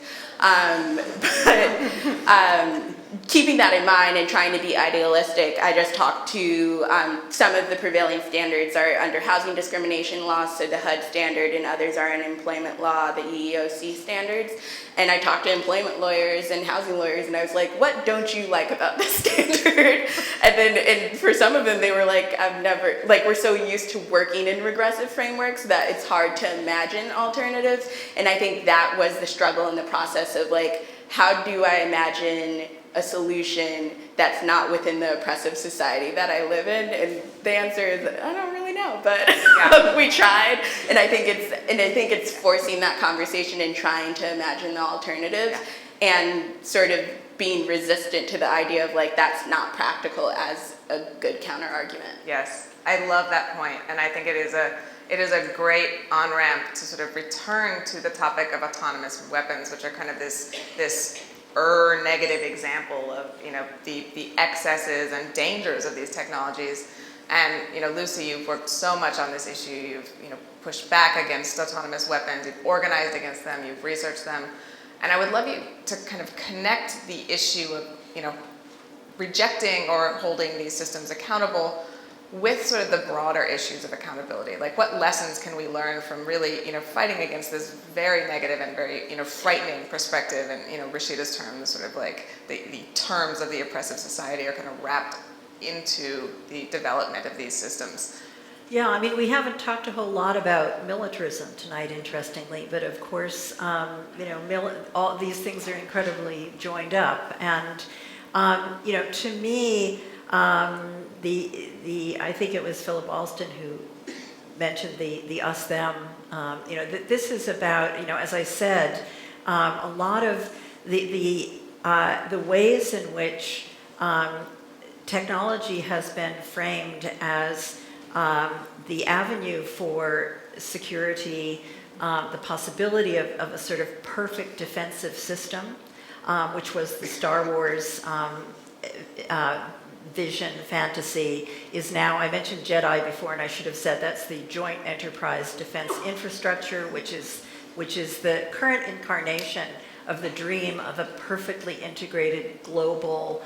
Keeping that in mind and trying to be idealistic, I just talked to some of the prevailing standards are under housing discrimination law, so the HUD standard, and others are in employment law, the EEOC standards. And I talked to employment lawyers and housing lawyers, and I was like, what don't you like about this standard? And for some of them, they were like, we're so used to working in regressive frameworks that it's hard to imagine alternatives. And I think that was the struggle in the process of like, how do I imagine a solution that's not within the oppressive society that I live in? And the answer is, I don't really know, but we tried. And I think it's forcing that conversation and trying to imagine the alternatives and sort of being resistant to the idea of like, that's not practical as a good counter argument. Yes, I love that point, and I think it is a great on-ramp to sort of return to the topic of autonomous weapons, which are kind of this negative example of the excesses and dangers of these technologies. And Lucy, you've worked so much on this issue. You've pushed back against autonomous weapons. You've organized against them. You've researched them. And I would love you to kind of connect the issue of rejecting or holding these systems accountable with sort of the broader issues of accountability. Like, what lessons can we learn from really fighting against this very negative and very frightening perspective? And Rashida's term, sort of like the terms of the oppressive society are kind of wrapped into the development of these systems. Yeah, I mean, we haven't talked a whole lot about militarism tonight, interestingly, but of course, all these things are incredibly joined up. And, to me, I think it was Philip Alston who mentioned the us-them. This is about, as I said, a lot of the ways in which technology has been framed as the avenue for security, the possibility of a sort of perfect defensive system, which was the Star Wars vision, fantasy, is now, I mentioned Jedi before, and I should have said that's the Joint Enterprise Defense Infrastructure, which is the current incarnation of the dream of a perfectly integrated global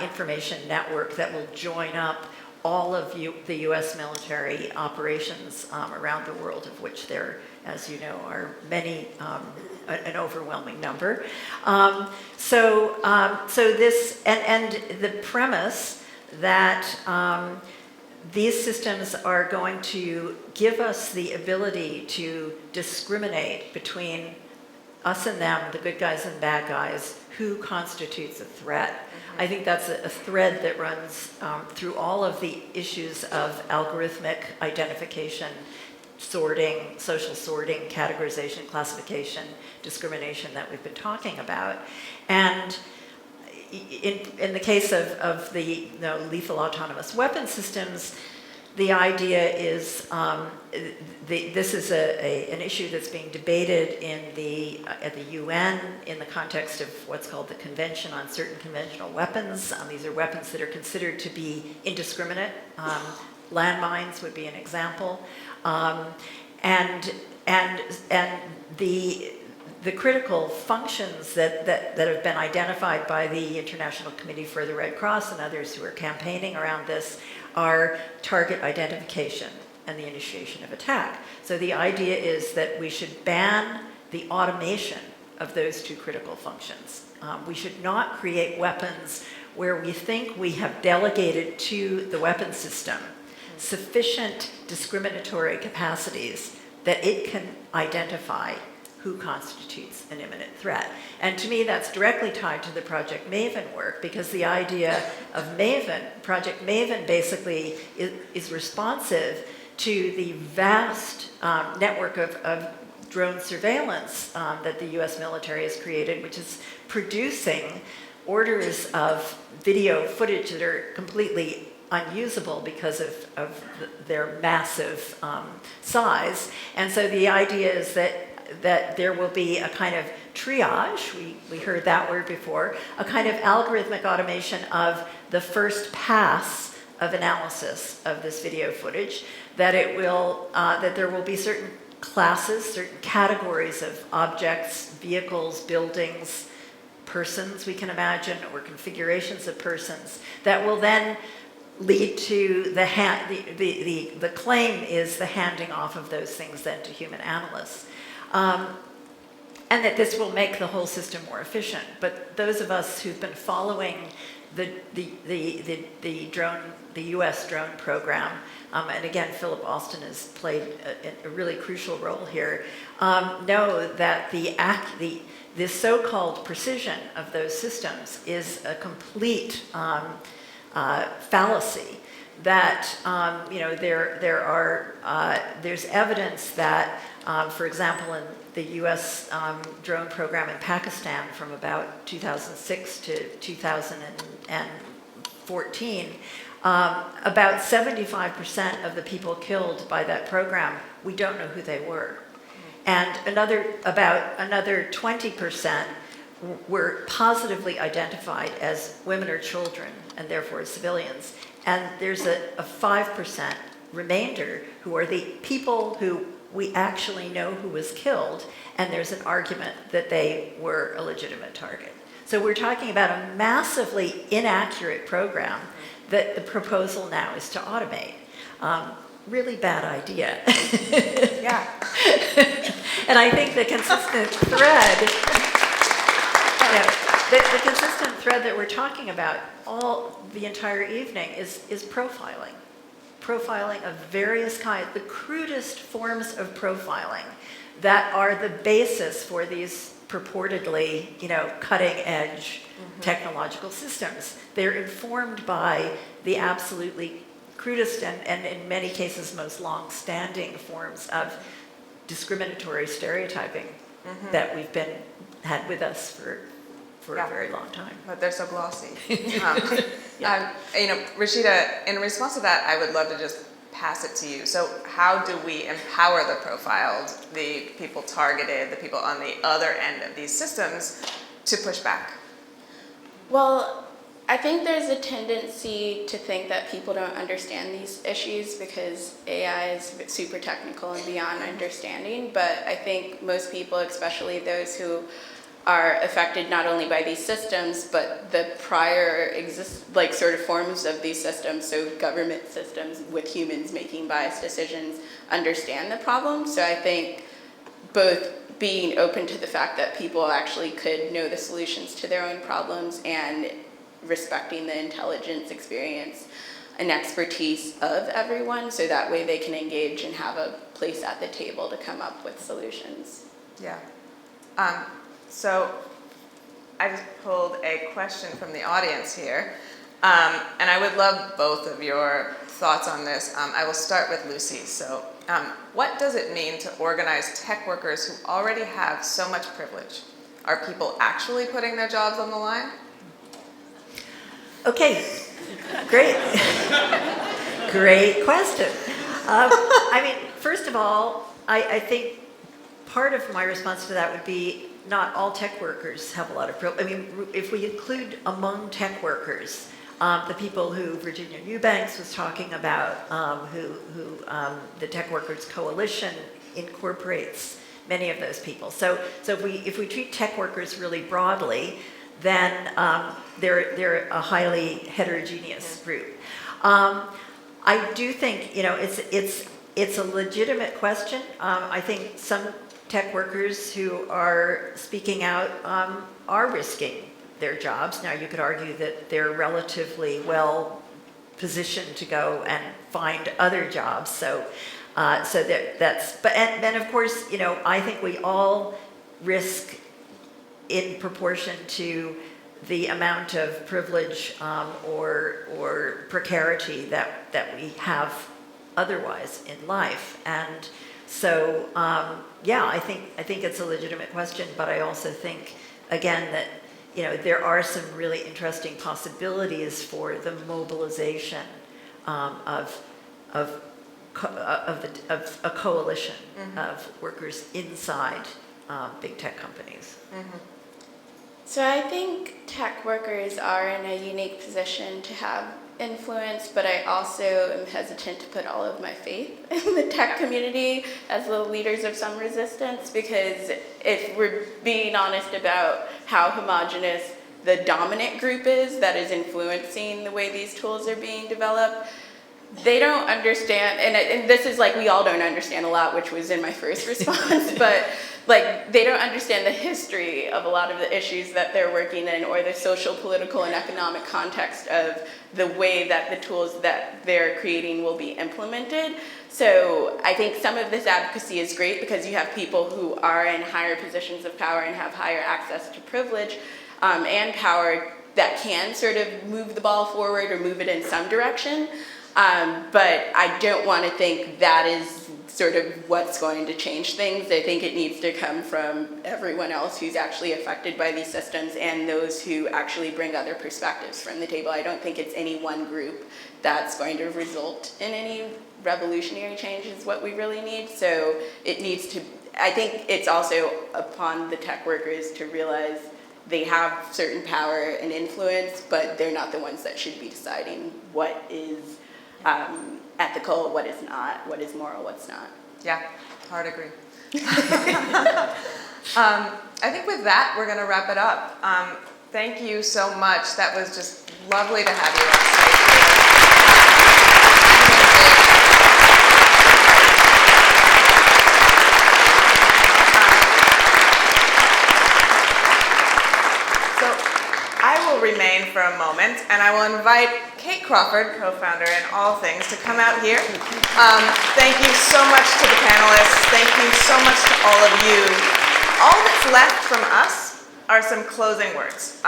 information network that will join up all of the U.S. military operations around the world, of which there, as you know, are many, an overwhelming number. So this, and the premise that these systems are going to give us the ability to discriminate between us and them, the good guys and bad guys, who constitutes a threat. I think that's a thread that runs through all of the issues of algorithmic identification, sorting, social sorting, categorization, classification, discrimination that we've been talking about. And in the case of the lethal autonomous weapon systems, the idea is this is an issue that's being debated at the UN in the context of what's called the Convention on Certain Conventional Weapons. These are weapons that are considered to be indiscriminate. Landmines would be an example. And the critical functions that have been identified by the International Committee for the Red Cross and others who are campaigning around this are target identification and the initiation of attack. So the idea is that we should ban the automation of those two critical functions. We should not create weapons where we think we have delegated to the weapon system sufficient discriminatory capacities that it can identify who constitutes an imminent threat. And to me, that's directly tied to the Project Maven work, because the idea of Maven, Project Maven basically is responsive to the vast network of drone surveillance that the US military has created, which is producing orders of video footage that are completely unusable because of their massive size. And so the idea is that there will be a kind of triage, we heard that word before, a kind of algorithmic automation of the first pass of analysis of this video footage, that it will, that there will be certain classes, certain categories of objects, vehicles, buildings, persons we can imagine, or configurations of persons, that will then lead to the claim is the handing off of those things then to human analysts. And that this will make the whole system more efficient. But those of us who've been following the U.S. drone program, and again, Philip Alston has played a really crucial role here, know that the so-called precision of those systems is a complete fallacy. That there's evidence that, for example, in the U.S. Drone program in Pakistan from about 2006 to 2014, about 75% of the people killed by that program, we don't know who they were. And about another 20% were positively identified as women or children, and therefore civilians. And there's a 5% remainder who are the people who we actually know who was killed, and there's an argument that they were a legitimate target. So we're talking about a massively inaccurate program that the proposal now is to automate. Really bad idea. Yeah. And I think the consistent thread, the consistent thread that we're talking about all the entire evening is profiling. Profiling of various kinds, the crudest forms of profiling that are the basis for these purportedly, cutting-edge technological systems. They're informed by the absolutely crudest and in many cases most long-standing forms of discriminatory stereotyping that we've had with us for a very long time. But they're so glossy. Rashida, in response to that, I would love to just pass it to you. So how do we empower the profiled, the people targeted, the people on the other end of these systems to push back? Well, I think there's a tendency to think that people don't understand these issues because AI is super technical and beyond understanding, but I think most people, especially those who are affected not only by these systems, but the prior sort of forms of these systems, so government systems with humans making biased decisions, understand the problem. So I think both being open to the fact that people actually could know the solutions to their own problems and respecting the intelligence, experience, and expertise of everyone, so that way they can engage and have a place at the table to come up with solutions. Yeah. So I just pulled a question from the audience here, and I would love both of your thoughts on this. I will start with Lucy. So what does it mean to organize tech workers who already have so much privilege? Are people actually putting their jobs on the line? Okay, great. Great question. First of all, I think part of my response to that would be not all tech workers have a lot of privilege. If we include among tech workers the people who Virginia Eubanks was talking about, who the Tech Workers Coalition incorporates many of those people. So if we treat tech workers really broadly, then they're a highly heterogeneous group. I do think it's a legitimate question. I think some tech workers who are speaking out are risking their jobs. Now you could argue that they're relatively well positioned to go and find other jobs. So then of course I think we all risk in proportion to the amount of privilege or precarity that we have otherwise in life. And so I think it's a legitimate question, but I also think again that there are some really interesting possibilities for the mobilization of a coalition of workers inside big tech companies? So I think tech workers are in a unique position to have influence, but I also am hesitant to put all of my faith in the tech community as the leaders of some resistance, because if we're being honest about how homogenous the dominant group is that is influencing the way these tools are being developed, they don't understand, and this is like we all don't understand a lot, which was in my first response, but like they don't understand the history of a lot of the issues that they're working in, or the social, political, and economic context of the way that the tools that they're creating will be implemented. So I think some of this advocacy is great because you have people who are in higher positions of power and have higher access to privilege and power that can sort of move the ball forward or move it in some direction. But I don't want to think that is sort of what's going to change things. I think it needs to come from everyone else who's actually affected by these systems and those who actually bring other perspectives from the table. I don't think it's any one group that's going to result in any revolutionary change is what we really need. So it needs to, I think it's also upon the tech workers to realize they have certain power and influence, but they're not the ones that should be deciding what is ethical, what is not, what is moral, what's not. Yeah, hard agree. I think with that, we're going to wrap it up. Thank you so much. That was just lovely to have you on site here. So I will remain for a moment, and I will invite Kate Crawford, co-founder in All Things, to come out here. Thank you so much to the panelists. Thank you so much to all of you. All that's left from us are some closing words.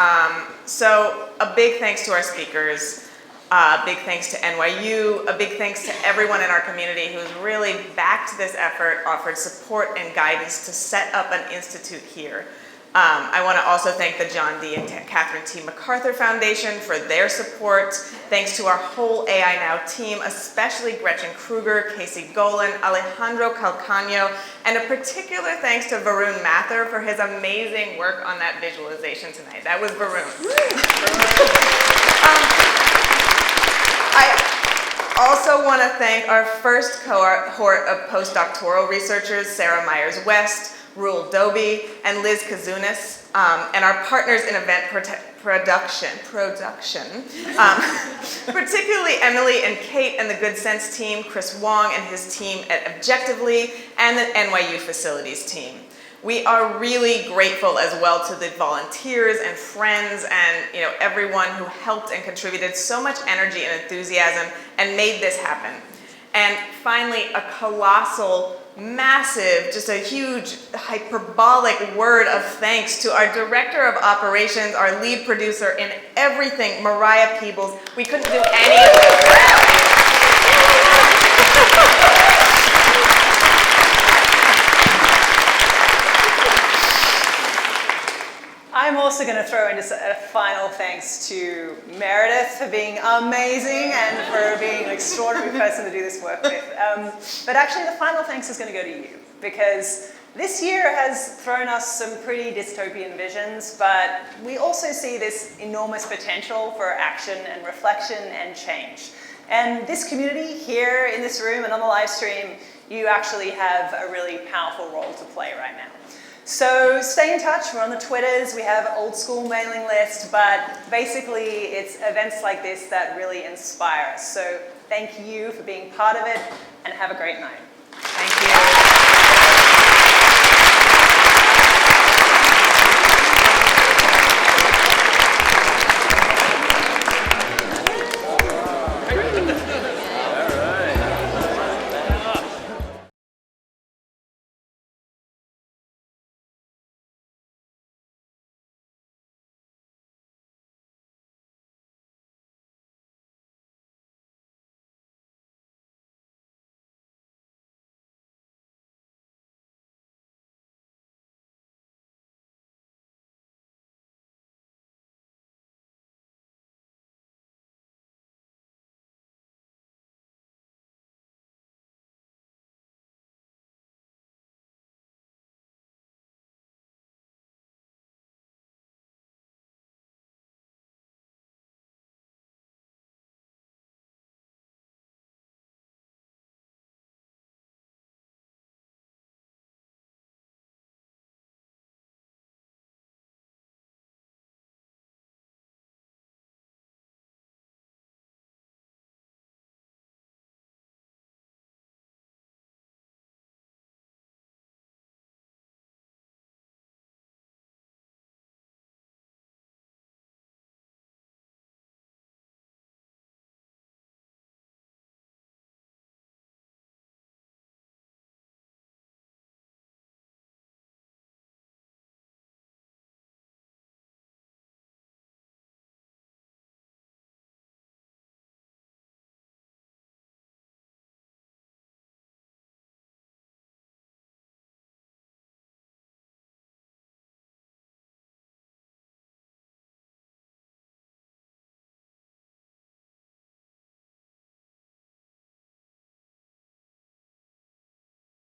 So a big thanks to our speakers. A big thanks to NYU. A big thanks to everyone in our community who's really backed this effort, offered support and guidance to set up an institute here. I want to also thank the John D. and Catherine T. MacArthur Foundation for their support. Thanks to our whole AI Now team, especially Gretchen Kruger, Casey Golan, Alejandro Calcaño, and a particular thanks to Varun Mathur for his amazing work on that visualization tonight. That was Varun. I also want to thank our first cohort of postdoctoral researchers, Sarah Myers-West, Rule Doby, and Liz Kazunis, and our partners in event production, particularly Emily and Kate and the Good Sense team, Chris Wong and his team at Objectively, and the NYU facilities team. We are really grateful as well to the volunteers and friends and everyone who helped and contributed so much energy and enthusiasm and made this happen. And finally, a colossal, massive, just a huge hyperbolic word of thanks to our Director of Operations, our lead producer in everything, Mariah Peebles. We couldn't do any of this without you. I'm also going to throw in just a final thanks to Meredith for being amazing and for being an extraordinary person to do this work with. But actually the final thanks is going to go to you, because this year has thrown us some pretty dystopian visions, but we also see this enormous potential for action and reflection and change. And this community here in this room and on the live stream, you actually have a really powerful role to play right now. So stay in touch, we're on the Twitters, we have an old school mailing list, but basically it's events like this that really inspire us. So thank you for being part of it, and have a great night. Thank you.